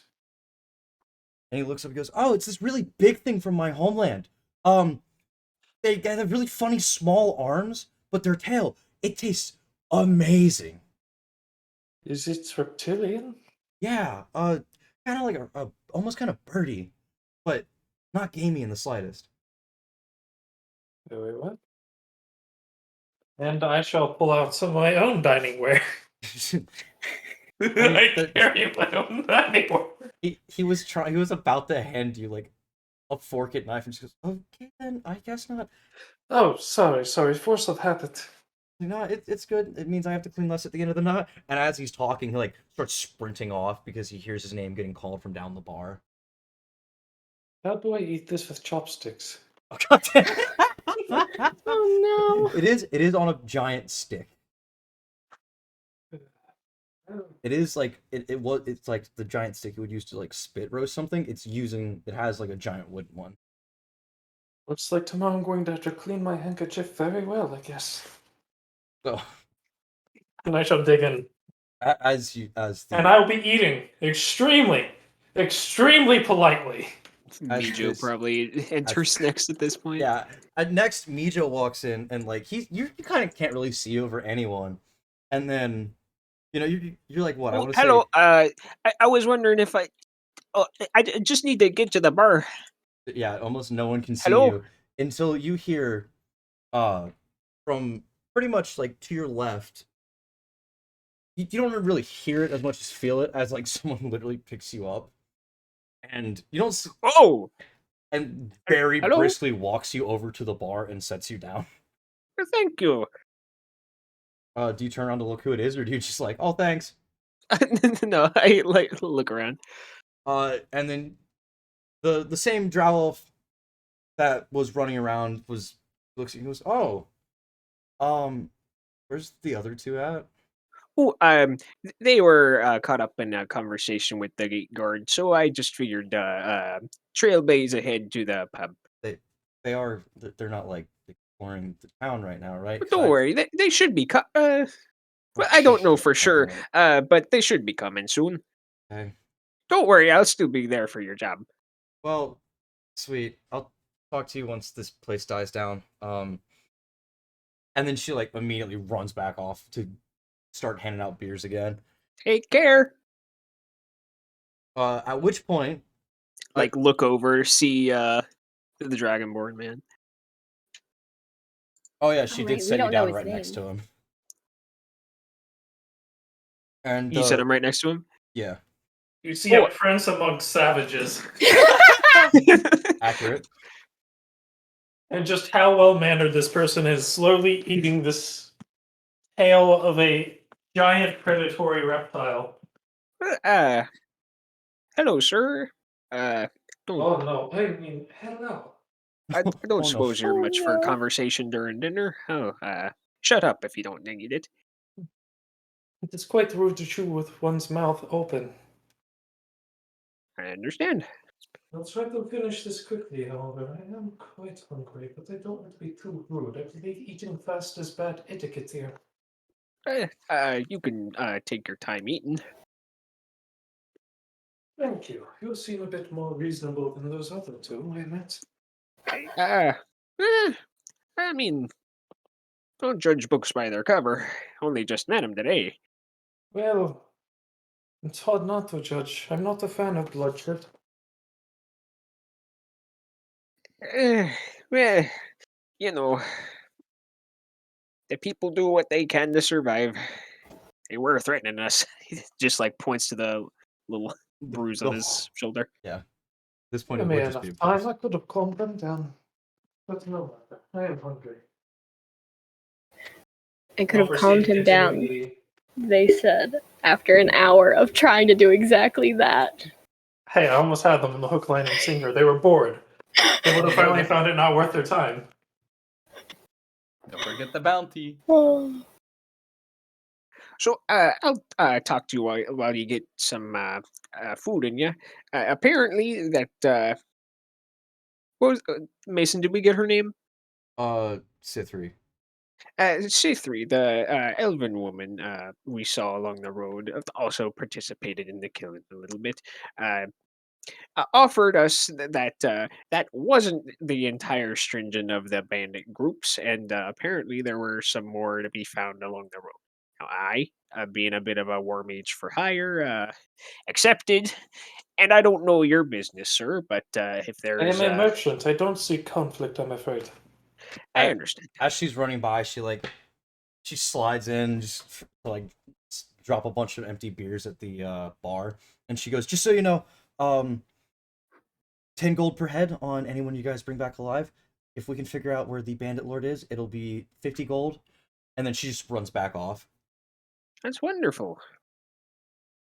And he looks up and goes, "Oh, it's this really big thing from my homeland. They have really funny small arms, but their tail, it tastes amazing." Is it reptilian? Yeah, kind of like a almost kind of birdy, but not gamey in the slightest. Wait, what? And I shall pull out some of my own dining ware. I carry my own dining ware. He was about to hand you like a fork and knife and she goes, "Okay then, I guess not." Oh, sorry, force of habit. No, it's good. It means I have to clean less at the end of the night. And as he's talking, he like starts sprinting off because he hears his name getting called from down the bar. How do I eat this with chopsticks? Oh, God damn. Oh no. It is on a giant stick. It is like it's like the giant stick you would use to like spit roast something. It has like a giant wooden one. Looks like tomorrow I'm going to have to clean my handkerchief very well, I guess. So And I shall dig in. and I'll be eating extremely, extremely politely. Meejo probably enters next at this point. Yeah. Next, Meejo walks in and like you kind of can't really see over anyone, and then you're like, "What?" I want to Hello. say. I was wondering if I just need to get to the bar. Yeah, almost no one can see Hello? you until you hear, from pretty much like to your left. You don't really hear it as much as feel it as like someone literally picks you up, and you don't. Oh. And very Hello? briskly walks you over to the bar and sets you down. Thank you. Do you turn around to look who it is, or do you just like, "Oh, thanks"? No, I like look around. And then the same drow elf that was running around looks at you and goes, "Oh, where's the other 2 at?" Oh, they were caught up in a conversation with the gate guard, so I just figured trailblaze ahead to the pub. They're not like exploring the town right now, right? But don't worry, they should be. I don't know for sure, but they should be coming soon. Okay. Don't worry, I'll still be there for your job. Well, Sweet. I'll talk to you once this place dies down. And then she like immediately runs back off to start handing out beers again. Take care. At which point, Like look over, see the Dragonborn man. oh yeah, she Oh, did right, we set you don't know down his right next name. to him. And You said I'm right next to him. yeah, You see a prince amongst savages. accurate. And just how well mannered this person is, slowly eating this tail of a giant predatory reptile. Hello, sir. Don't Oh no, I mean, hello. I don't Oh, no. suppose you're Oh, much for no. conversation during dinner. Oh, shut up if you don't need it. It is quite rude to chew with one's mouth open. I understand. I'll try to finish this quickly, however. I am quite hungry, but I don't want to be too rude. I believe eating fast is bad etiquette here. You can take your time eating. Thank you. You seem a bit more reasonable than those other two I met. I mean, don't judge books by their cover. Only just met him today. Well, it's hard not to judge. I'm not a fan of bloodshed. Well, you know, the people do what they can to survive. They were threatening us. He just like points to the little bruise on the- his shoulder. Yeah. At this point, Give it me would just enough be a time. bruise. I could have calmed them down. But no matter. I am hungry. I could have Proceed calmed him down, continually. they said, after an hour of trying to do exactly that. Hey, I almost had them in the hook, line, and sinker. They were bored. They would have finally found it not worth their time. Don't forget the bounty. Oh. So I'll talk to you while you get some food in you. Apparently that what was Mason? Did we get her name? Sithri. C3, the elven woman we saw along the road, also participated in the killing a little bit. Offered us that wasn't the entire stringent of the bandit groups, and apparently there were some more to be found along the road. Now, I, being a bit of a war mage for hire, accepted, and I don't know your business, sir, but if I there's, am a merchant. I don't see conflict, I'm afraid. I understand. As she's running by, she slides in just to drop a bunch of empty beers at the bar, and she goes, "Just so you know, 10 gold per head on anyone you guys bring back alive. If we can figure out where the bandit lord is, it'll be 50 gold." And then she just runs back off. That's wonderful.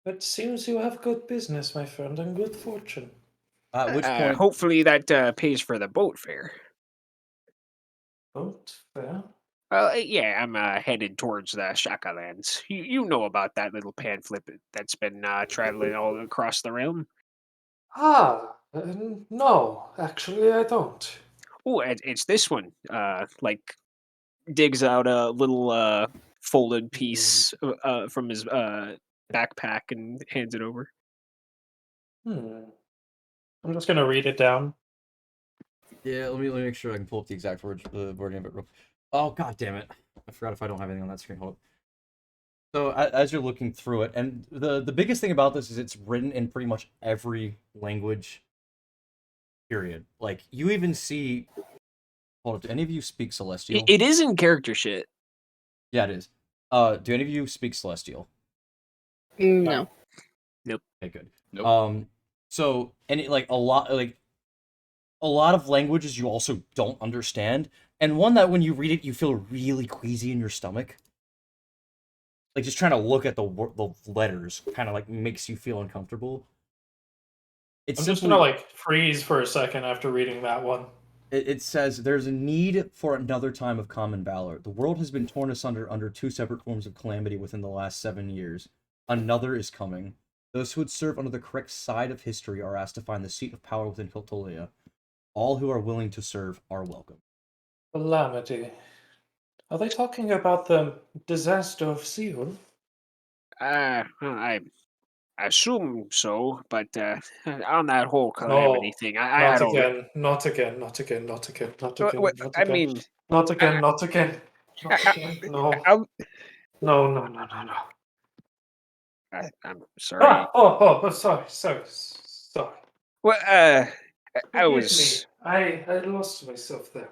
It seems you have good business, my friend, and good fortune. At which point, Hopefully that pays for the boat fare. Boat fare? Well, yeah, I'm headed towards the Shakalands. You know about that little pamphlet that's been traveling all across the realm? No, actually, I don't. Oh, it's this one. Like digs out a little folded piece from his backpack and hands it over. I'm just gonna read it down. yeah, let me make sure I can pull up the exact wording of it. Oh, god damn it! I forgot if I don't have anything on that screen. Hold up. So as you're looking through it, and the biggest thing about this is it's written in pretty much every language. Period. Like you even see. Hold up. Do any of you speak Celestial? It is in character shit. Yeah, it is. Do any of you speak Celestial? No. Nope. Okay, good. Nope. So any a lot of languages you also don't understand, and one that when you read it you feel really queasy in your stomach. Like just trying to look at the letters kind of like makes you feel uncomfortable. It's I'm just gonna freeze for a second after reading that one. It says there's a need for another time of common valor. The world has been torn asunder under two separate forms of calamity within the last 7 years. Another is coming. Those who would serve under the correct side of history are asked to find the seat of power within Xotolian. All who are willing to serve are welcome. Calamity. Are they talking about the disaster of Seoul? I assume so, but on that whole calamity thing, I Not don't. again. Not again. Not again. Not again. Not again. Not I again. mean, Not again. Not again. I, Not I, again. No. I'll, No. No. No. No. No. I'm sorry. Oh. Sorry. Well, I Forgive was. me. I lost myself there.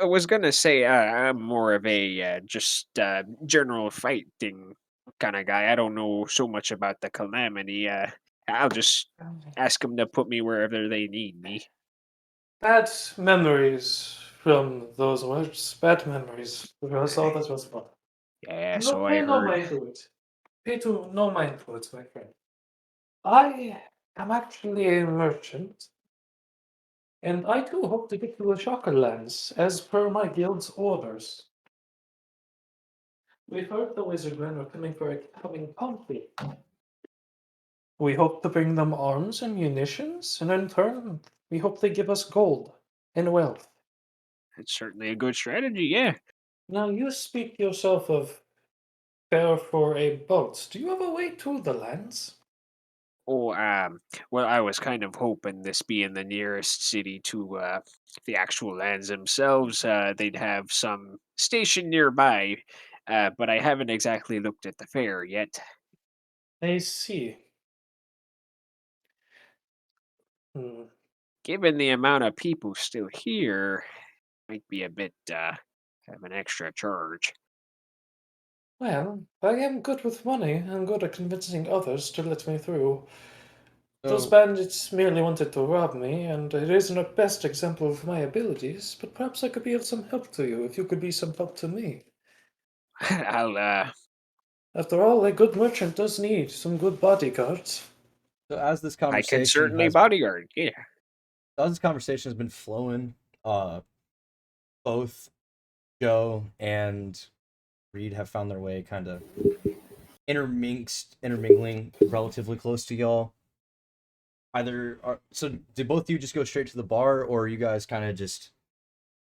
I was gonna say I'm more of a just general fighting kind of guy. I don't know so much about the calamity. I'll just ask them to put me wherever they need me. Bad memories from those words. Bad memories. That's all that was about. Yeah, No, so I pay no heard. mind to it. Pay no mind to it, my friend. I am actually a merchant, and I too hope to get to the Shocker Lands as per my guild's orders. We heard the wizard men are coming for a coming conflict. We hope to bring them arms and munitions, and in turn, we hope they give us gold and wealth. It's certainly a good strategy. Yeah. Now, you speak yourself of fare for a boat. Do you have a way to the lands? Oh, well, I was kind of hoping this being the nearest city to the actual lands themselves, they'd have some station nearby. But I haven't exactly looked at the fare yet. I see. Hmm. Given the amount of people still here, might be a bit of an extra charge. Well, I am good with money and good at convincing others to let me through. Those So, bandits merely wanted to rob me, and it isn't a best example of my abilities, but perhaps I could be of some help to you if you could be some help to me. I'll After all, a good merchant does need some good bodyguards. so as this I can conversation certainly has bodyguard. Yeah. as this conversation has been flowing, both Joe and Reed have found their way kind of intermingling relatively close to y'all. So did both of you just go straight to the bar, or are you guys kind of just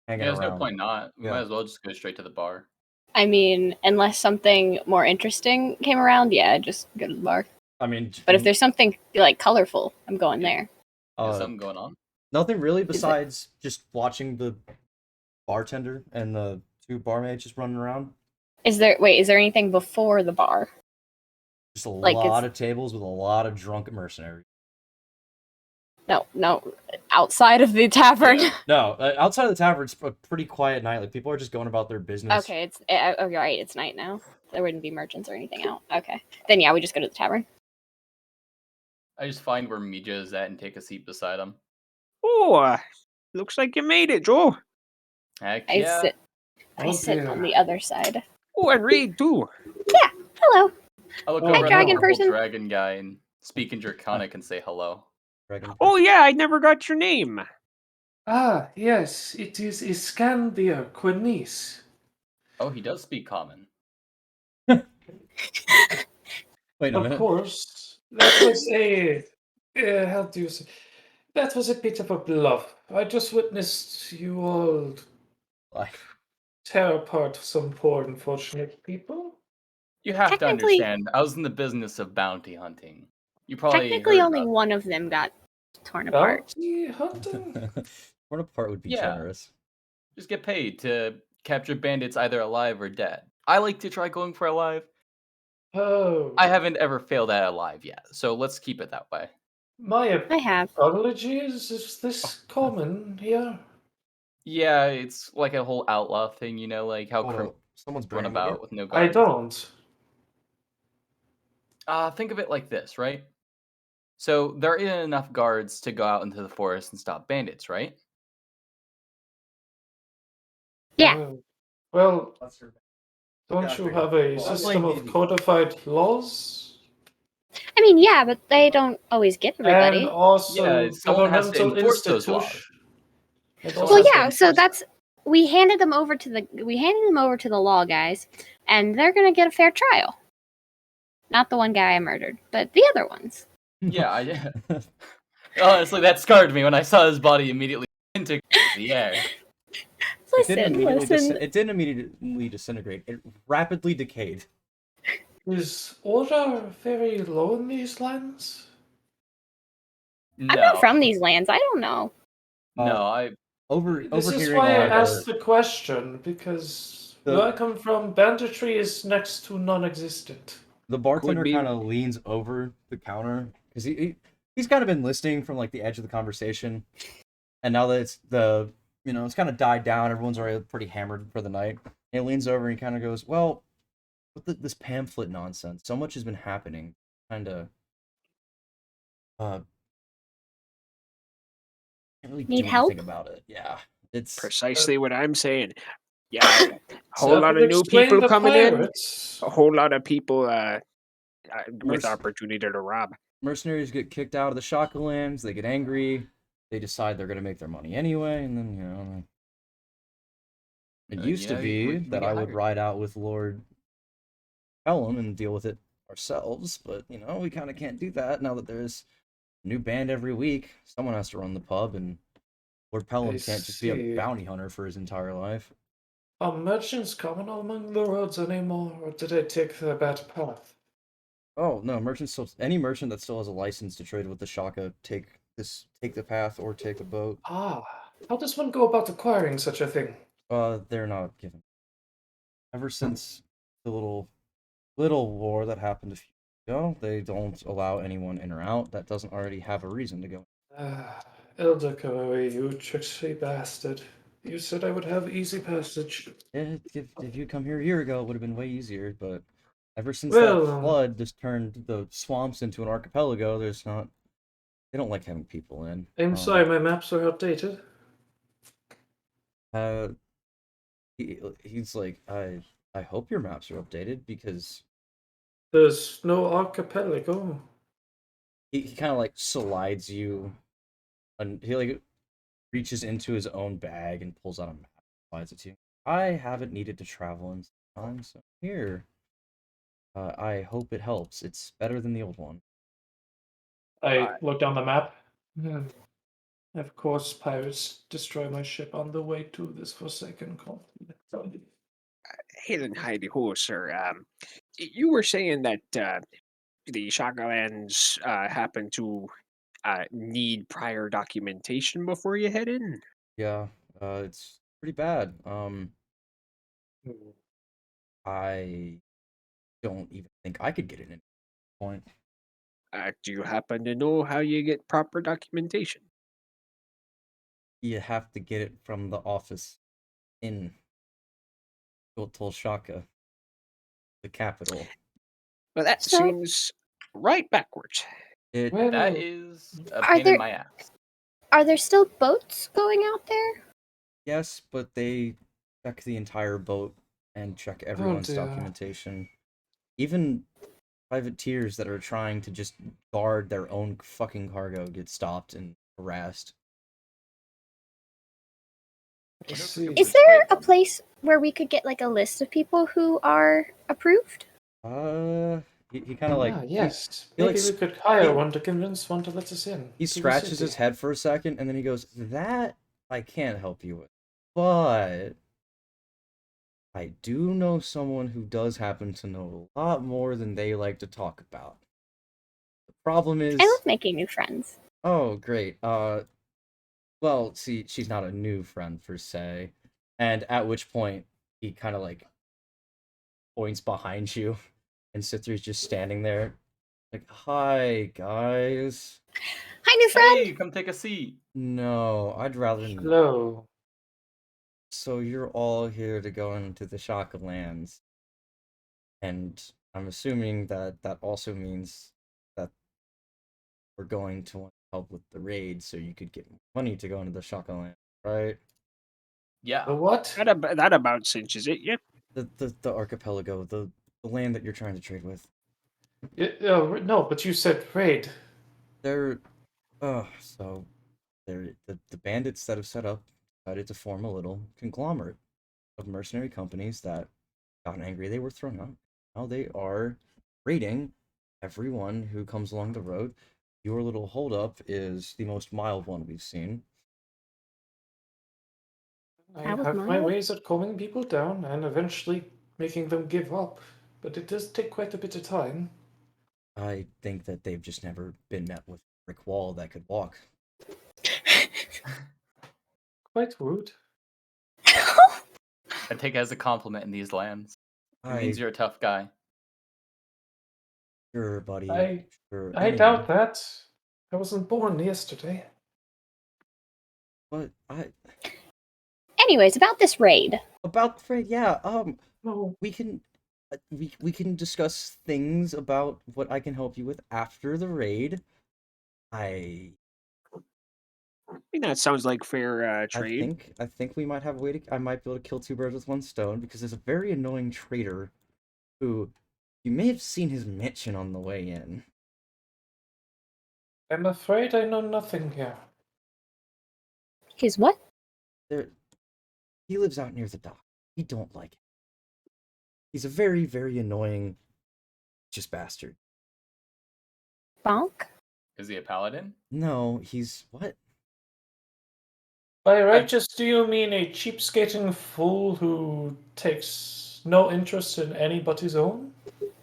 hanging Yeah, there's around? no point not. We Yeah. might as well just go straight to the bar. I mean, unless something more interesting came around, yeah, just go to the bar. I mean, But if there's something like colorful, I'm going there. There's something going on. nothing really it- besides just watching the bartender and the two barmaids just running around. Is there anything before the bar? Just a Like, lot of tables with a lot of drunk mercenaries. No, outside of the tavern. Yeah. No, outside of the tavern, it's a pretty quiet night. Like people are just going about their business. Okay, you're right. It's night now. There wouldn't be merchants or anything out. Okay, then yeah, we just go to the tavern. I just find where Meejo is at and take a seat beside him. Oh, looks like you made it, Joe. Heck I yeah. sit Oh, on dear. the other side. Oh, and Reed too. Hello. I look Hi, over at the dragon purple person. dragon guy and speak in Draconic and say hello. Dragon Oh yeah, I never got your name. Ah, yes, it is Iscandia Quinice. Oh, he does speak common. Wait a Of minute. course, that was how do you say? That was a bit of a bluff. I just witnessed you all Like, tear apart some poor unfortunate people. You have to Technically- understand, I was in the business of bounty hunting. You probably Technically, heard only about one of them got torn apart. Bounty hunting? torn apart would be Yeah. generous. Just get paid to capture bandits either alive or dead. I like to try going for alive. Oh, I haven't ever failed at alive yet, so let's keep it that way. my I have. apologies. Is this common here? Yeah, it's like a whole outlaw thing, you know, like how criminals Someone's run bringing about it. with no I guards. don't. Think of it like this, right? So there isn't enough guards to go out into the forest and stop bandits, right? Yeah. Well, Yeah, I don't you figured. have a Well, I'm system playing of D&D. codified laws? I mean, yeah, but they don't always get everybody. And also Yeah, someone has to governmental enforce those laws. institution. It Well, also Well, has to yeah. So enforce that's we handed them over to the law guys, and they're gonna get a fair trial. Not the one guy I murdered, but the other ones. Yeah, honestly, that scarred me when I saw his body immediately into the air. It didn't Listen. immediately disintegrate. It rapidly decayed. Is order very low in these lands? I'm No, not from these lands. I don't know. no, Uh, This is This is overhearing why I all asked the question, because where I come from, banditry is next to non-existent. the bartender be. kind of leans over the counter because he's kind of been listening from like the edge of the conversation, and now that it's kind of died down, everyone's already pretty hammered for the night. And he leans over and he kind of goes, "Well, with this pamphlet nonsense, so much has been happening. Kind of, can't really Need do help? anything about it. Yeah, it's Precisely what I'm saying. Yeah, a So whole that lot would of new explain people the coming pirates. in. A whole lot of people with Merc- opportunity to rob. mercenaries get kicked out of the Shakalands. They get angry. They decide they're gonna make their money anyway, and then it used to be we that get I would hired. ride out with Lord Pelham and deal with it ourselves, but we kind of can't do that now that there's a new band every week. Someone has to run the pub, and Lord Pelham I can't just be a see. bounty hunter for his entire life. Are merchants common among the roads anymore, or did I take the bad path? Oh no, any merchant that still has a license to trade with the Shaka take the path or take the boat. Ah, how does one go about acquiring such a thing? They're not given. Ever since the little war that happened a few years ago, they don't allow anyone in or out that doesn't already have a reason to go. Ah, Elder Kamui, you tricksy bastard. You said I would have easy passage. If you come here a year ago, it would have been way easier, but ever since Well, that flood just turned the swamps into an archipelago, they don't like having people in. I'm sorry, my maps are outdated. Uh, he's like, I hope your maps are updated because There's no archipelago. he kind of like slides you, and he like reaches into his own bag and pulls out a map, slides it to you. I haven't needed to travel in some time, so here. I hope it helps. It's better than the old one. I looked on the map. Of course, pirates destroy my ship on the way to this forsaken continent. Hail and hidey ho, sir. You were saying that the Shagalands happen to need prior documentation before you head in. Yeah, it's pretty bad. I don't even think I could get it in at this point. Do you happen to know how you get proper documentation? You have to get it from the office in Xotol, the capital. Well, that So- seems right backwards. It Well, That is a Are pain there- in my ass. Are there still boats going out there? yes, but they check the entire boat and check everyone's dear. documentation. Even privateers that are trying to just guard their own fucking cargo get stopped and harassed. I see. Is there a place where we could get like a list of people who are approved? He kind of like yes. he Maybe like we could hire he- one to convince one to let us in. he to the scratches city. his head for a second and then he goes, "That I can't help you with, but I do know someone who does happen to know a lot more than they like to talk about." The problem is, I love making new friends. oh great, well, see, she's not a new friend per se, and at which point he kind of like points behind you, and Citri's just standing there, like, "Hi guys." Hi, new friend. Hey, come take a seat. No, I'd rather not. Hello. So you're all here to go into the Shakalands, and I'm assuming that that also means that we're going to want help with the raid, so you could get money to go into the Shakaland, right? Yeah. The what? That about cinches it. Yep. The archipelago, the land that you're trying to trade with. No, but you said raid. They're so they're the bandits that have set up decided to form a little conglomerate of mercenary companies that got angry they were thrown out. Now they are raiding everyone who comes along the road. Your little holdup is the most mild one we've seen. I That was have my mild. ways at calming people down and eventually making them give up. but it does take quite a bit of time. I think that they've just never been met with a brick wall that could walk. Quite rude. I take it as a compliment in these lands. It means I you're a tough guy. sure, buddy. I Sure. I doubt that. I wasn't born yesterday. But Anyways, about this raid. about Fred, yeah. No. We can we can discuss things about what I can help you with after the raid. I mean, that sounds like fair trade. I think we might have a way to. I might be able to kill two birds with one stone because there's a very annoying traitor who you may have seen his mention on the way in. I'm afraid I know nothing here. His what? He lives out near the dock. He don't like it. He's a very, very annoying, just bastard. Bonk? Is he a paladin? No, he's what? By righteous, do you mean a cheapskating fool who takes no interest in anybody's own?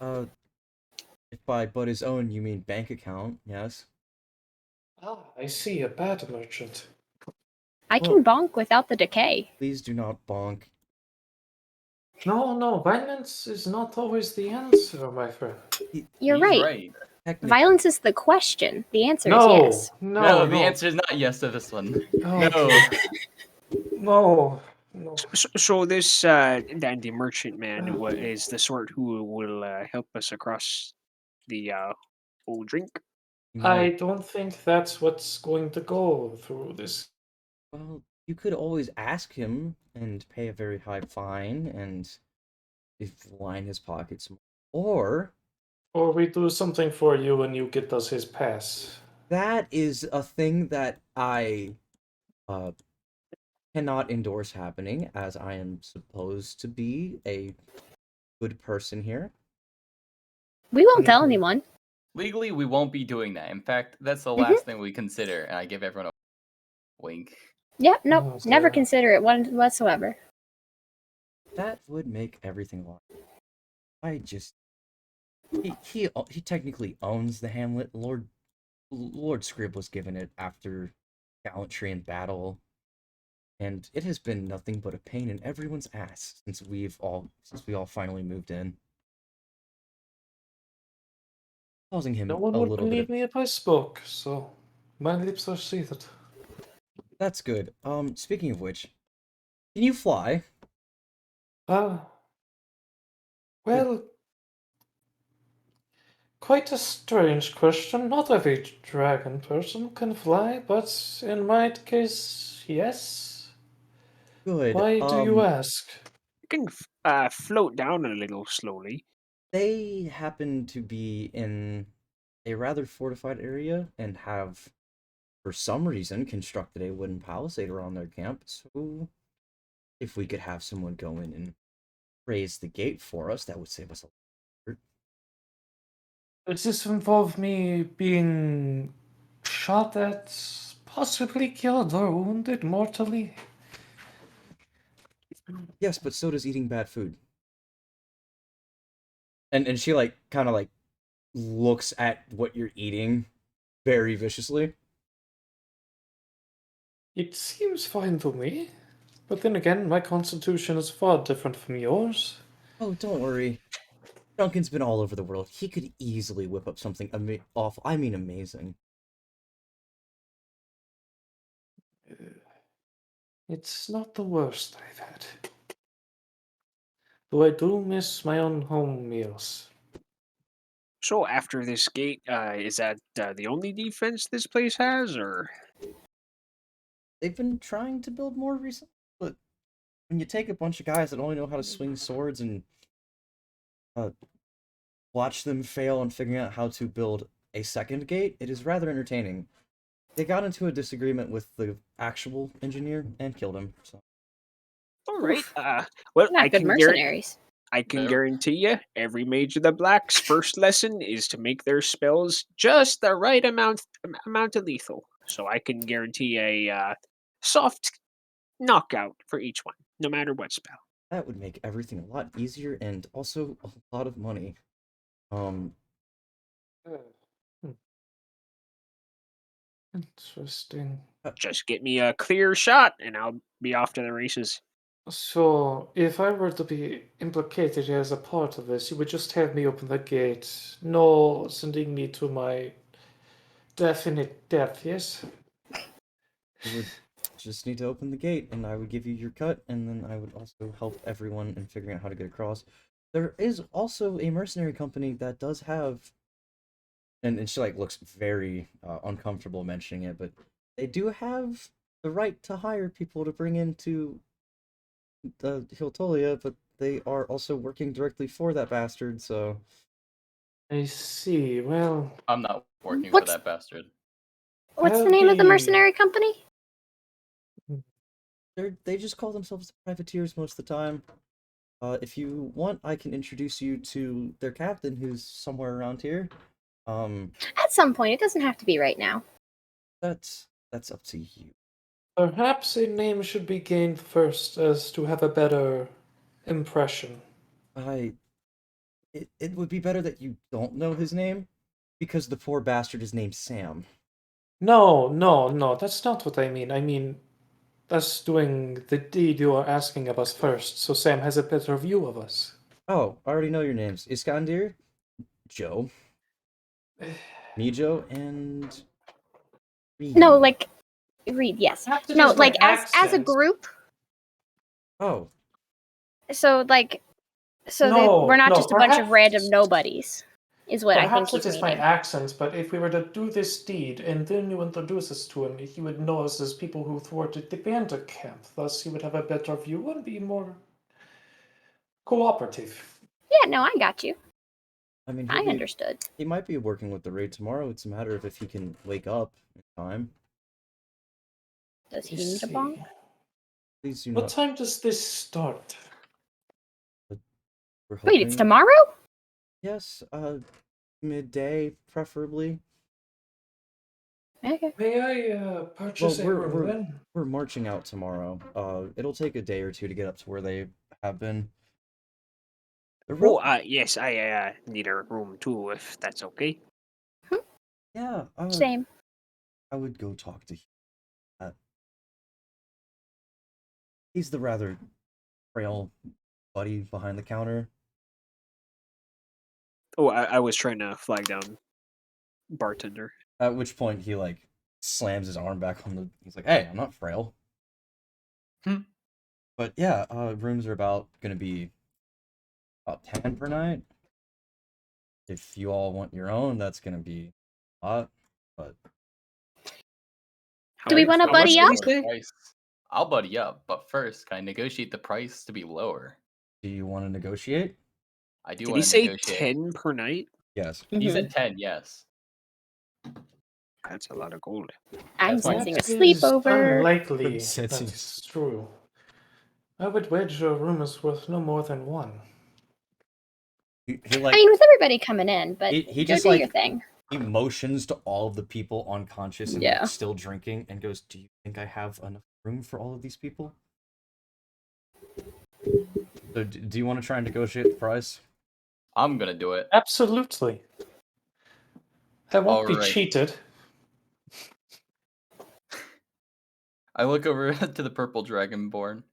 If by but his own you mean bank account, yes. Ah, I see, a bad merchant. I can bonk without the decay. Please do not bonk. No, violence is not always the answer, my friend. You're He's right. Technically, Violence is the question. The answer No, is yes. No, the answer is not yes to this one. No. So this dandy merchant man is the sort who will help us across the old drink. I don't think that's what's going to go through this. Well, you could always ask him and pay a very high fine and line his pockets more. Or we do something for you and you get us his pass. That is a thing that I cannot endorse happening, as I am supposed to be a good person here. We won't tell anyone. Legally, we won't be doing that. In fact, that's the last thing we consider, and I give everyone a wink. Yep, nope. Oh, Never dear. consider it whatsoever. That would make everything logical. I just he technically owns the hamlet. Lord Scrib was given it after gallantry in battle, and it has been nothing but a pain in everyone's ass since we all finally moved in. Causing him No one a would little bit believe of... me if I spoke, so my lips are sealed. That's good. Speaking of which, can you fly? Well, quite a strange question. Not every dragon person can fly, but in my case, yes. Good. Why do you ask? You can float down a little slowly. They happen to be in a rather fortified area and have, for some reason, constructed a wooden palisade around their camp. So, if we could have someone go in and raise the gate for us, that would save us a lot. Does this involve me being shot at, possibly killed or wounded mortally? Yes, but so does eating bad food. And she like kind of like looks at what you're eating very viciously. It seems fine to me. But then again, my constitution is far different from yours. Oh, don't worry. Duncan's been all over the world. He could easily whip up something awful. I mean, amazing. It's not the worst I've had. Though I do miss my own home meals. So after this gate, is that the only defense this place has, or? They've been trying to build more recently, but when you take a bunch of guys that only know how to swing swords and watch them fail on figuring out how to build a second gate, it is rather entertaining. They got into a disagreement with the actual engineer and killed him. So. All right. Well, Not good mercenaries. I can No. guarantee you, every Mage of the Black's first lesson is to make their spells just the right amount of lethal. So I can guarantee a soft knockout for each one, no matter what spell. That would make everything a lot easier and also a lot of money. Um, Hmm. Interesting. Just get me a clear shot, and I'll be off to the races. So, if I were to be implicated as a part of this, you would just have me open the gate, no sending me to my definite death, yes? you would just need to open the gate, and I would give you your cut, and then I would also help everyone in figuring out how to get across. There is also a mercenary company that does have, and she like looks very uncomfortable mentioning it, but they do have the right to hire people to bring into the Xotolian, but they are also working directly for that bastard, so I see. Well, I'm not working for What's that bastard. what's the I'll name of the be- mercenary company? they just call themselves privateers most of the time. If you want, I can introduce you to their captain, who's somewhere around here. At some point, it doesn't have to be right now. That's up to you. perhaps a name should be gained first, as to have a better impression. It would be better that you don't know his name, because the poor bastard is named Sam. No, that's not what I mean. I mean, us doing the deed you are asking of us first, so Sam has a better view of us. Oh, I already know your names. Iskandir, Joe, Meejo, and No, Rede. like Reed. Yes. Perhaps it No, is my like as a accent. group. Oh, So like, so No, we're not no, just a bunch of perhaps- random nobodies. Is what I think Perhaps he's it is my meaning. accent, but if we were to do this deed and then you introduce us to him, he would know us as people who thwarted the bandit camp. Thus, he would have a better view and be more cooperative. Yeah, no, I got you. I mean, I understood. he might be working with the raid tomorrow. It's a matter of if he can wake up in time. Does he I need a see. bong? Please do What not. time does this start? We're Wait, it's hoping- tomorrow? Yes, midday, preferably. Okay. May I purchase Well, a room we're- then? We're marching out tomorrow. It'll take a day or two to get up to where they have been. The Oh, real- yes, I need a room too, if that's okay. yeah, Same. I would go talk to him. He's the rather frail buddy behind the counter. Oh, I was trying to flag down bartender. At which point he like slams his arm back on the. He's like, "Hey, I'm not frail." But yeah, rooms are gonna be about 10 per night. If you all want your own, that's gonna be a lot. But Do we wanna How much buddy did up? he say? Price. I'll buddy up, but first, can I negotiate the price to be lower? do you want to negotiate? I do Did he want to say negotiate. 10 per night? Yes. He Mhm. said 10, yes. That's a lot of gold. I'm That's fine. sensing a That is sleepover. unlikely. I'm sensing- That's true. I would wager a room is worth no more than one. He like I mean, with everybody coming in, but he go just do like your thing. he motions to all of the people unconscious and Yeah. like, still drinking and goes, "Do you think I have enough room for all of these people?" So do you want to try and negotiate the price? I'm gonna do it. Absolutely. I won't be Alright. cheated. I look over to the purple dragonborn.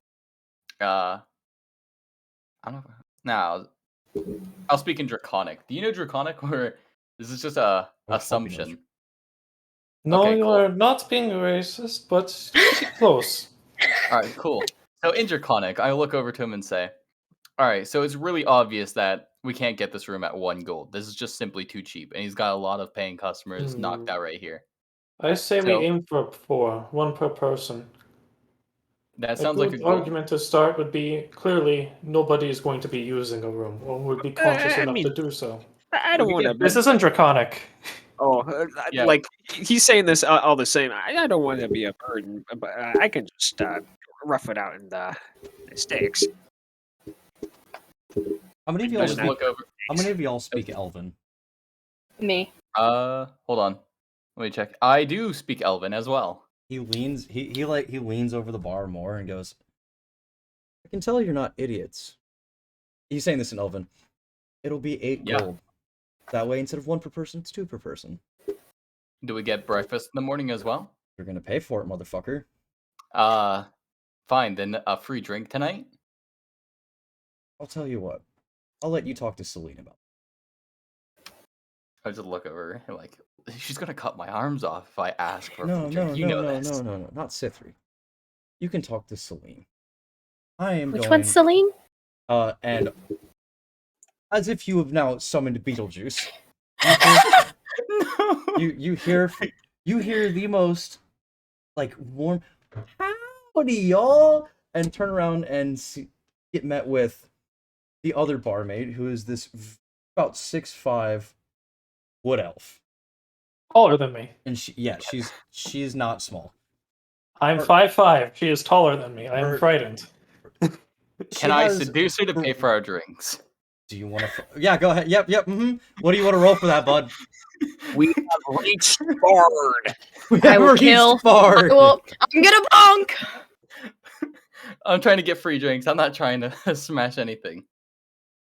I don't know. Now, I'll speak in Draconic. Do you know Draconic, or is this just a Oh, assumption? No, Okay, you cool. are not being racist, but pretty close. All right, cool. So in Draconic, I look over to him and say, "All right, so it's really obvious that we can't get this room at 1 gold. This is just simply too cheap, and he's got a lot of paying customers knocked out right here. I say So- we aim for 4, 1 per person. That A sounds like a good goal. argument to start would be clearly nobody is going to be using a room or would be conscious I enough mean, to do so. I don't We want to. get This isn't draconic. Oh, Yeah. like he's saying this all the same. I don't want to be a burden, but I can just rough it out in the sticks. How many of I y'all just speak? look over. How many of y'all speak Elven? Me. Hold on. Let me check. I do speak Elven as well. He leans over the bar more and goes, I can tell you're not idiots. He's saying this in Elven. It'll be 8 gold. That way, instead of 1 per person, it's 2 per person. Do we get breakfast in the morning as well? You're gonna pay for it, motherfucker. Fine. Then a free drink tonight? I'll tell you what. I'll let you talk to Celine about it. I just look over her like, she's gonna cut my arms off if I ask for a No, free drink. no, not Sithri. You can talk to Celine. I am Which going... one's Celine? And as if you have now summoned Beetlejuice, No. you hear the most like warm howdy y'all, and turn around and get met with the other barmaid, who is this about 6'5" wood elf, Taller than me. and she's not small. I'm 5'5". She is taller than me. I am frightened. Can I seduce her to pay for our drinks? Do you want to? Yeah, go ahead. Yep. What do you want to roll for that, bud? We have reached Bard. I will kill. I'm gonna bonk. I'm trying to get free drinks. I'm not trying to smash anything.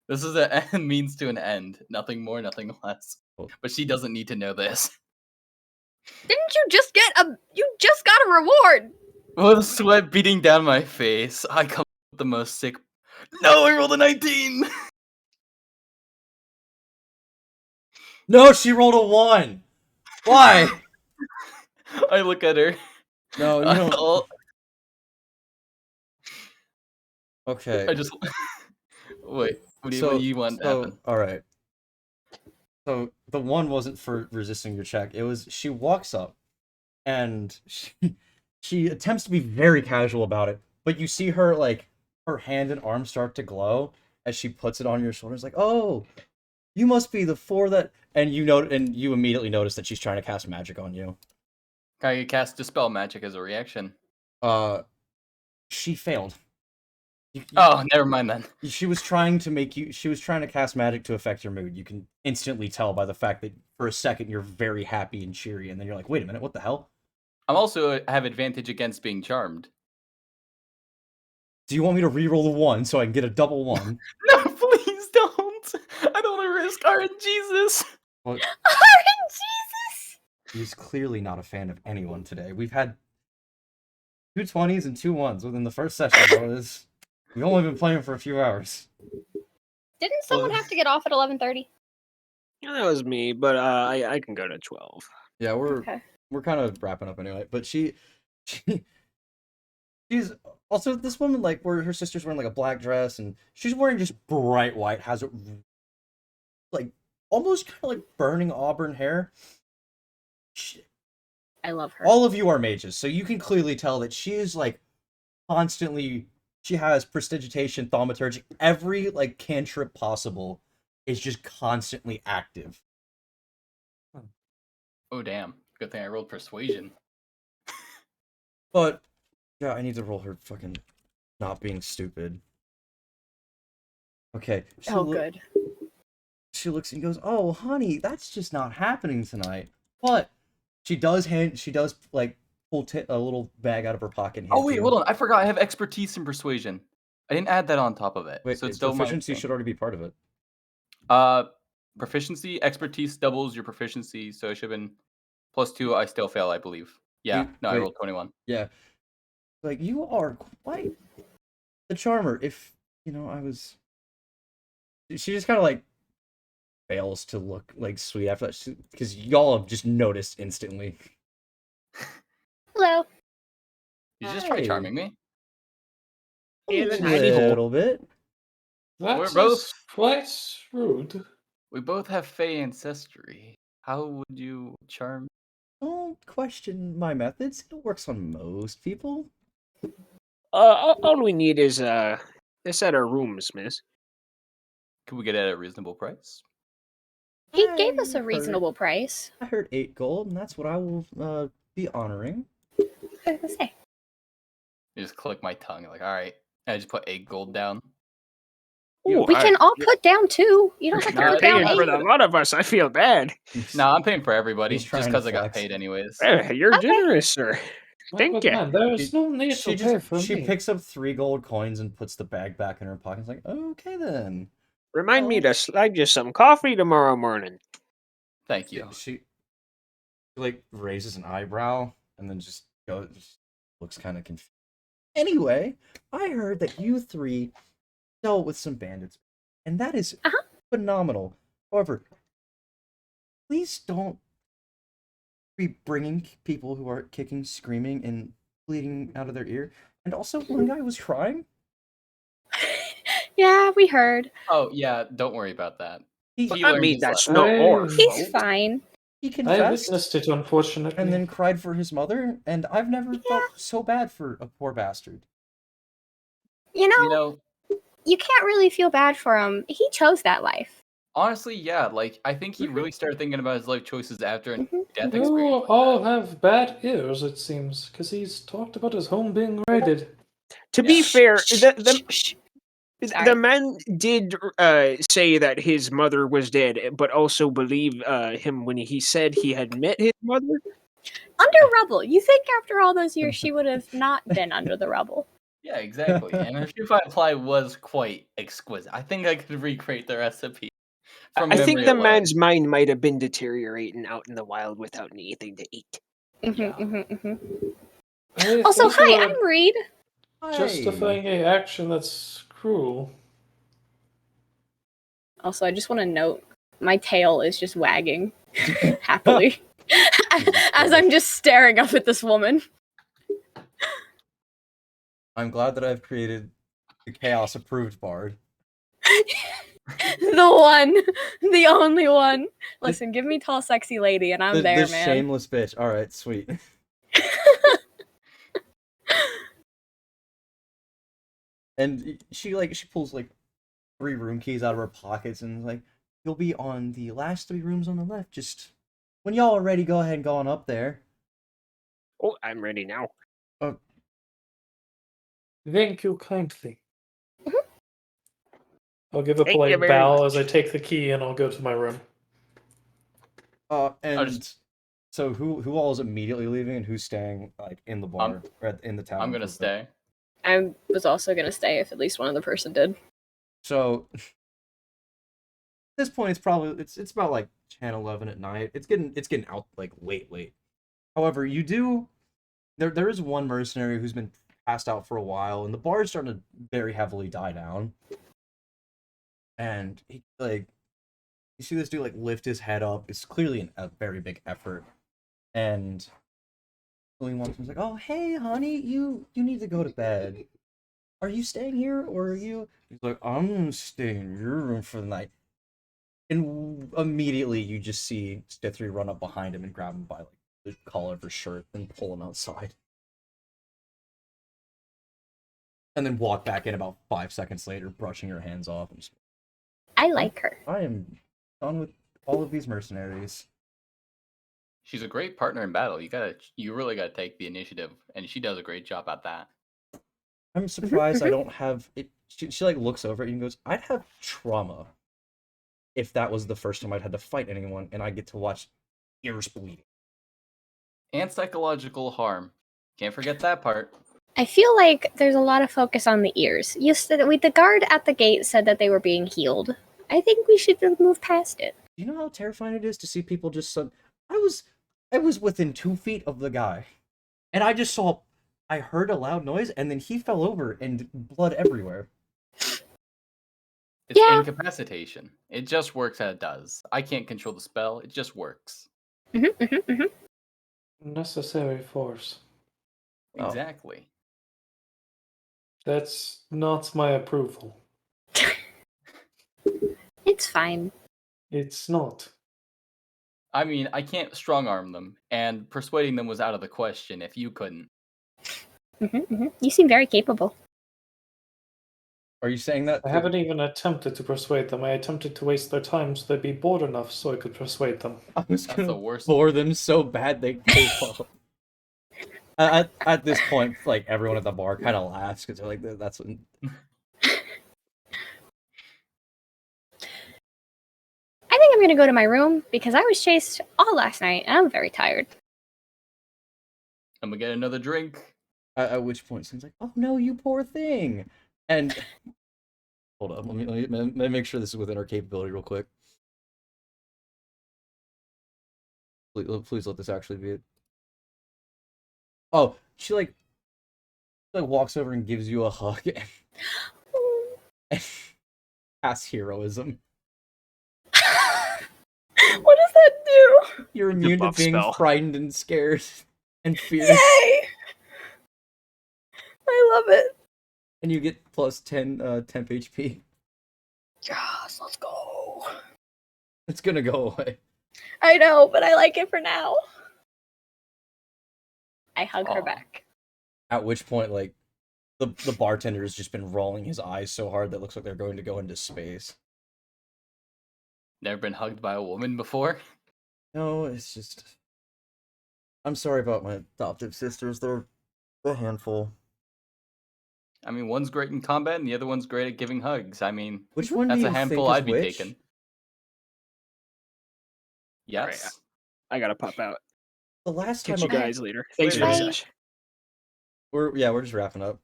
This is a means to an end. Nothing more, nothing less. But she doesn't need to know this. Didn't you just get a? You just got a reward. With sweat beating down my face, I come up with the most sick. No, I rolled a 19. No, she rolled a 1. Why? I look at her. No, you don't. Okay. I just wait. What do you want to happen? All right. So the 1 wasn't for resisting your check. It was she walks up, and she attempts to be very casual about it, but you see her like her hand and arm start to glow as she puts it on your shoulders, like, "Oh, you must be the 4 that." And you immediately notice that she's trying to cast magic on you. Can I cast Dispel Magic as a reaction? She failed. Oh, never mind then. She was trying to cast magic to affect your mood. You can instantly tell by the fact that for a second you're very happy and cheery, and then you're like, wait a minute, what the hell? I'm also have advantage against being charmed. Do you want me to re-roll the 1 so I can get a double 1? No, please don't. I don't want to risk RNGesus. Well, RNGesus. he's clearly not a fan of anyone today. We've had 2 20s and 2 1s within the first session. We've only been playing for a few hours. Didn't someone have to get off at 11:30? Yeah, that was me, but I can go to 12. Yeah, we're Okay. kind of wrapping up anyway. But she's also this woman, like, where her sister's wearing like a black dress, and she's wearing just bright white, has it like almost kind of like burning auburn hair. I love her. All of you are mages, so you can clearly tell that she is like constantly. She has prestidigitation, thaumaturgy, every like cantrip possible is just constantly active. Oh damn! Good thing I rolled Persuasion. But yeah, I need to roll her fucking not being stupid. Okay. Good. She looks and goes, "Oh, honey, that's just not happening tonight." But she does like pull a little bag out of her pocket. And hand Oh it wait, to you. hold on! I forgot I have expertise in Persuasion. I didn't add that on top of it. Wait, so it's still proficiency should already be part of it. Proficiency, expertise doubles your proficiency, so it should have been +2. I still fail, I believe. Yeah, I rolled 21. Yeah, like you are quite the charmer. If I was, she just kind of like fails to look like sweet after that because y'all have just noticed instantly. Hello. You just try charming me. Yeah, A little bit. We're both quite rude. We both have Fey ancestry. How would you charm? Don't question my methods. It works on most people. All we need is a set of rooms, miss. Can we get it at a reasonable price? He gave us a reasonable price. I heard 8 gold, and that's what I will be honoring. I was gonna say. You just click my tongue, like, all right. I just put 8 gold down. Ooh, We can all put down 2. You don't have to Nah, put down paying for 8. a lot of us. I feel bad. No, I'm paying for everybody, He's just trying to because I got flex. paid anyways. Hey, you're Okay. generous, sir. Thank But you. man, there is no need to pay for she me. picks up 3 gold coins and puts the bag back in her pocket. It's like, okay then. Remind me to slide you some coffee tomorrow morning. Thank you. She like raises an eyebrow and then just looks kind of confused. Anyway, I heard that you 3 dealt with some bandits, and that is phenomenal. However, please don't be bringing people who are kicking, screaming, and bleeding out of their ear. And also, one guy was crying. Yeah, we heard. Oh yeah, don't worry about that. He He I learned mean, his that's lesson. not our He's fault. fine. he I confessed witnessed it, unfortunately. and then cried for his mother, and I've never felt so bad for a poor bastard. You know, You know, you can't really feel bad for him. He chose that life. honestly, yeah. Like I think he really started thinking about his life choices after a death You experience. like all that. have bad ears, it seems, because he's talked about his home being raided. To be fair, Sorry. the man did say that his mother was dead, but also believe him when he said he had met his mother. Under rubble. You think after all those years she would have not been under the rubble? Yeah, exactly. And her shoe pie was quite exquisite. I think I could recreate the recipe from I memory think the alone. man's mind might have been deteriorating out in the wild without anything to eat. I Also, think you hi, are I'm Rede. justifying a action that's cruel. Also, I just want to note my tail is just wagging happily as I'm just staring up at this woman. I'm glad that I've created the chaos approved bard. The one, the only one. Listen, give me tall, sexy lady, and I'm there, the man. shameless bitch. All right, sweet. And she pulls like 3 room keys out of her pockets and is like, you'll be on the last 3 rooms on the left. Just when y'all are ready, go ahead and go on up there. Oh, I'm ready now. Thank you kindly. I'll give a Thank you polite very bow much. as I take the key and I'll go to my room. And so who all is immediately leaving and who's staying like in the bar or in the town? I'm gonna stay. I was also gonna stay if at least one other person did. So at this point, it's probably it's about like 10, 11 at night. It's getting out like late. However, there is one mercenary who's been passed out for a while, and the bar is starting to very heavily die down. And he like, you see this dude like lift his head up. It's clearly a very big effort, and he's like, "Oh hey honey, you need to go to bed. Are you staying here or are you?" He's like, "I'm gonna stay in your room for the night." And immediately you just see Stithry run up behind him and grab him by like the collar of his shirt and pull him outside. And then walk back in about 5 seconds later, brushing her hands off. And just, I like her. I am done with all of these mercenaries. She's a great partner in battle. You really gotta take the initiative, and she does a great job at that. I'm surprised I don't have it. She like looks over at you and goes, "I'd have trauma if that was the first time I'd had to fight anyone, and I get to watch ears bleeding." And psychological harm. Can't forget that part. I feel like there's a lot of focus on the ears. You said the guard at the gate said that they were being healed. I think we should move past it. Do you know how terrifying it is to see people just I was within 2 feet of the guy, and I heard a loud noise, and then he fell over and blood everywhere. It's Yeah. incapacitation. It just works how it does. I can't control the spell. It just works. Necessary force. Oh. Exactly. That's not my approval. It's fine. It's not. I mean, I can't strong arm them, and persuading them was out of the question if you couldn't. You seem very capable. Are you saying that? I haven't even attempted to persuade them. I attempted to waste their time so they'd be bored enough so I could persuade them. I was That's gonna the worst. bore them so bad they gave up. At this point, like everyone at the bar kind of laughs because they're like, "That's what." I think I'm gonna go to my room because I was chased all last night and I'm very tired. I'm gonna get another drink. At which point, Celine's like, "Oh no, you poor thing!" And hold on, let me make sure this is within our capability real quick. Please let this actually be it. Oh, she like walks over and gives you a hug and has heroism. What does that do? You're immune to buff being spell. frightened and scared and feared. Yay! I love it. And you get plus 10 temp HP. Yes, let's go. It's gonna go away. I know, but I like it for now. I hug her Aw. back. At which point, like, the bartender has just been rolling his eyes so hard that it looks like they're going to go into space. Never been hugged by a woman before. No, it's just... I'm sorry about my adoptive sisters. They're a handful. I mean, one's great in combat and the other one's great at giving hugs. I mean, Which one that's do a you handful think is I'd be which? taking. Alright, Yes. I gotta pop out. The last time Catch you I- guys later. Thanks for the Bye. sesh. we're just wrapping up.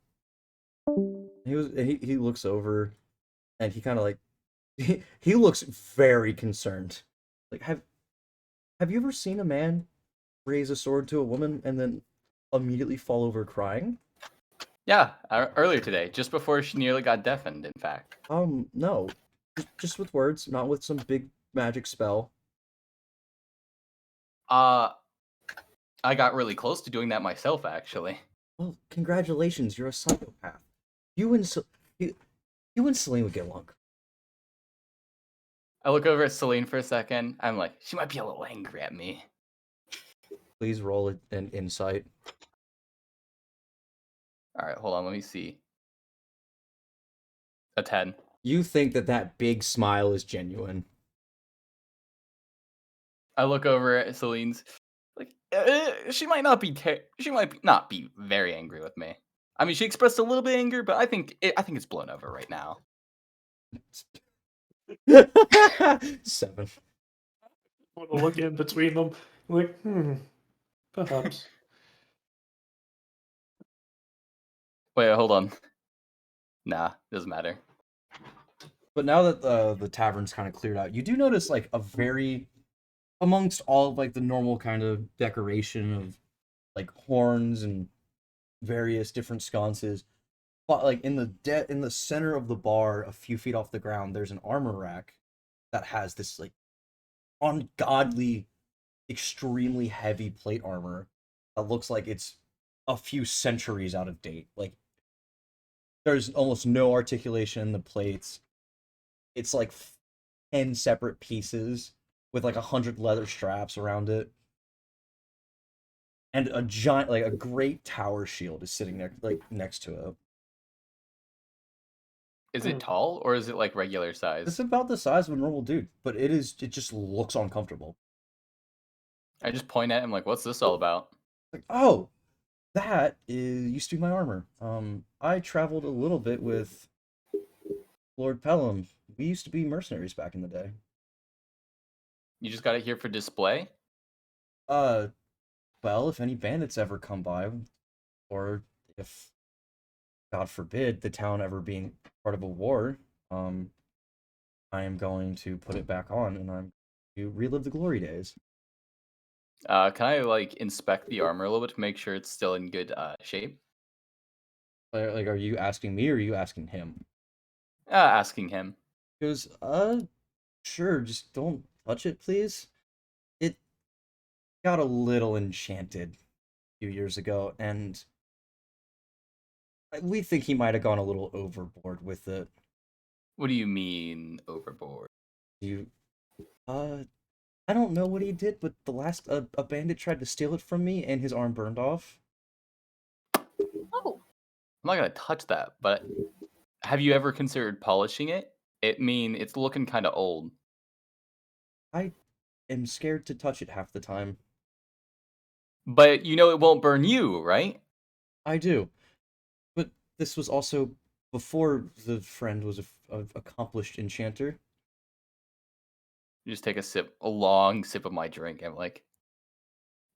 He looks over, and he kind of like he looks very concerned. Like, have you ever seen a man raise a sword to a woman and then immediately fall over crying? Yeah, earlier today, just before she nearly got deafened, in fact. No, just with words, not with some big magic spell. I got really close to doing that myself, actually. Well, congratulations, you're a psychopath. You and Celine would get along. I look over at Celine for a second. I'm like, she might be a little angry at me. Please roll an insight. All right, hold on, let me see. A 10. You think that big smile is genuine. I look over at Celine's, like, she might not be not be very angry with me. I mean, she expressed a little bit of anger, but I think it's blown over right now. 7. I want to look in between them. Like, perhaps. Wait, hold on. Nah, doesn't matter. But now that the tavern's kind of cleared out, you do notice like a very, amongst all of like the normal kind of decoration of like horns and various different sconces, but like in the center of the bar, a few feet off the ground, there's an armor rack that has this like ungodly, extremely heavy plate armor that looks like it's a few centuries out of date. Like there's almost no articulation in the plates. It's like 10 separate pieces with like 100 leather straps around it. And a giant, like a great tower shield is sitting there, like next to it. Is it tall or is it like regular size? It's about the size of a normal dude, but it just looks uncomfortable. I just point at him like, what's this all about? Like, oh, that used to be my armor. I traveled a little bit with Lord Pelham. We used to be mercenaries back in the day. You just got it here for display? Well, if any bandits ever come by, or if, God forbid, the town ever being part of a war, I am going to put it back on, and I'm to relive the glory days. Can I like inspect the armor a little bit to make sure it's still in good shape? Like, are you asking me or are you asking him? Asking him. He goes, sure, just don't touch it, please. It got a little enchanted a few years ago, and we think he might have gone a little overboard with it. What do you mean overboard? I don't know what he did, but the last a bandit tried to steal it from me, and his arm burned off. Oh. I'm not gonna touch that, but have you ever considered polishing it? It's looking kind of old. I am scared to touch it half the time. But you know it won't burn you, right? I do. But this was also before the friend was a accomplished enchanter. You just take a long sip of my drink. I'm like,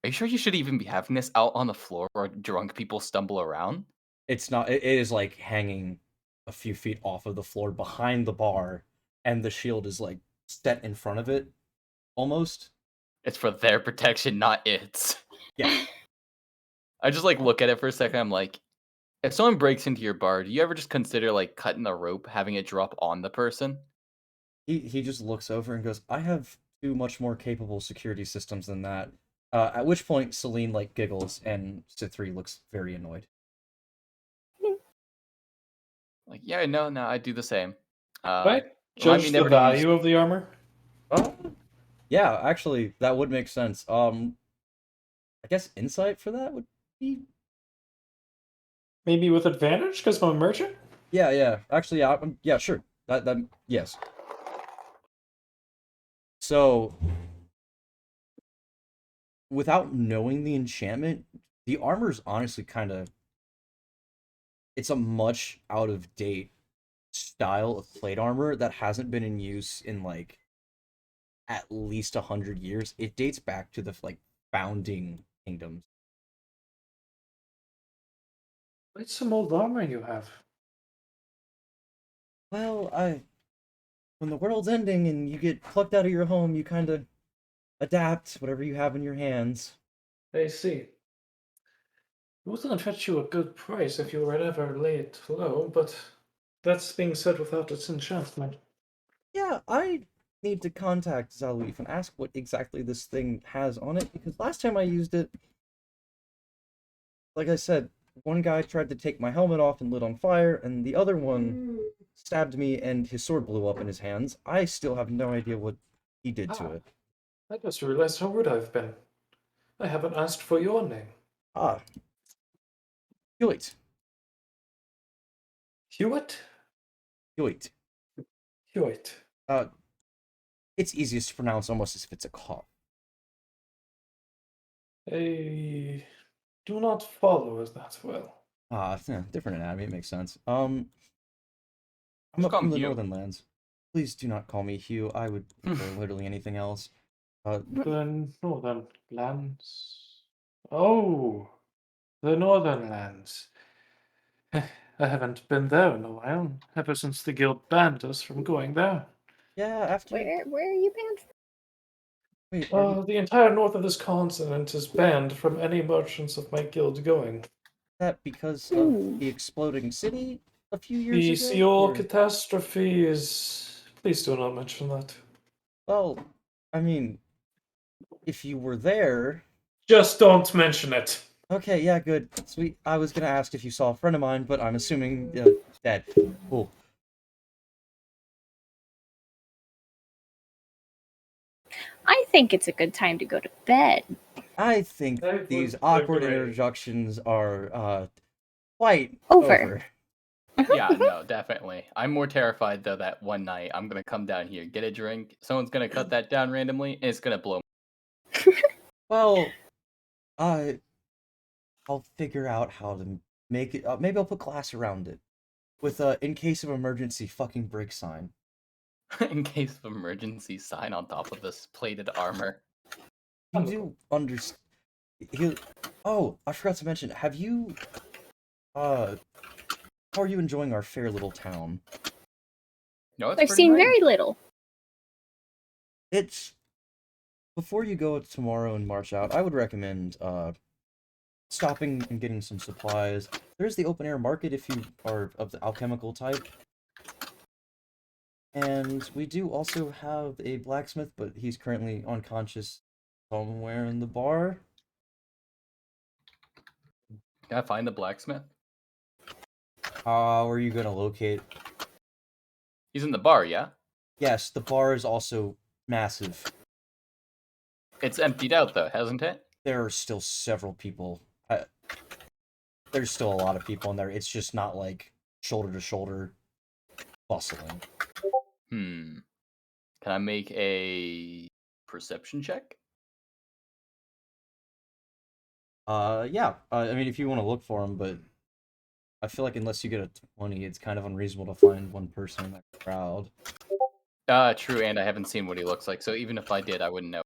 Are you sure you should even be having this out on the floor where drunk people stumble around? It's not. It is like hanging a few feet off of the floor behind the bar, and the shield is like set in front of it, almost. It's for their protection, not its. Yeah. I just like look at it for a second. I'm like, if someone breaks into your bar, do you ever just consider like cutting the rope, having it drop on the person? He just looks over and goes, "I have two much more capable security systems than that." At which point, Celine like giggles, and Cithri looks very annoyed. Like, yeah, no, I do the same. Right? Remind me Judge the never to use- value of the armor. Yeah, actually, that would make sense. I guess insight for that would be. Maybe with advantage because I'm a merchant. Yeah. Actually, yeah, sure. That yes. So, without knowing the enchantment, the armor's honestly kind of. It's a much out of date style of plate armor that hasn't been in use in like at least 100 years. It dates back to the like founding kingdoms. It's some old armor you have. Well, when the world's ending and you get plucked out of your home, you kind of adapt whatever you have in your hands. I see. It wouldn't fetch you a good price if you were ever laid low, but that's being said without its enchantment. Yeah, I need to contact Zalif and ask what exactly this thing has on it, because last time I used it, like I said, one guy tried to take my helmet off and lit on fire, and the other one stabbed me and his sword blew up in his hands. I still have no idea what he did to it. I just realized how rude I've been. I haven't asked for your name. Ah. Hewitt. Hewitt? Hewitt. Hewitt. It's easiest to pronounce almost as if it's a cough. I do not follow as that well. Different anatomy, it makes sense. I'm Just up call from him the Hugh. Northern Lands. Please do not call me Hugh. I would prefer literally anything else. The Northern Lands. Oh, the Northern Lands. I haven't been there in a while, ever since the guild banned us from going there. Yeah, after Where are you banned from? Wait, are you The entire north of this continent is banned from any merchants of my guild going. that because of the exploding city a few years The ago? Seoul or- catastrophe is. Please do not mention that. Well, I mean, if you were there. Just don't mention it. Okay, yeah, good. Sweet. I was gonna ask if you saw a friend of mine, but I'm assuming dead. Cool. I think it's a good time to go to bed. I think That these was awkward great. introductions are quite Over. Yeah, no, definitely. I'm more terrified though that one night I'm gonna come down here, get a drink, someone's gonna cut that down randomly, and it's gonna blow. Well, I'll figure out how to make it. Maybe I'll put glass around it with a in case of emergency fucking break sign. In case of emergency sign on top of this plated armor. You do understand. Oh, I forgot to mention. Have you? How are you enjoying our fair little town? No, it's I've pretty seen nice. very little. It's before you go tomorrow and march out. I would recommend stopping and getting some supplies. There's the open air market if you are of the alchemical type. And we do also have a blacksmith, but he's currently unconscious somewhere in the bar. Can I find the blacksmith? How are you gonna locate? He's in the bar, yeah? Yes, the bar is also massive. It's emptied out though, hasn't it? There are still several people. There's still a lot of people in there. It's just not like shoulder to shoulder bustling. Can I make a perception check? Yeah. I mean, if you want to look for him, but I feel like unless you get a 20, it's kind of unreasonable to find one person in that crowd. True, and I haven't seen what he looks like, so even if I did, I wouldn't know.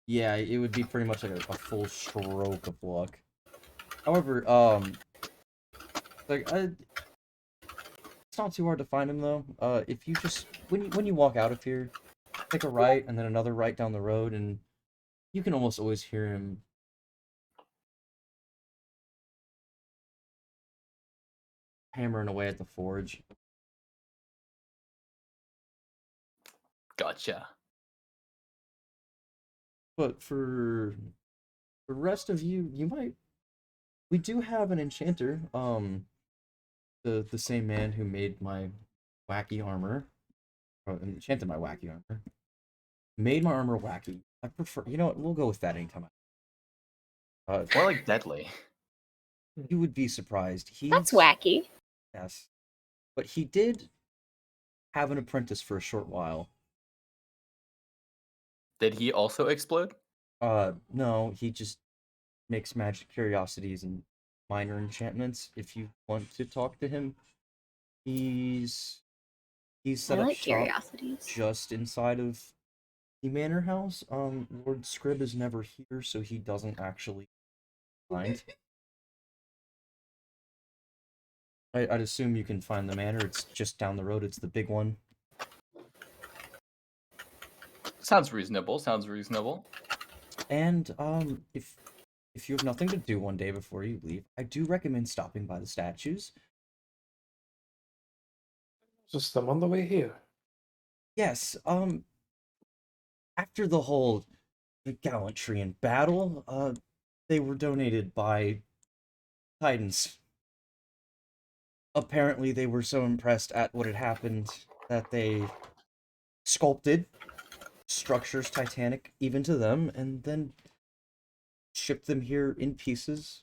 Yeah, it would be pretty much like a full stroke of luck. However, like it's not too hard to find him though. If you just when you walk out of here, take a right and then another right down the road, and you can almost always hear him hammering away at the forge. Gotcha. But for the rest of you, we do have an enchanter. The same man who made my wacky armor, or enchanted my wacky armor, made my armor wacky. I prefer, you know what? We'll go with that anytime. More like deadly. You would be surprised. That's wacky. Yes, but he did have an apprentice for a short while. Did he also explode? No, he just makes magic curiosities and minor enchantments. If you want to talk to him, he's set I up like shop curiosities. just inside of the manor house. Lord Scrib is never here, so he doesn't actually find. I'd assume you can find the manor. It's just down the road. It's the big one. Sounds reasonable. Sounds reasonable. And if you have nothing to do one day before you leave, I do recommend stopping by the statues. Just I'm on the way here. Yes, after the gallantry in battle, they were donated by Titans. Apparently, they were so impressed at what had happened that they sculpted structures titanic even to them, and then shipped them here in pieces.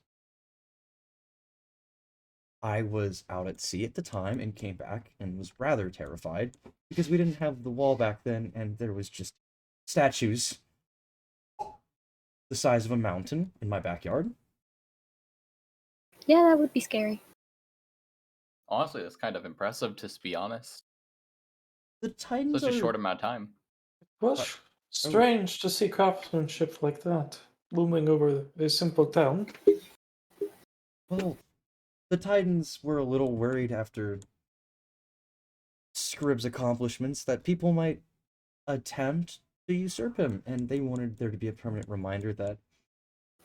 I was out at sea at the time and came back and was rather terrified because we didn't have the wall back then, and there was just statues the size of a mountain in my backyard. Yeah, that would be scary. Honestly, that's kind of impressive, to be honest. The Titans Such a are... short amount of time. It was strange to see craftsmanship like that looming over a simple town. Well, the Titans were a little worried after Scrib's accomplishments that people might attempt to usurp him, and they wanted there to be a permanent reminder that,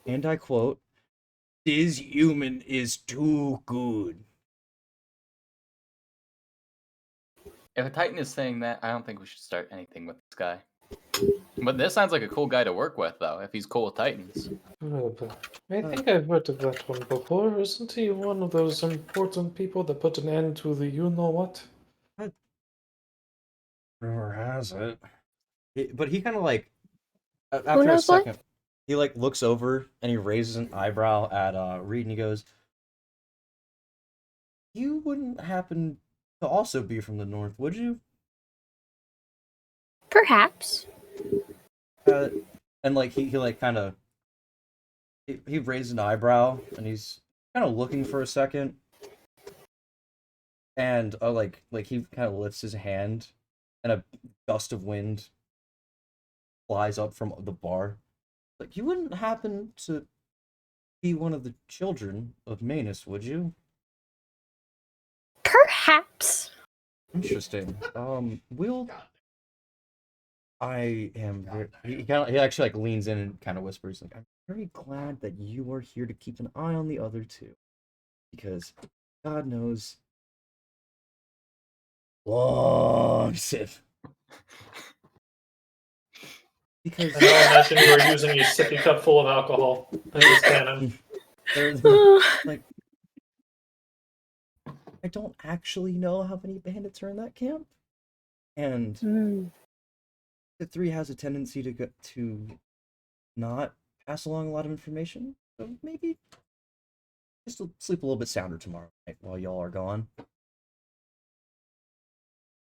and I quote, "This human is too good." If a Titan is saying that, I don't think we should start anything with this guy. But this sounds like a cool guy to work with, though, if he's cool with Titans. I think I've heard of that one before. Isn't he one of those important people that put an end to the you-know-what? Rumor has it. But he kind of like, after a knows what? second, he like looks over and he raises an eyebrow at Rede and he goes, "You wouldn't happen to also be from the north, would you?" Perhaps. And like he like kind of he raised an eyebrow and he's kind of looking for a second, and like he kind of lifts his hand, and a gust of wind flies up from the bar. Like, you wouldn't happen to be one of the children of Manus, would you? Perhaps. Interesting. I am. He actually like leans in and kind of whispers, like, "I'm very glad that you are here to keep an eye on the other two, because God knows, long sip." Because I now imagine you are using a sippy cup full of alcohol in this cannon. like, I don't actually know how many bandits are in that camp, and the 3 has a tendency to not pass along a lot of information. So maybe just sleep a little bit sounder tomorrow night while y'all are gone.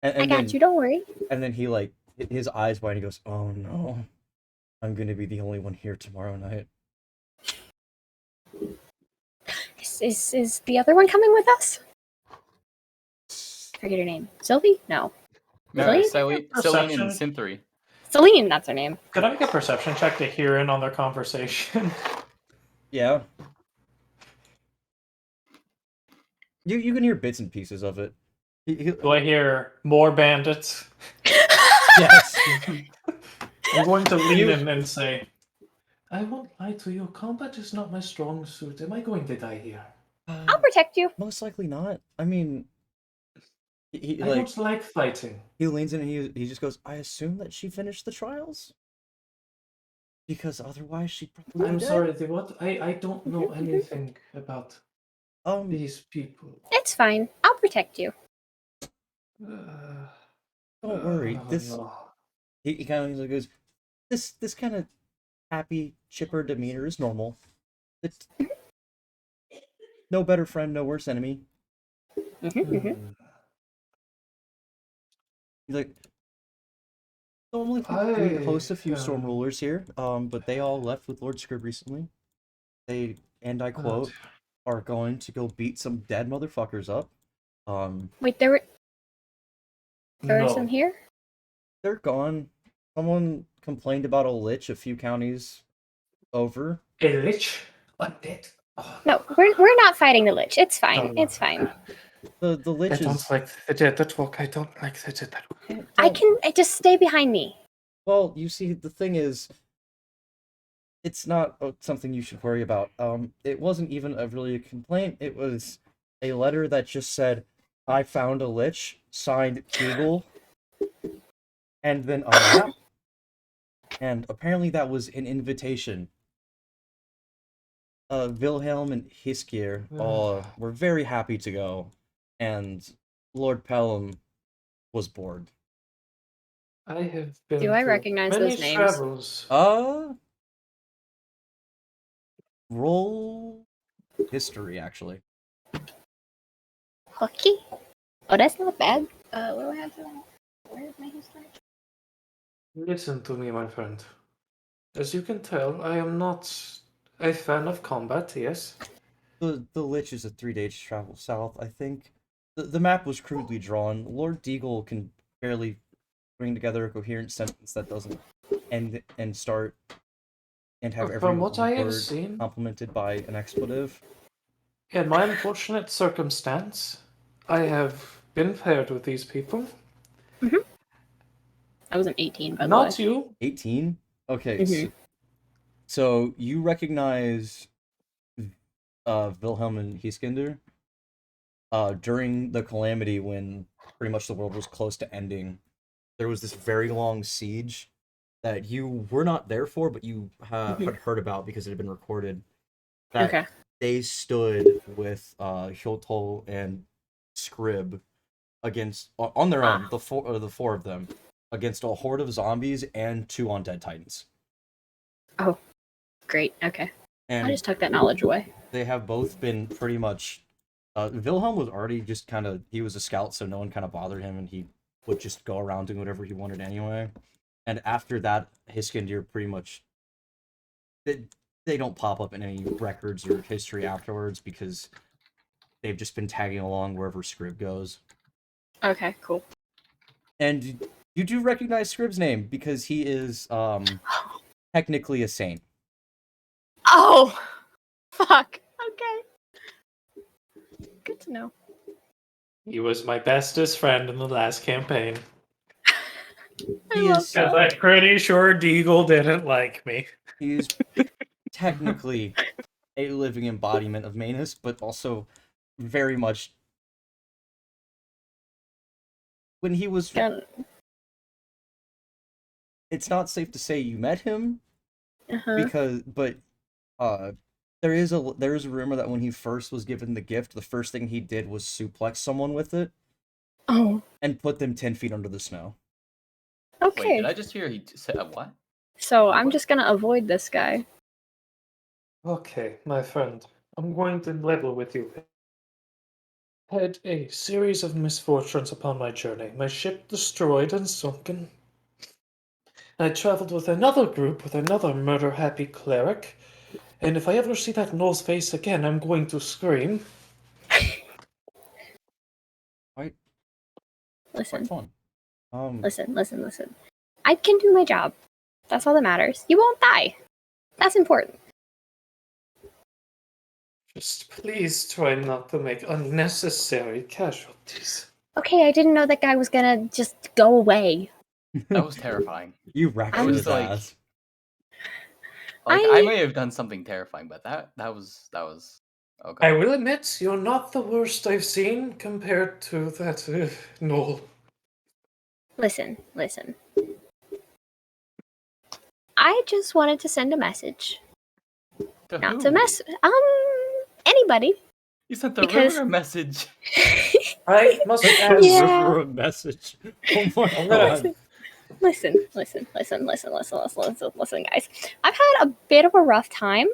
And I got you, don't worry. And then he like his eyes wide and he goes, "Oh no, I'm gonna be the only one here tomorrow night." Is the other one coming with us? I forget her name. Sylvie? No. No, Really? Celine and Perception. Synthery. Celine, that's her name. Could I make a perception check to hear in on their conversation? Yeah. You can hear bits and pieces of it. Do I hear more bandits? Yes. I'm going to lean in and say, I won't lie to you, combat is not my strong suit. Am I going to die here? I'll protect you. Most likely not. I mean, I don't like fighting. he leans in and he just goes, I assume that she finished the trials? Because otherwise she'd probably I'm be dead." sorry, what? I don't know anything about these people. It's fine. I'll protect you. Don't worry. Oh, This no. he kind of goes, this kind of happy, chipper demeanor is normal. It's no better friend, no worse enemy. He's like, normally we host a few storm rulers here, but they all left with Lord Scrib recently. They, and I quote, are going to go beat some dead motherfuckers up. Wait, there were some here? They're gone. Someone complained about a lich a few counties over. A lich? Undead? Oh, No, we're not fighting the lich. It's fine. No. It's fine. The I lich don't is... like the dead that walk. I don't like the dead that walk. I just stay behind me. Well, you see, the thing is, it's not something you should worry about. It wasn't even really a complaint. It was a letter that just said, I found a lich, signed Kegel, and then a map. And apparently that was an invitation. Wilhelm and Hiskier were very happy to go, and Lord Pelham was bored. I have been Do I through recognize many those names? travels. Roll history, actually. Hooky? Oh, that's not bad. What do I have for that? Where is my history? Listen to me, my friend. As you can tell, I am not a fan of combat, yes? The Lich is a 3-day travel south, I think. The map was crudely drawn. Lord Deagle can barely bring together a coherent sentence that doesn't end and start and have every From what I have word seen, complemented by an expletive. in my unfortunate circumstance, I have been paired with these people. I was an 18, by the Not way. you. 18? Okay, so you recognize Wilhelm and Hiskinder during the calamity when pretty much the world was close to ending. There was this very long siege that you were not there for, but you had heard about because it had been recorded. That they stood with Xotol and Scrib against on their own, the four of them, against a horde of zombies and 2 undead titans. Oh, great. Okay. And I just took that knowledge away. they have both been pretty much. Wilhelm was already just kind of. He was a scout, so no one kind of bothered him, and he would just go around doing whatever he wanted anyway. And after that, Hiskinder pretty much. They don't pop up in any records or history afterwards because they've just been tagging along wherever Scrib goes. Okay, cool. And you do recognize Scrib's name because he is technically a saint. Oh, fuck. Okay. Good to know. He was my bestest friend in the last campaign. I love is- that. I'm pretty sure Deagle didn't like me. He is technically a living embodiment of Manus, but also very much when he was. It's not safe to say you met him because, but there is a rumor that when he first was given the gift, the first thing he did was suplex someone with it. Oh. And put them 10 feet under the snow. Okay. Wait, did I just hear he said what? So I'm just gonna avoid this guy. Okay, my friend, I'm going to level with you. Had a series of misfortunes upon my journey. My ship destroyed and sunken. I traveled with another group with another murder-happy cleric. And if I ever see that Null's face again, I'm going to scream. Quite Listen. fun. Listen. I can do my job. That's all that matters. You won't die. That's important. Just please try not to make unnecessary casualties. Okay, I didn't know that guy was gonna just go away. That was terrifying. You wrecked I his was like- ass. Like I- I may have done something terrifying, but that was okay. I will admit, you're not the worst I've seen compared to that Noel. Listen. I just wanted to send a message. To Not who? to mess. Anybody. You sent the because- river a message. I must Sent ask. the Yeah. river a message. Oh my I'm gonna- god. Listen, guys. I've had a bit of a rough time,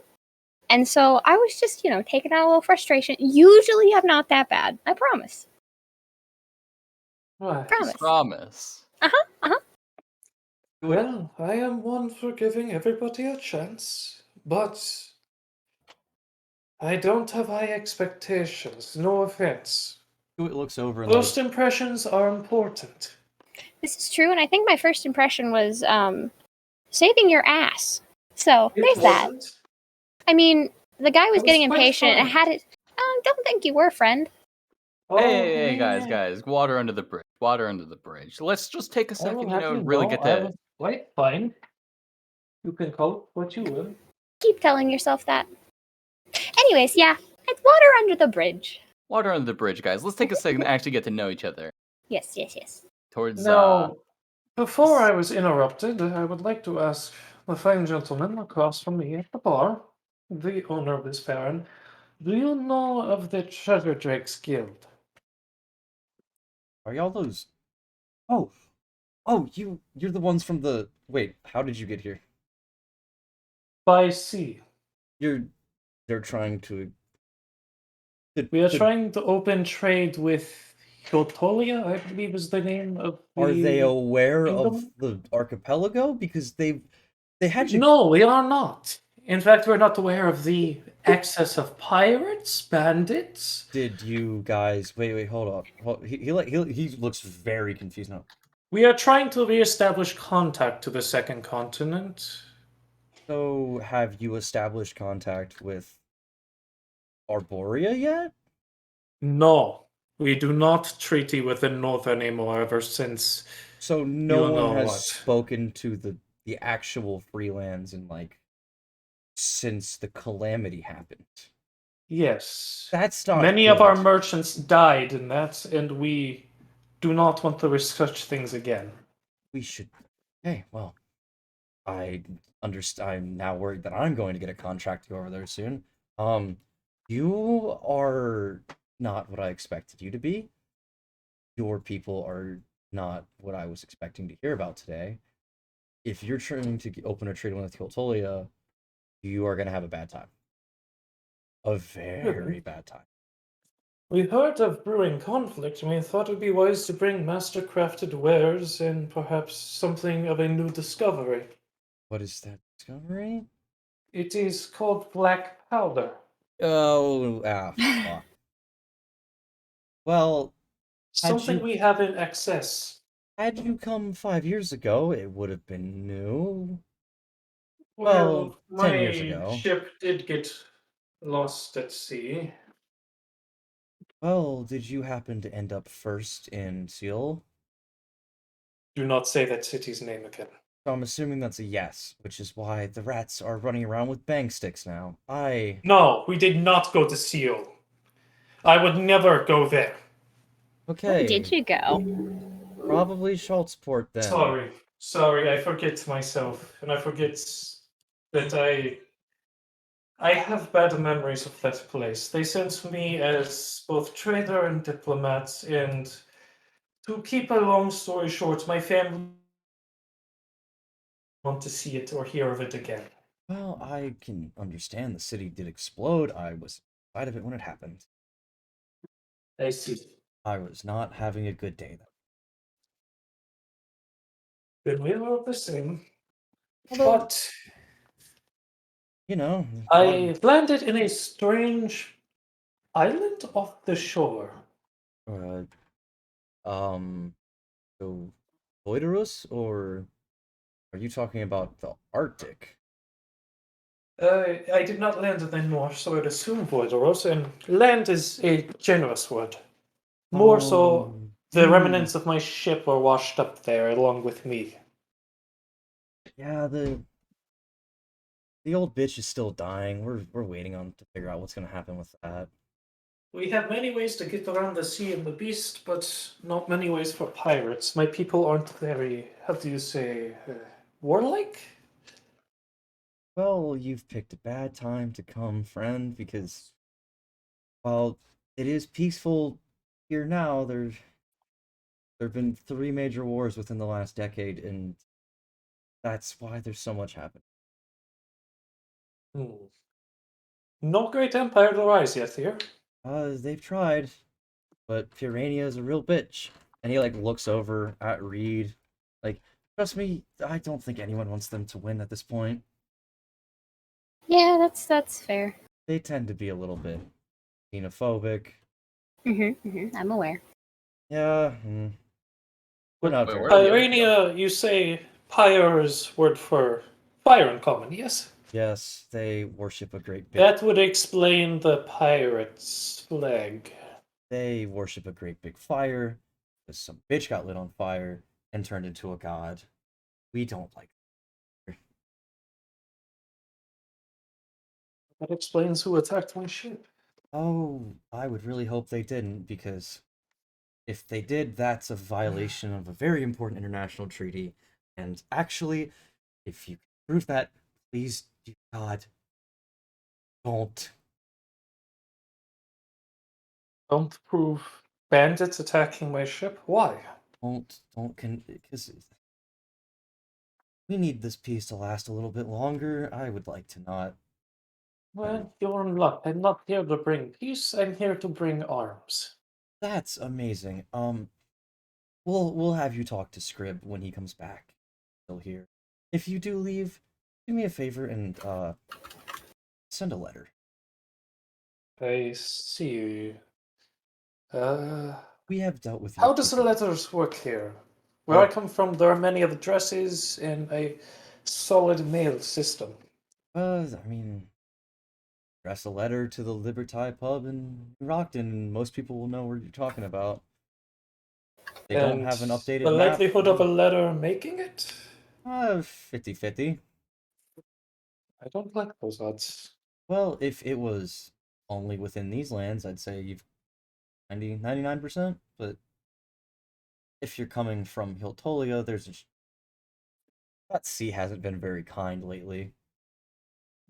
and so I was just, taking out a little frustration. Usually, I'm not that bad. I promise. Right. Promise. Promise. Well, I am one for giving everybody a chance, but I don't have high expectations. No offense. It looks over and First impressions are important. This is true, and I think my first impression was saving your ass. So It there's that. wasn't. I mean, the guy was That was getting quite impatient and fun. had it. Don't think you were, friend. Hey, guys, yeah. guys, water under the bridge. Water under the bridge. Let's just take a I will second, have you really know get I to. was quite fine. You can call it what you will. Keep telling yourself that. Anyways, yeah, it's water under the bridge. Water under the bridge, guys. Let's take a second to actually get to know each other. Yes. Towards Now, before I was interrupted, I would like to ask the fine gentleman across from me at the bar, the owner of this Farron, do you know of the Treasure Drakes Guild? Are y'all those? Oh, you're the ones from the. Wait, how did you get here? By sea. They're trying to. We are trying to open trade with Xotolian, I believe is the name of the... Are they aware of kingdom? the archipelago? Because they had you. No, we are not. In fact, we're not aware of the excess of pirates, bandits. Did you guys wait? Hold up. He looks very confused now. We are trying to reestablish contact to the second continent. So, have you established contact with Arborea yet? No, we do not treaty with the North anymore ever since. So no You know one has what? spoken to the actual freelands in since the calamity happened. Yes. That's not Many of our good. merchants died in that, and we do not want to risk such things again. We should. Hey, well, I understand. I'm now worried that I'm going to get a contract to go over there soon. You are not what I expected you to be. Your people are not what I was expecting to hear about today. If you're trying to open a trade with Xotolian, you are going to have a bad time. A very bad time. We heard of brewing conflict, and we thought it would be wise to bring master-crafted wares and perhaps something of a new discovery. What is that discovery? It is called black powder. Oh, fuck. Well, Something you- we have in excess. had you come 5 years ago, it would have been new. Well, 10 my years ago. ship did get lost at sea. Well, did you happen to end up first in Seal? Do not say that city's name again. So I'm assuming that's a yes, which is why the rats are running around with bang sticks now. No, we did not go to Seal. I would never go there. Okay. Where did you go? Probably Schultzport then. Sorry, I forget myself, and I forget that I have bad memories of that place. They sent me as both trader and diplomat, and to keep a long story short, my family want to see it or hear of it again. Well, I can understand the city did explode. I was inside of it when it happened. I see. I was not having a good day. Then we are the same. Although, But you know, I landed in a strange island off the shore. uh, so Voidorus or Are you talking about the Arctic? I did not land in North, so I'd assume Voidoros, and land is a generous word. More so, the remnants of my ship were washed up there along with me. Yeah, the old bitch is still dying. We're waiting on to figure out what's gonna happen with that. We have many ways to get around the sea and the beast, but not many ways for pirates. My people aren't very, how do you say, warlike? Well, you've picked a bad time to come, friend, because while it is peaceful here now, there've been 3 major wars within the last decade, and that's why there's so much happening. No great empire to rise yet here. They've tried, but Purania is a real bitch. And he like looks over at Rede, like, trust me, I don't think anyone wants them to win at this point. Yeah, that's fair. They tend to be a little bit xenophobic. I'm aware. Yeah. But not Wait, very. where are the other Irania, you say pyre is word for fire in common, yes? Yes, they worship a great big. That would explain the pirate's flag. They worship a great big fire. Because some bitch got lit on fire and turned into a god. We don't like. That explains who attacked my ship. Oh, I would really hope they didn't, because if they did, that's a violation of a very important international treaty. And actually, if you can prove that, please, dear God, don't. Don't prove bandits attacking my ship? Why? Because we need this peace to last a little bit longer. I would like to not. Well, you're in luck. I'm not here to bring peace, I'm here to bring arms. That's amazing. We'll have you talk to Scrib when he comes back. Still here. If you do leave, do me a favor and send a letter. I see. We have dealt with How your does the people. letters work here? Where I come from, there are many addresses and a solid mail system. I mean, address a letter to the Liberty pub in Rockton, and most people will know what you're talking about. They don't have an updated the map. likelihood of a letter making it? 50-50. I don't like those odds. Well, if it was only within these lands, I'd say you've 99%, but if you're coming from Hiltolia, that sea hasn't been very kind lately.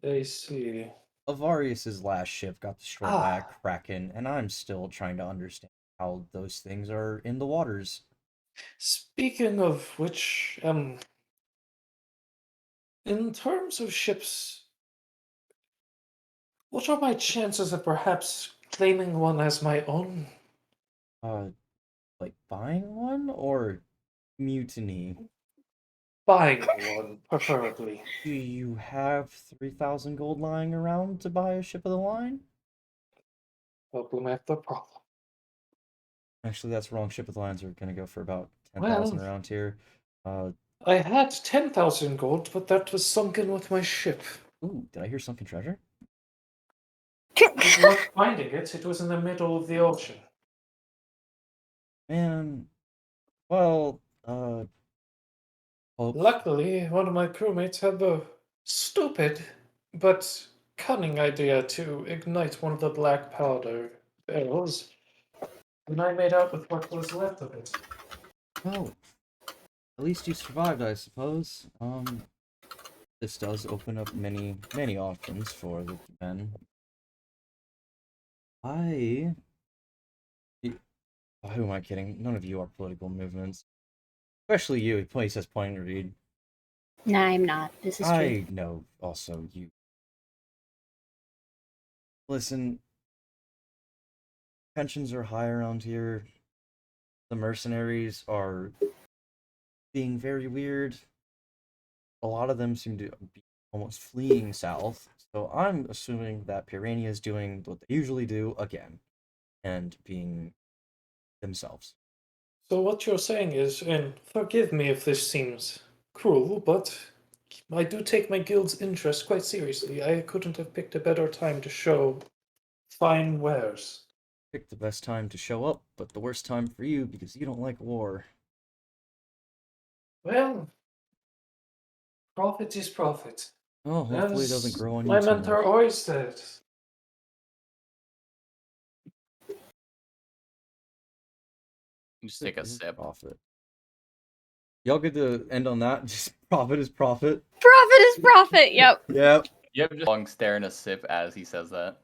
I see. Avarius's last ship got destroyed by a kraken, and I'm still trying to understand how those things are in the waters. Speaking of which, in terms of ships, what are my chances of perhaps claiming one as my own? Like buying one or mutiny? Buying one, preferably. Do you have 3,000 gold lying around to buy a ship of the line? Problem after problem. Actually, that's wrong. Ship of the lines are gonna go for about 10,000 Well, around here. I had 10,000 gold, but that was sunken with my ship. Ooh, did I hear sunken treasure? Good luck finding it. It was in the middle of the ocean. Man, well, Luckily, one of my crewmates had the stupid but cunning idea to ignite one of the black powder barrels, and I made out with what was left of it. well, at least you survived, I suppose. This does open up many, many options for the men. Who am I kidding? None of you are political movements. Especially you, he says pointing to Reed. Nah, I'm not. This is true. I know also you. Listen, pensions are high around here. The mercenaries are being very weird. A lot of them seem to be almost fleeing south. So I'm assuming that Piranha is doing what they usually do again, and being themselves. So what you're saying is, and forgive me if this seems cruel, but I do take my guild's interest quite seriously. I couldn't have picked a better time to show fine wares. Pick the best time to show up, but the worst time for you because you don't like war. Well, profit is profit. Oh, hopefully it As doesn't grow on you my too mentor much. always said. Just take a Is sip. Profit. Y'all get to end on that. Just profit is profit. Profit is profit. Yep. Yep. You have just long stare and a sip as he says that.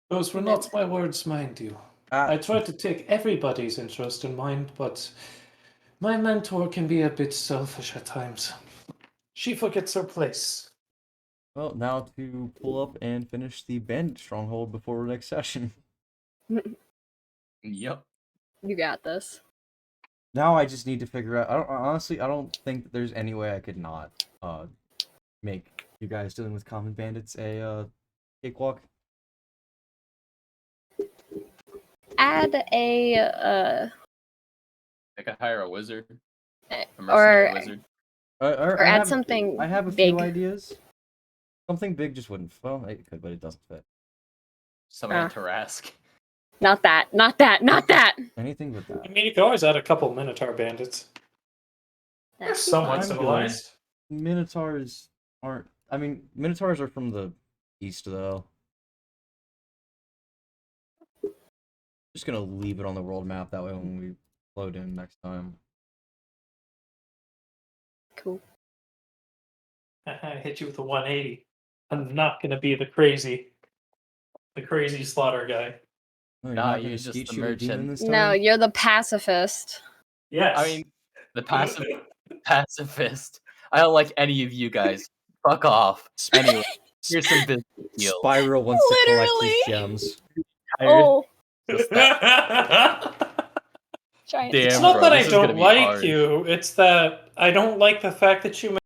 Those were not my words, mind you. I try to take everybody's interest in mind, but my mentor can be a bit selfish at times. She forgets her place. Well, now to pull up and finish the bandit stronghold before our next session. Yep. You got this. Now I just need to figure out. I don't think that there's any way I could not make you guys dealing with common bandits a cakewalk. Add a I could hire a wizard. A or mercenary wizard. or I add have, something I have a big. few ideas. Something big just wouldn't. Well, it could, but it doesn't fit. Someone in Tarask. Not that. Not that. Not that. Anything but I that. mean, you can always add a couple Minotaur bandits. They're That's somewhat I'm civilized. Minotaurs aren't. I mean, Minotaurs are from the east, though. Just gonna leave it on the world map that way when we load in next time. cool. I hit you with a 180. I'm not gonna be the crazy slaughter guy. Oh, you're Nah, not you're gonna just skeet the shoot a demon merchant. this time? No, you're the pacifist. Yes. I mean, the pacifist. I don't like any of you guys. Fuck off. Anyway, here's some business deals. Spyro wants to collect his Literally. gems. Oh, Just that. giant. Damn, It's not bro, that I this is gonna don't be like hard. you. It's that I don't like the fact that you